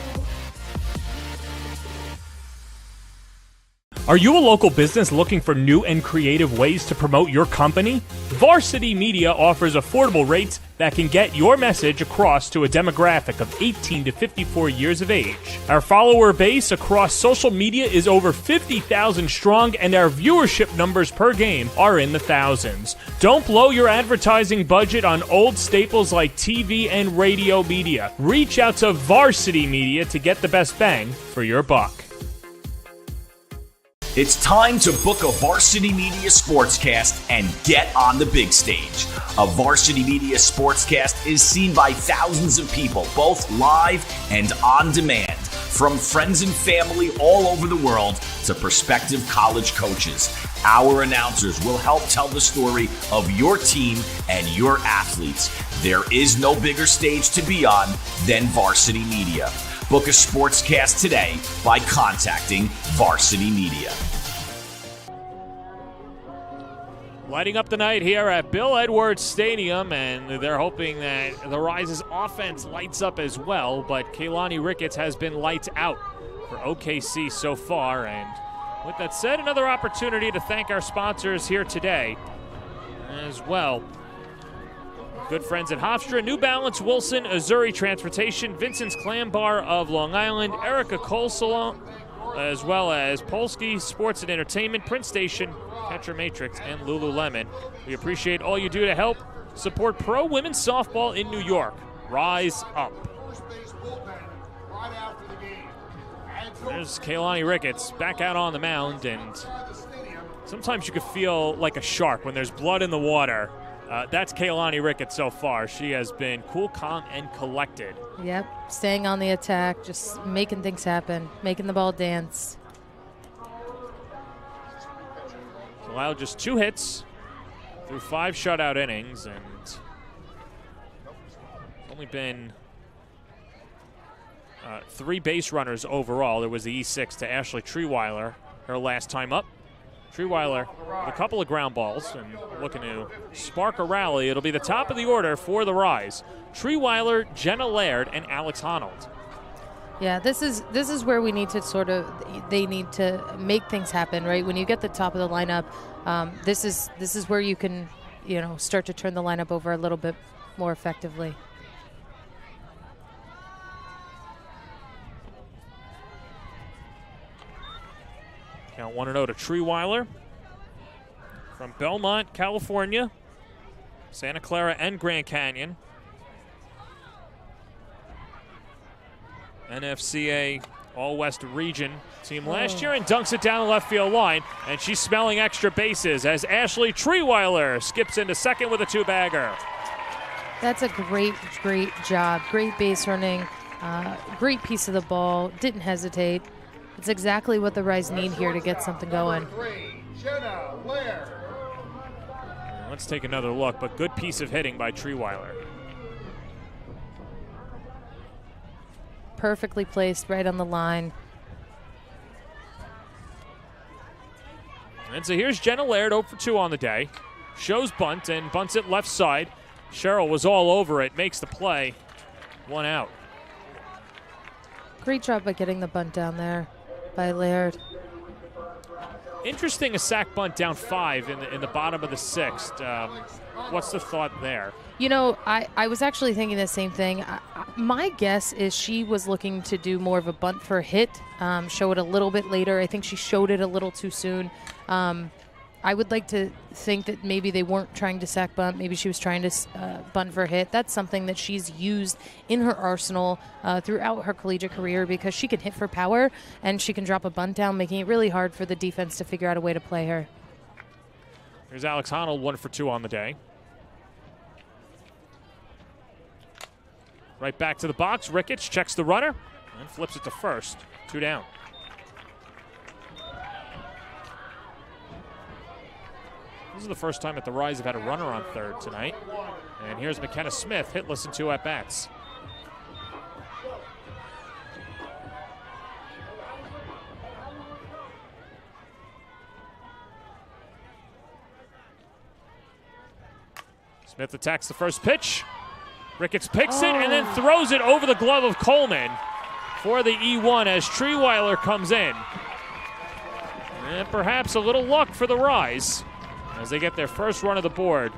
Are you a local business looking for new and creative ways to promote your company? Varsity Media offers affordable rates that can get your message across to a demographic of 18 to 54 years of age. Our follower base across social media is over 50,000 strong, and our viewership numbers per game are in the thousands. Don't blow your advertising budget on old staples like TV and radio media. Reach out to Varsity Media to get the best bang for your buck. It's time to book a Varsity Media Sportscast and get on the big stage. A Varsity Media Sportscast is seen by thousands of people, both live and on demand. From friends and family all over the world to prospective college coaches, our announcers will help tell the story of your team and your athletes. There is no bigger stage to be on than Varsity Media. Book a sportscast today by contacting Varsity Media. Lighting up the night here at Bill Edwards Stadium, and they're hoping that the Rise's offense lights up as well, but Kaylani Ricketts has been lights out for OKC so far. And with that said, another opportunity to thank our sponsors here today as well. Good friends at Hofstra, New Balance, Wilson, Azuri Transportation, Vincent's Clam Bar of Long Island, Erica Cole Salon, as well as Polsky Sports and Entertainment, Prince Station, Petra Matrix, and Lululemon. We appreciate all you do to help support pro women's softball in New York. Rise up. There's Kaylani Ricketts back out on the mound, and sometimes you could feel like a shark when there's blood in the water. That's Kaylani Ricketts so far. She has been cool, calm, and collected. Yep, staying on the attack, just making things happen, making the ball dance. Allowed just 2 hits through 5 shutout innings, and only been 3 base runners overall. There was the E6 to Ashley Treeweiler her last time up. Treeweiler with a couple of ground balls and looking to spark a rally. It'll be the top of the order for the Rise. Treeweiler, Jenna Laird, and Alex Honnold. Yeah, this is where we need to they need to make things happen, right? When you get the top of the lineup, this is where you can, start to turn the lineup over a little bit more effectively. Count 1-0 to Treeweiler from Belmont, California, Santa Clara, and Grand Canyon. NFCA All-West Region team last year, and dunks it down the left field line, and she's smelling extra bases as Ashley Treeweiler skips into second with a 2-bagger. That's a great job. Great base running. Great piece of the ball. Didn't hesitate. It's exactly what the Rise need here to get something going. Let's take another look, but good piece of hitting by Treeweiler. Perfectly placed right on the line. And so here's Jenna Laird, 0 for 2 on the day. Shows bunt and bunts it left side. Cheryl was all over it, makes the play. 1 out. Great job by getting the bunt down there by Laird. Interesting, a sac bunt down 5 in the bottom of the 6th. What's the thought there? I was actually thinking the same thing. My guess is she was looking to do more of a bunt for a hit, show it a little bit later. I think she showed it a little too soon. I would like to think that maybe they weren't trying to sac bunt. Maybe she was trying to bunt for a hit. That's something that she's used in her arsenal throughout her collegiate career, because she can hit for power and she can drop a bunt down, making it really hard for the defense to figure out a way to play her. Here's Alex Honnold, 1 for 2 on the day. Right back to the box. Ricketts checks the runner and flips it to first. 2 down. This is the first time that the Rise have had a runner on third tonight. And here's McKenna Smith, hitless in 2 at-bats. Smith attacks the first pitch. Ricketts picks it and then throws it over the glove of Coleman for the E1 as Treeweiler comes in. And perhaps a little luck for the Rise as they get their first run of the board.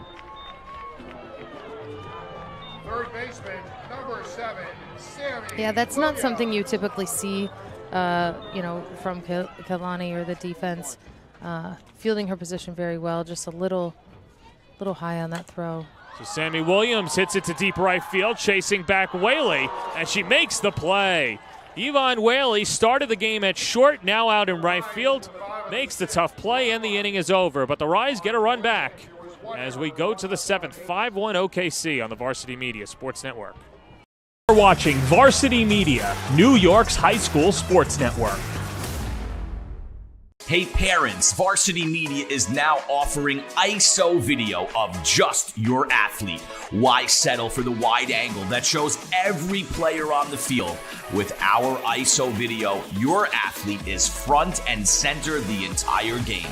Third baseman, number 7, Sammy. Yeah, that's not something you typically see, from Kaylani or the defense. Fielding her position very well, just a little high on that throw. So Sammy Williams hits it to deep right field, chasing back Whaley, and she makes the play. Yvonne Whaley started the game at short, now out in right field, makes the tough play, and the inning is over. But the Rise get a run back as we go to the 7th. 5-1 OKC on the Varsity Media Sports Network. You're watching Varsity Media, New York's high school sports network. Hey parents, Varsity Media is now offering ISO video of just your athlete. Why settle for the wide angle that shows every player on the field? With our ISO video, your athlete is front and center the entire game.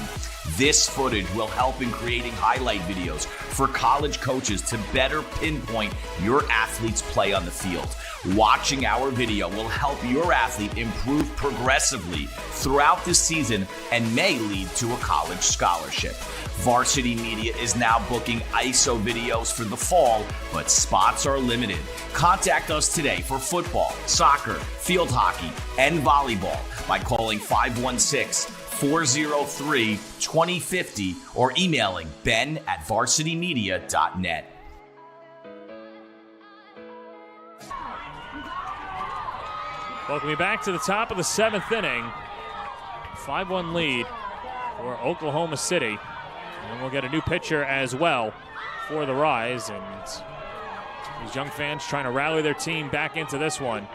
This footage will help in creating highlight videos for college coaches to better pinpoint your athlete's play on the field. Watching our video will help your athlete improve progressively throughout the season and may lead to a college scholarship. Varsity Media is now booking ISO videos for the fall, but spots are limited. Contact us today for football, soccer, field hockey, and volleyball by calling 516-403-2050 or emailing ben@varsitymedia.net. Welcome you back to the top of the 7th inning. 5-1 lead for Oklahoma City. And we'll get a new pitcher as well for the Rise. And these young fans trying to rally their team back into this one.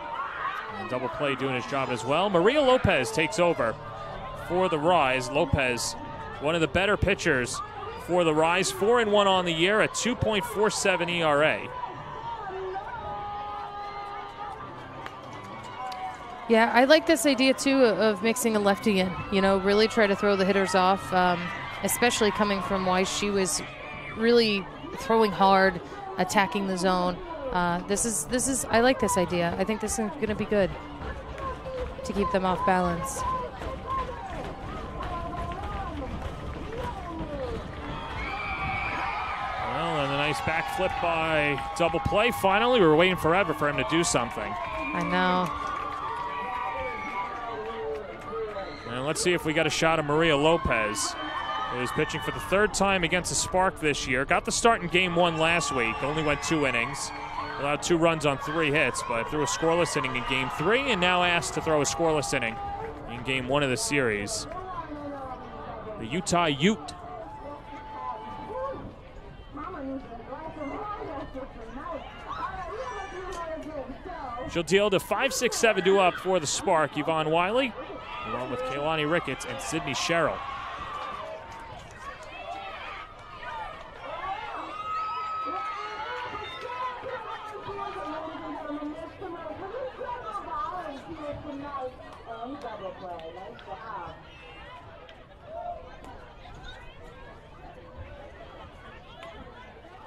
And double play doing his job as well. Maria Lopez takes over for the Rise. Lopez, one of the better pitchers for the Rise. 4-1 on the year, a 2.47 ERA. Yeah, I like this idea, too, of mixing a lefty in. You know, really try to throw the hitters off, especially coming from Weiss. She was really throwing hard, attacking the zone. This is. I like this idea. I think this is going to be good to keep them off balance. Well, and a nice backflip by double play. Finally, we were waiting forever for him to do something. I know. And let's see if we got a shot of Maria Lopez, who is pitching for the 3rd time against the Spark this year. Got the start in Game 1 last week. Only went 2 innings. Allowed 2 runs on 3 hits, but threw a scoreless inning in Game 3 and now asked to throw a scoreless inning in Game 1 of the series. The Utah Ute. She'll deal to 5-6-7 up for the Spark. Yvonne Wiley, along with Kaylani Ricketts and Sydney Sherrill.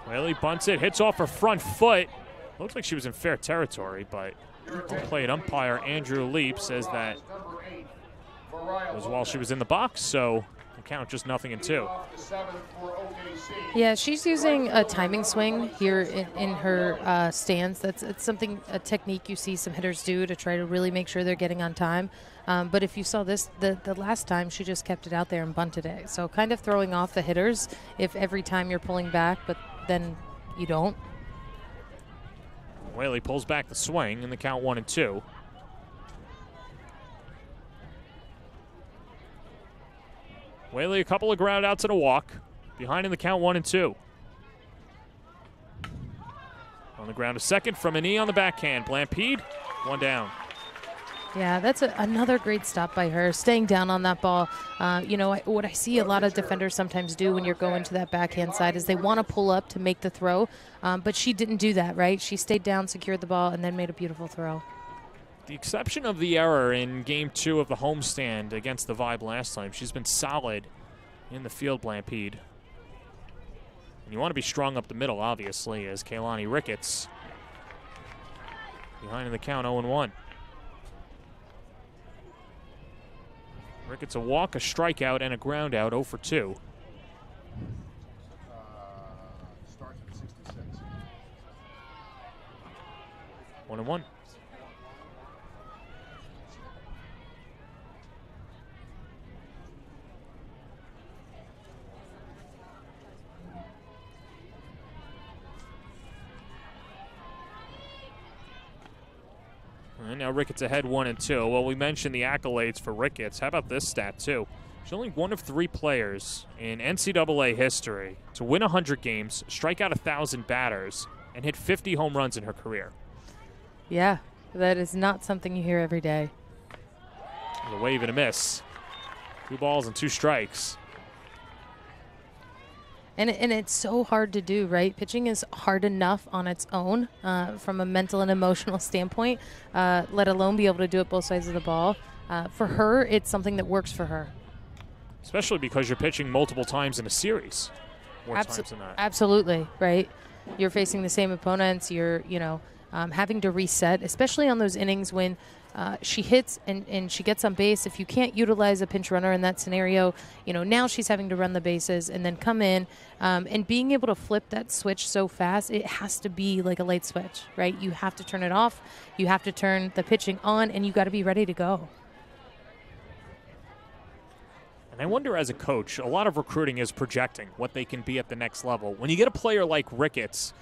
Wiley bunts it, hits off her front foot. Looks like she was in fair territory, but plate umpire Andrew Leap says that was while she was in the box, so the count just 0-2. Yeah, she's using a timing swing here in her stance. It's something, a technique you see some hitters do to try to really make sure they're getting on time. But if you saw this, the last time, she just kept it out there and bunted it. So kind of throwing off the hitters if every time you're pulling back, but then you don't. Whaley pulls back the swing in the count 1-2. Whaley a couple of ground outs and a walk. Behind in the count 1-2. On the ground to second from a knee on the backhand. Blampede, 1 down. Yeah, that's another great stop by her, staying down on that ball. You know, what I see a lot of defenders sometimes do when you're going to that backhand side is they want to pull up to make the throw, but she didn't do that, right? She stayed down, secured the ball, and then made a beautiful throw. The exception of the error in Game 2 of the homestand against the Vibe last time, she's been solid in the field, Blampede. And you want to be strong up the middle, obviously, as Kaylani Ricketts behind in the count 0-1. Ricketts a walk, a strikeout, and a ground out, 0 for 2. Starts at 66. 1-1. And now Ricketts ahead 1-2. Well, we mentioned the accolades for Ricketts. How about this stat, too? She's only one of 3 players in NCAA history to win 100 games, strike out 1,000 batters, and hit 50 home runs in her career. Yeah, that is not something you hear every day. A wave and a miss. 2 balls and 2 strikes. And it's so hard to do, right? Pitching is hard enough on its own from a mental and emotional standpoint, let alone be able to do it both sides of the ball. For her, it's something that works for her. Especially because you're pitching multiple times in a series. More times than not. Absolutely, right? You're facing the same opponents. You're, having to reset, especially on those innings when she hits and she gets on base. If you can't utilize a pinch runner in that scenario, now she's having to run the bases and then come in and being able to flip that switch so fast, it has to be like a light switch, right? You have to turn it off. You have to turn the pitching on, and you got to be ready to go. And I wonder, as a coach, a lot of recruiting is projecting what they can be at the next level. When you get a player like Ricketts,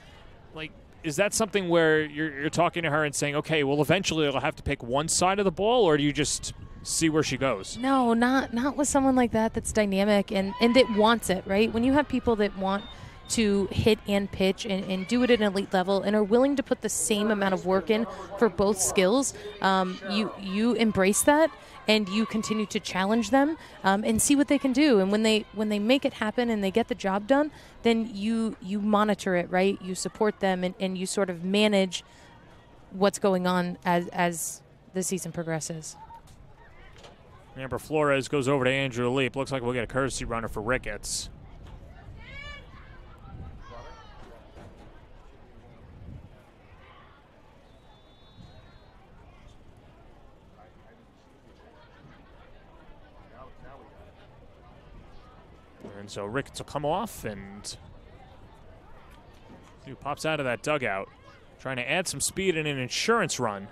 is that something where you're talking to her and saying, okay, well, eventually I'll have to pick one side of the ball, or do you just see where she goes? No, not with someone like that that's dynamic and that wants it, right? When you have people that want to hit and pitch and do it at an elite level and are willing to put the same amount of work in for both skills, you embrace that and you continue to challenge them and see what they can do. And when they make it happen and they get the job done, then you monitor it, right? You support them and you sort of manage what's going on as the season progresses. Amber Flores goes over to Andrew Leap. Looks like we'll get a courtesy runner for Ricketts. And so Ricketts will come off, and see who pops out of that dugout, trying to add some speed in an insurance run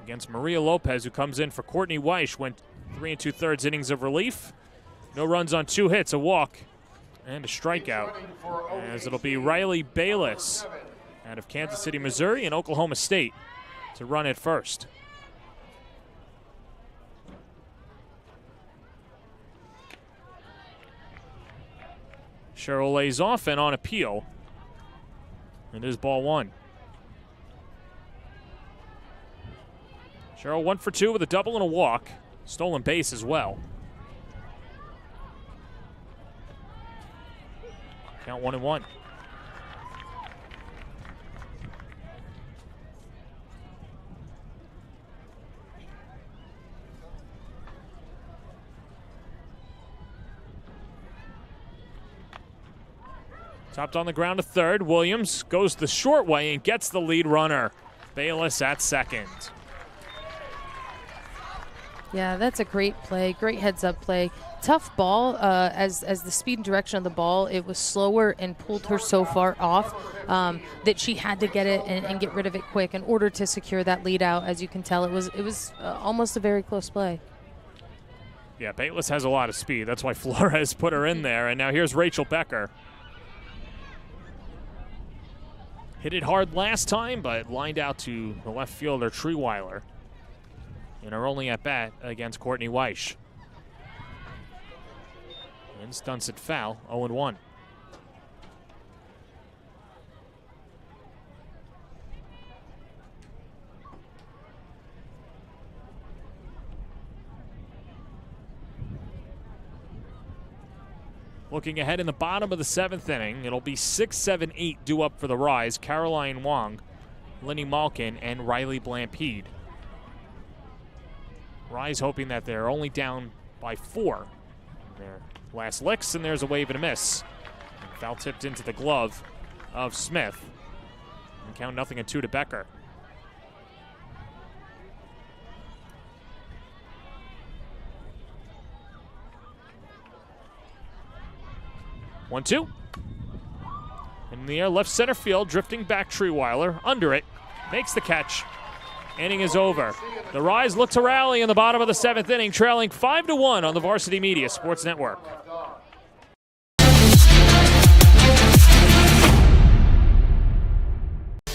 against Maria Lopez, who comes in for Courtney Weish. Went 3 2/3 innings of relief. No runs on 2 hits, a walk, and a strikeout. As it'll be Riley Bayless out of Kansas City, Missouri, and Oklahoma State to run at first. Cheryl lays off and on appeal. It is ball 1. Cheryl 1 for 2 with a double and a walk. Stolen base as well. Count 1-1. Topped on the ground to third. Williams goes the short way and gets the lead runner. Bayless at second. Yeah, that's a great play. Great heads-up play. Tough ball. As the speed and direction of the ball, it was slower and pulled her so far off that she had to get it and get rid of it quick in order to secure that lead out. As you can tell, it was almost a very close play. Yeah, Bayless has a lot of speed. That's why Flores put her in there. And now here's Rachel Becker. Hit it hard last time, but lined out to the left fielder, Treeweiler, in her only at-bat against Courtney Weish. And stunts it foul, 0-1. Looking ahead in the bottom of the 7th inning, it'll be 6, 7, 8 due up for the Rise. Caroline Wong, Lenny Malkin, and Riley Blampede. Rise hoping that they're only down by 4. Their last licks, and there's a wave and a miss. And foul tipped into the glove of Smith. And count 0-2 to Becker. One, 2. In the air, left center field, drifting back Treeweiler. Under it, makes the catch. Inning is over. The Rise look to rally in the bottom of the 7th inning, trailing 5-1 on the Varsity Media Sports Network.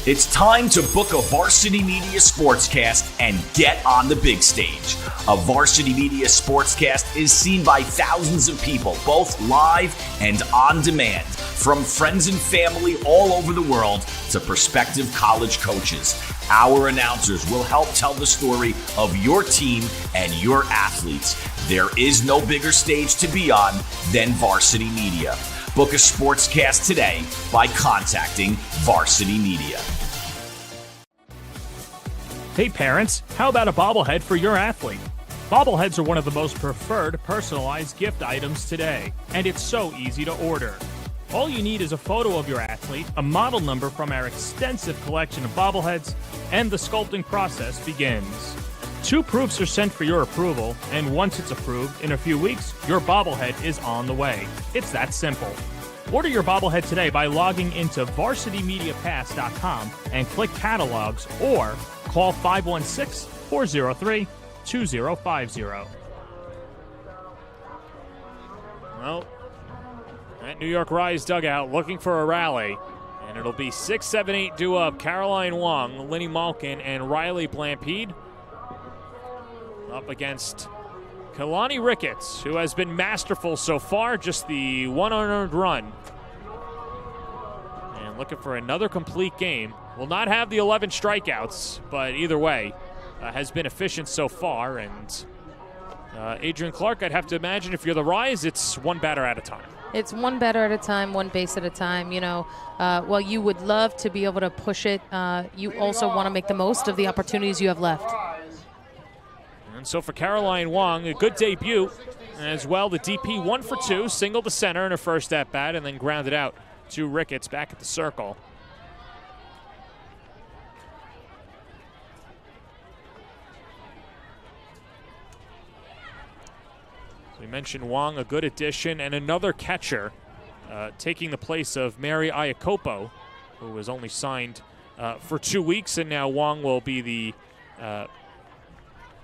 It's time to book a Varsity Media Sportscast and get on the big stage. A Varsity Media Sportscast is seen by thousands of people, both live and on demand, from friends and family all over the world to prospective college coaches. Our announcers will help tell the story of your team and your athletes. There is no bigger stage to be on than Varsity Media. Book a sportscast today by contacting Varsity Media. Hey parents, how about a bobblehead for your athlete? Bobbleheads are one of the most preferred personalized gift items today, and it's so easy to order. All you need is a photo of your athlete, a model number from our extensive collection of bobbleheads, and the sculpting process begins. 2 proofs are sent for your approval, and once it's approved, in a few weeks, your bobblehead is on the way. It's that simple. Order your bobblehead today by logging into varsitymediapass.com and click catalogs or call 516-403-2050. Well, that New York Rise dugout looking for a rally. And it'll be 6, 7, 8 due up. Caroline Wong, Linny Malkin, and Riley Blampede up against Kalani Ricketts, who has been masterful so far, just the one unearned run. And looking for another complete game. Will not have the 11 strikeouts, but either way, has been efficient so far. And Adrian Clark, I'd have to imagine if you're the Rise, it's one batter at a time. It's one batter at a time, one base at a time. You know, while you would love to be able to push it, you also want to make the most of the opportunities you have left. And so for Caroline Wong, a good debut. As well, the DP 1 for 2, single to center in her first at-bat, and then grounded out to Ricketts back at the circle. We mentioned Wong, a good addition, and another catcher taking the place of Mary Iacopo, who was only signed for 2 weeks, and now Wong will be the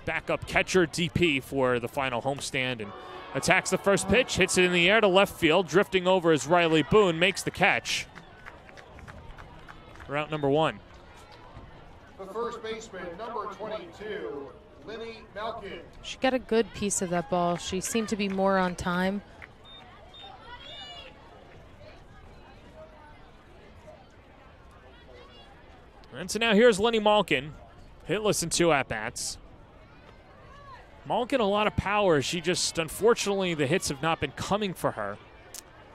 backup catcher DP for the final homestand, and attacks the first pitch, hits it in the air to left field, drifting over as Riley Boone makes the catch. Route number 1. The first baseman, number 22, Linny Malkin. She got a good piece of that ball. She seemed to be more on time. And so now here's Linny Malkin, hitless in 2 at-bats. Malkin, a lot of power. She just, unfortunately, the hits have not been coming for her.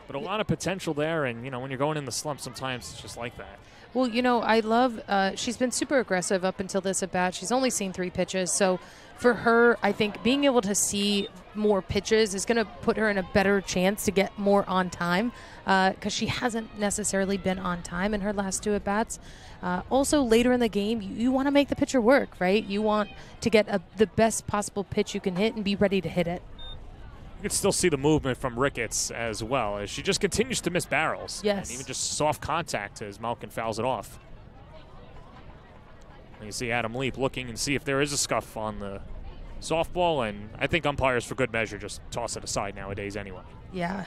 But a lot of potential there, and, you know, when you're going in the slump, sometimes it's just like that. Well, you know, I love, she's been super aggressive up until this at-bat. She's only seen 3 pitches. So for her, I think being able to see more pitches is going to put her in a better chance to get more on time because she hasn't necessarily been on time in her last 2 at-bats. Also, later in the game, you want to make the pitcher work, right? You want to get the best possible pitch you can hit and be ready to hit it. You can still see the movement from Ricketts as well, as she just continues to miss barrels. Yes. And even just soft contact as Malkin fouls it off. And you see Adam Leap looking and see if there is a scuff on the softball, and I think umpires, for good measure, just toss it aside nowadays anyway. Yeah.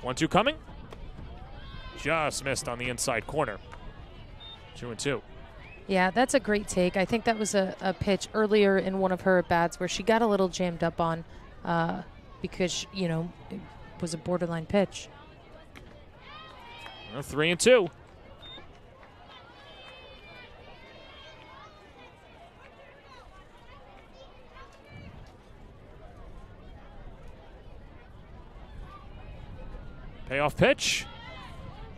One, 2 coming. Just missed on the inside corner. 2-2. Yeah, that's a great take. I think that was a pitch earlier in one of her at-bats where she got a little jammed up on because, you know, it was a borderline pitch. Well, 3-2. Payoff pitch.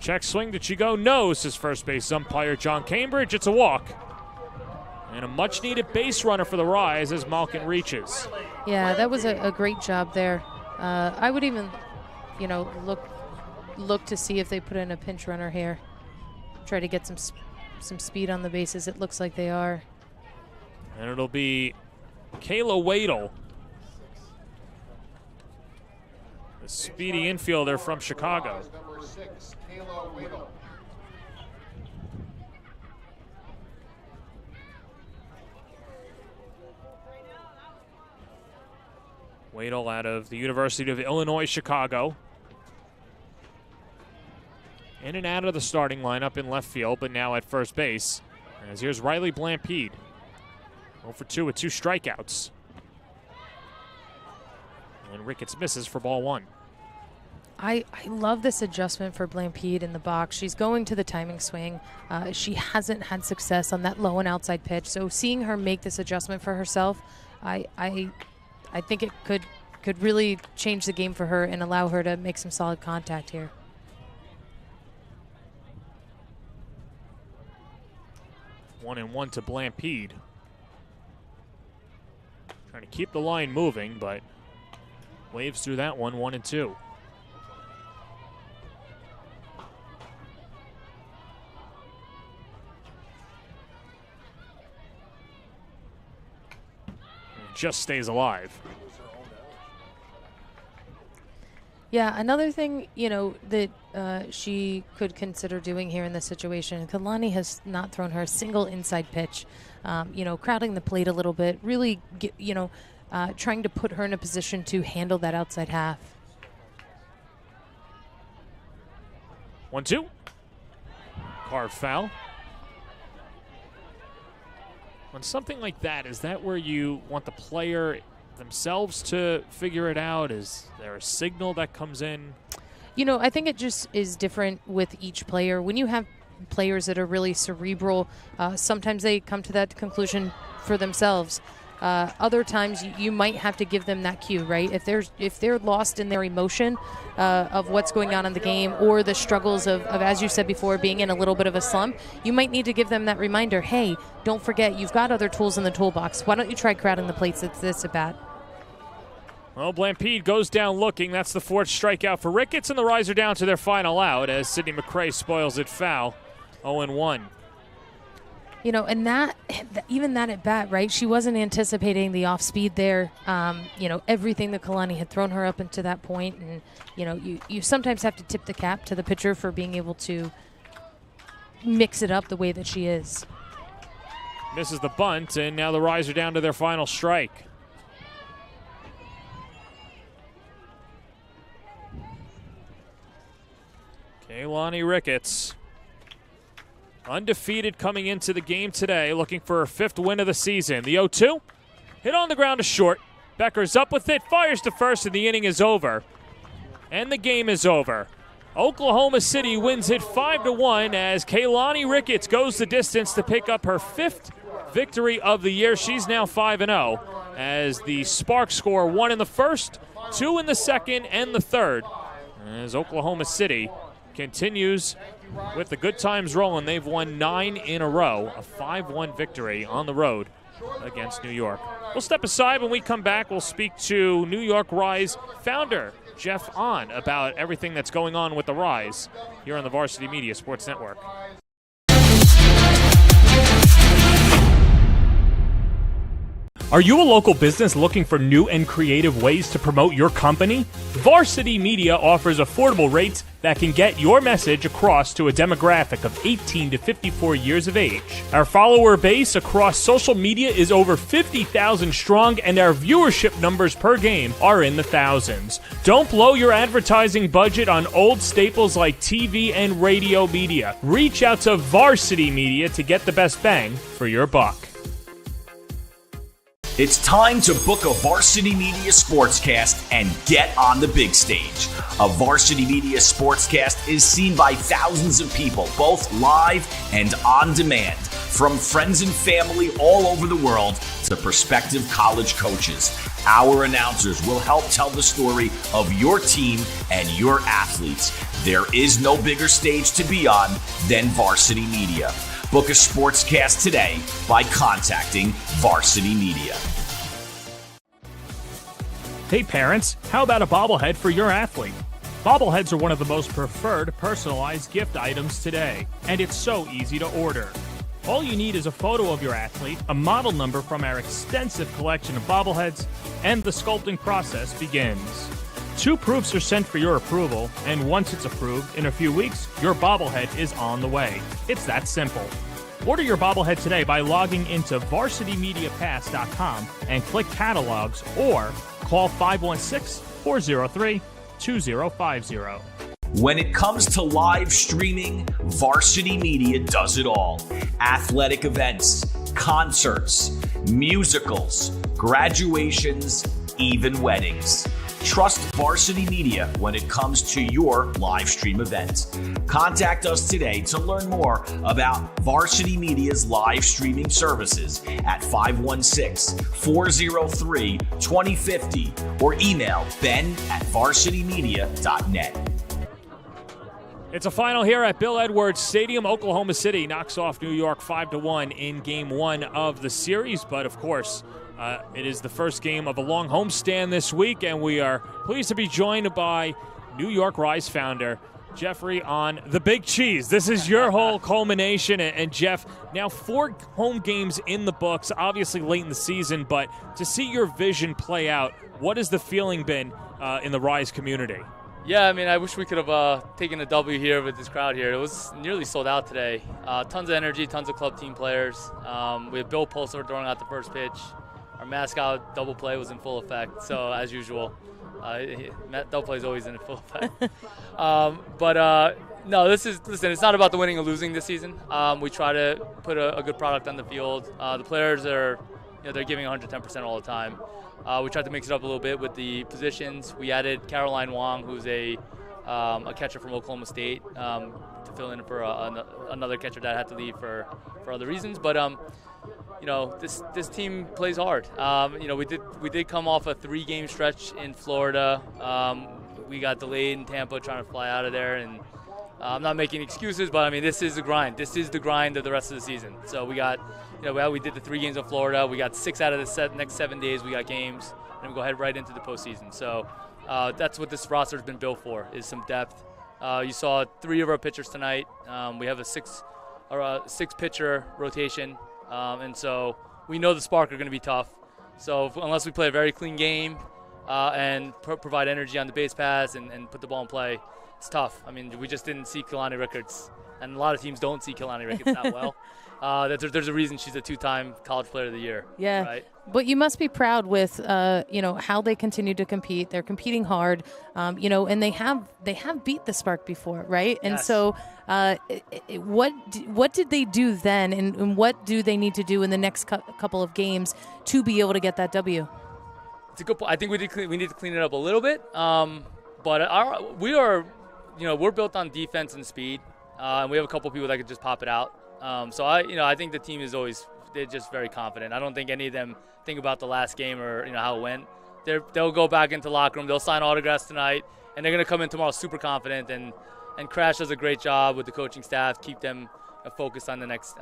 Check swing. Did she go? No, says first base umpire John Cambridge. It's a walk. And a much-needed base runner for the Rise as Malkin reaches. Yeah, that was a great job there. I would even, you know, look to see if they put in a pinch runner here. Try to get some speed on the bases. It looks like they are. And it'll be Kayla Wadle, the speedy infielder from Chicago. Number 6, Kayla Wadle. Waddle out of the University of Illinois, Chicago. In and out of the starting lineup in left field, but now at first base. As here's Riley Blampede. 0 for 2 with 2 strikeouts. And Ricketts misses for ball 1. I love this adjustment for Blampede in the box. She's going to the timing swing. She hasn't had success on that low and outside pitch. So seeing her make this adjustment for herself, I think it could really change the game for her and allow her to make some solid contact here. One and one to Blampede. Trying to keep the line moving, but waves through that one, 1 and 2. Just stays alive. Yeah, another thing, that she could consider doing here in this situation, Kalani has not thrown her a single inside pitch, crowding the plate a little bit, really, trying to put her in a position to handle that outside half. 1-2. Carved foul. On something like that, is that where you want the player themselves to figure it out? Is there a signal that comes in? I think it just is different with each player. When you have players that are really cerebral, sometimes they come to that conclusion for themselves. Other times you might have to give them that cue, right? If they're lost in their emotion of what's going on in the game, or the struggles of, as you said before, being in a little bit of a slump, you might need to give them that reminder, hey, don't forget, you've got other tools in the toolbox. Why don't you try crowding the plates at this at bat? Well, Blampede goes down looking. That's the 4th strikeout for Ricketts, and the Riser down to their final out as Sydney McCrae spoils it foul. 0-1. And that, even that at bat, right? She wasn't anticipating the off speed there. Everything that Kalani had thrown her up into that point, and you sometimes have to tip the cap to the pitcher for being able to mix it up the way that she is. Misses the bunt, and now the Riser down to their final strike. Kalani Ricketts, undefeated coming into the game today, looking for her 5th win of the season. The 0-2, hit on the ground to short. Becker's up with it, fires to first, and the inning is over. And the game is over. Oklahoma City wins it 5-1 as Kalani Ricketts goes the distance to pick up her 5th victory of the year. She's now 5-0 as the Sparks score 1 in the first, 2 in the second, and the third. As Oklahoma City continues with the good times rolling. They've won 9 in a row, a 5-1 victory on the road against New York. We'll step aside. When we come back, we'll speak to New York Rise founder Jeff Ahn about everything that's going on with the Rise here on the Varsity Media Sports Network. Are you a local business looking for new and creative ways to promote your company? Varsity Media offers affordable rates that can get your message across to a demographic of 18 to 54 years of age. Our follower base across social media is over 50,000 strong, and our viewership numbers per game are in the thousands. Don't blow your advertising budget on old staples like TV and radio media. Reach out to Varsity Media to get the best bang for your buck. It's time to book a Varsity Media Sportscast and get on the big stage. A Varsity Media Sportscast is seen by thousands of people, both live and on demand, from friends and family all over the world to prospective college coaches. Our announcers will help tell the story of your team and your athletes. There is no bigger stage to be on than Varsity Media. Book a sportscast today by contacting Varsity Media. Hey parents, how about a bobblehead for your athlete? Bobbleheads are one of the most preferred personalized gift items today, and it's so easy to order. All you need is a photo of your athlete, a model number from our extensive collection of bobbleheads, and the sculpting process begins. 2 proofs are sent for your approval, and once it's approved, in a few weeks, your bobblehead is on the way. It's that simple. Order your bobblehead today by logging into varsitymediapass.com and click catalogs, or Call 516-403-2050. When it comes to live streaming, Varsity Media does it all. Athletic events, concerts, musicals, graduations, even weddings. Trust Varsity Media when it comes to your live stream event. Contact us today to learn more about Varsity Media's live streaming services at 516-403-2050 or email ben@varsitymedia.net. It's a final here at Bill Edwards Stadium. Oklahoma City knocks off New York 5-1 in Game 1 of the series. But, of course, it is the first game of a long homestand this week, and we are pleased to be joined by New York Rise founder Jeffrey on the Big Cheese. This is your whole culmination. And, Jeff, now 4 home games in the books, obviously late in the season, but to see your vision play out, what has the feeling been in the Rise community? Yeah, I mean, I wish we could have taken a W here with this crowd here. It was nearly sold out today. Tons of energy, tons of club team players. We have Bill Pulsifer throwing out the first pitch. Our mascot double play was in full effect, so as usual. Double play is always in full effect. No, listen, it's not about the winning or losing this season. We try to put a good product on the field. The players are, they're giving 110% all the time. We tried to mix it up a little bit with the positions. We added Caroline Wong, who's a catcher from Oklahoma State, to fill in for another catcher that had to leave for other reasons. But this team plays hard. We did come off a 3-game stretch in Florida. We got delayed in Tampa trying to fly out of there, and I'm not making excuses, but I mean, this is the grind. This is the grind of the rest of the season. So we got, we did the 3 games in Florida. We got 6 out of the next 7 days. We got games, and we go ahead right into the postseason. So that's what this roster has been built for, is some depth. You saw 3 of our pitchers tonight. We have a 6-pitcher rotation, and so we know the Spark are going to be tough. So unless we play a very clean game and provide energy on the base paths and put the ball in play, it's tough. I mean, we just didn't see Kalani Ricketts, and a lot of teams don't see Kalani Ricketts that well. There's a reason she's a 2-time College Player of the Year. Yeah, right? But you must be proud with how they continue to compete. They're competing hard, and they have beat the Spark before, right? And yes. So, what did they do then, and what do they need to do in the next couple of games to be able to get that W? It's a good point. I think we need to clean it up a little bit, but we are. We're built on defense and speed, and we have a couple people that could just pop it out. So I think the team is they're just very confident. I don't think any of them think about the last game or how it went. They'll go back into the locker room. They'll sign autographs tonight, and they're going to come in tomorrow super confident. And Crash does a great job with the coaching staff, keep them focused on the next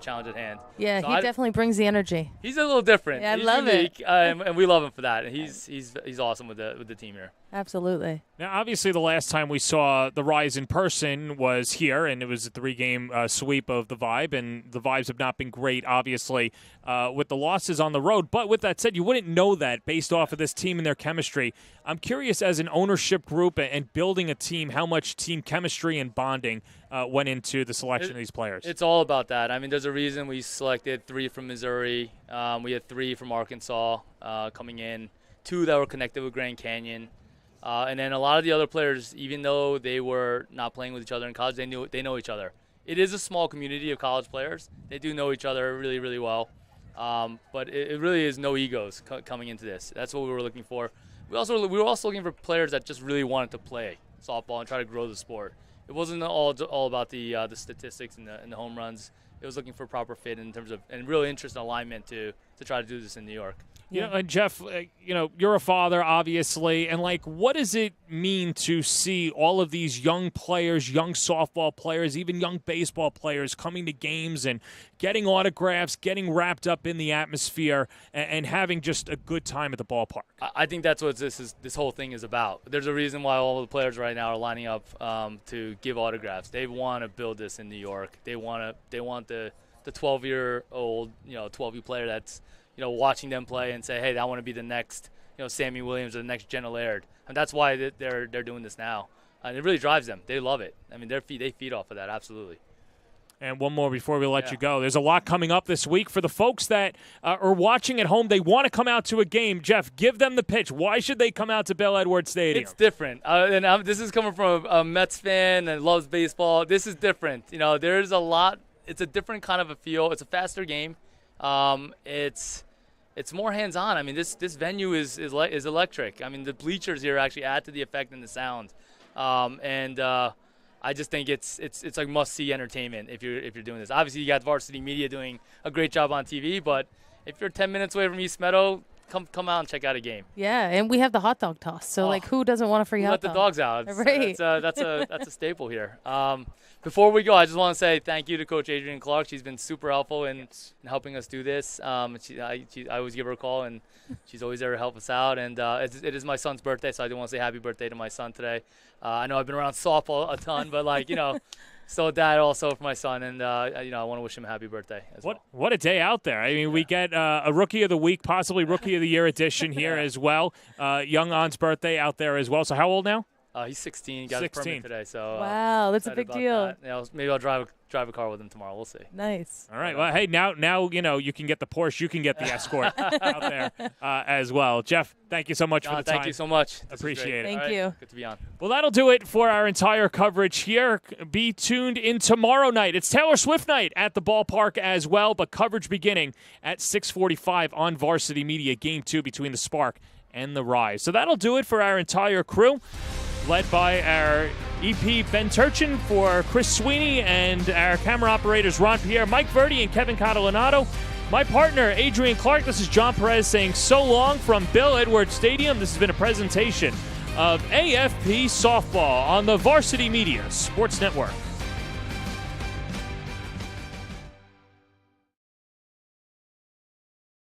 challenge at hand. Yeah, so he definitely brings the energy. He's a little different. Yeah, I he's love unique, it. And we love him for that. And he's awesome with the team here. Absolutely. Now, obviously, the last time we saw the Rise in person was here, and it was a 3-game sweep of the Vibe, and the Vibes have not been great, obviously, with the losses on the road. But with that said, you wouldn't know that based off of this team and their chemistry. I'm curious, as an ownership group and building a team, how much team chemistry and bonding went into the selection of these players. It's all about that. I mean, there's a reason we selected 3 from Missouri. We had 3 from Arkansas coming in, 2 that were connected with Grand Canyon. And then a lot of the other players, even though they were not playing with each other in college, they know each other. It is a small community of college players. They do know each other really, really well. But it really is no egos coming into this. That's what we were looking for. We were also looking for players that just really wanted to play softball and try to grow the sport. It wasn't all about the statistics and the home runs. It was looking for proper fit in terms of and real interest and alignment to try to do this in New York. And Jeff, you're a father, obviously, and what does it mean to see all of these young players, young softball players, even young baseball players coming to games and getting autographs, getting wrapped up in the atmosphere, and having just a good time at the ballpark? I think that's what this whole thing is about. There's a reason why all the players right now are lining up to give autographs. They want to build this in New York. They want the 12-year-old, 12U player that's watching them play and say, hey, I want to be the next, Sammy Williams or the next Jenna Laird. And that's why they're doing this now. And it really drives them. They love it. I mean, they feed off of that, absolutely. And one more before we let you go. There's a lot coming up this week. For the folks that are watching at home, they want to come out to a game. Jeff, give them the pitch. Why should they come out to Bill Edwards Stadium? It's different. This is coming from a Mets fan and loves baseball. This is different. There's a lot. It's a different kind of a feel. It's a faster game. It's more hands-on. I mean, this venue is electric. I mean, the bleachers here actually add to the effect and the sound. I just think it's like must-see entertainment if you're doing this. Obviously, you got Varsity Media doing a great job on TV, but if you're 10 minutes away from East Meadow, come out and check out a game. Yeah, and we have the hot dog toss. So who doesn't want a free hot dog? Let the dogs out. Right. That's a staple here. Before we go, I just want to say thank you to Coach Adrienne Clark. She's been super helpful in helping us do this. I always give her a call, and she's always there to help us out. And it is my son's birthday, so I do want to say happy birthday to my son today. I know I've been around softball a ton, but still a dad also for my son, and I want to wish him a happy birthday as well. What a day out there. I mean, we get a Rookie of the Week, possibly Rookie of the Year edition here as well. Young On's birthday out there as well. So how old now? He's 16. He got his permit today. So wow, that's a big deal. Maybe I'll drive a car with him tomorrow. We'll see. Nice. All right. Well, hey, now you can get the Porsche. You can get the Escort out there as well. Jeff, thank you so much for the time. Thank you so much. Appreciate it. Thank you. Good to be on. Well, that'll do it for our entire coverage here. Be tuned in tomorrow night. It's Taylor Swift night at the ballpark as well, but coverage beginning at 6:45 on Varsity Media, Game 2 between the Spark and the Rise. So that'll do it for our entire crew, led by our EP Ben Turchin, for Chris Sweeney, and our camera operators Ron Pierre, Mike Verdi, and Kevin Catalanato. My partner, Adrienne Clark. This is John Perez saying so long from Bill Edwards Stadium. This has been a presentation of AFP Softball on the Varsity Media Sports Network.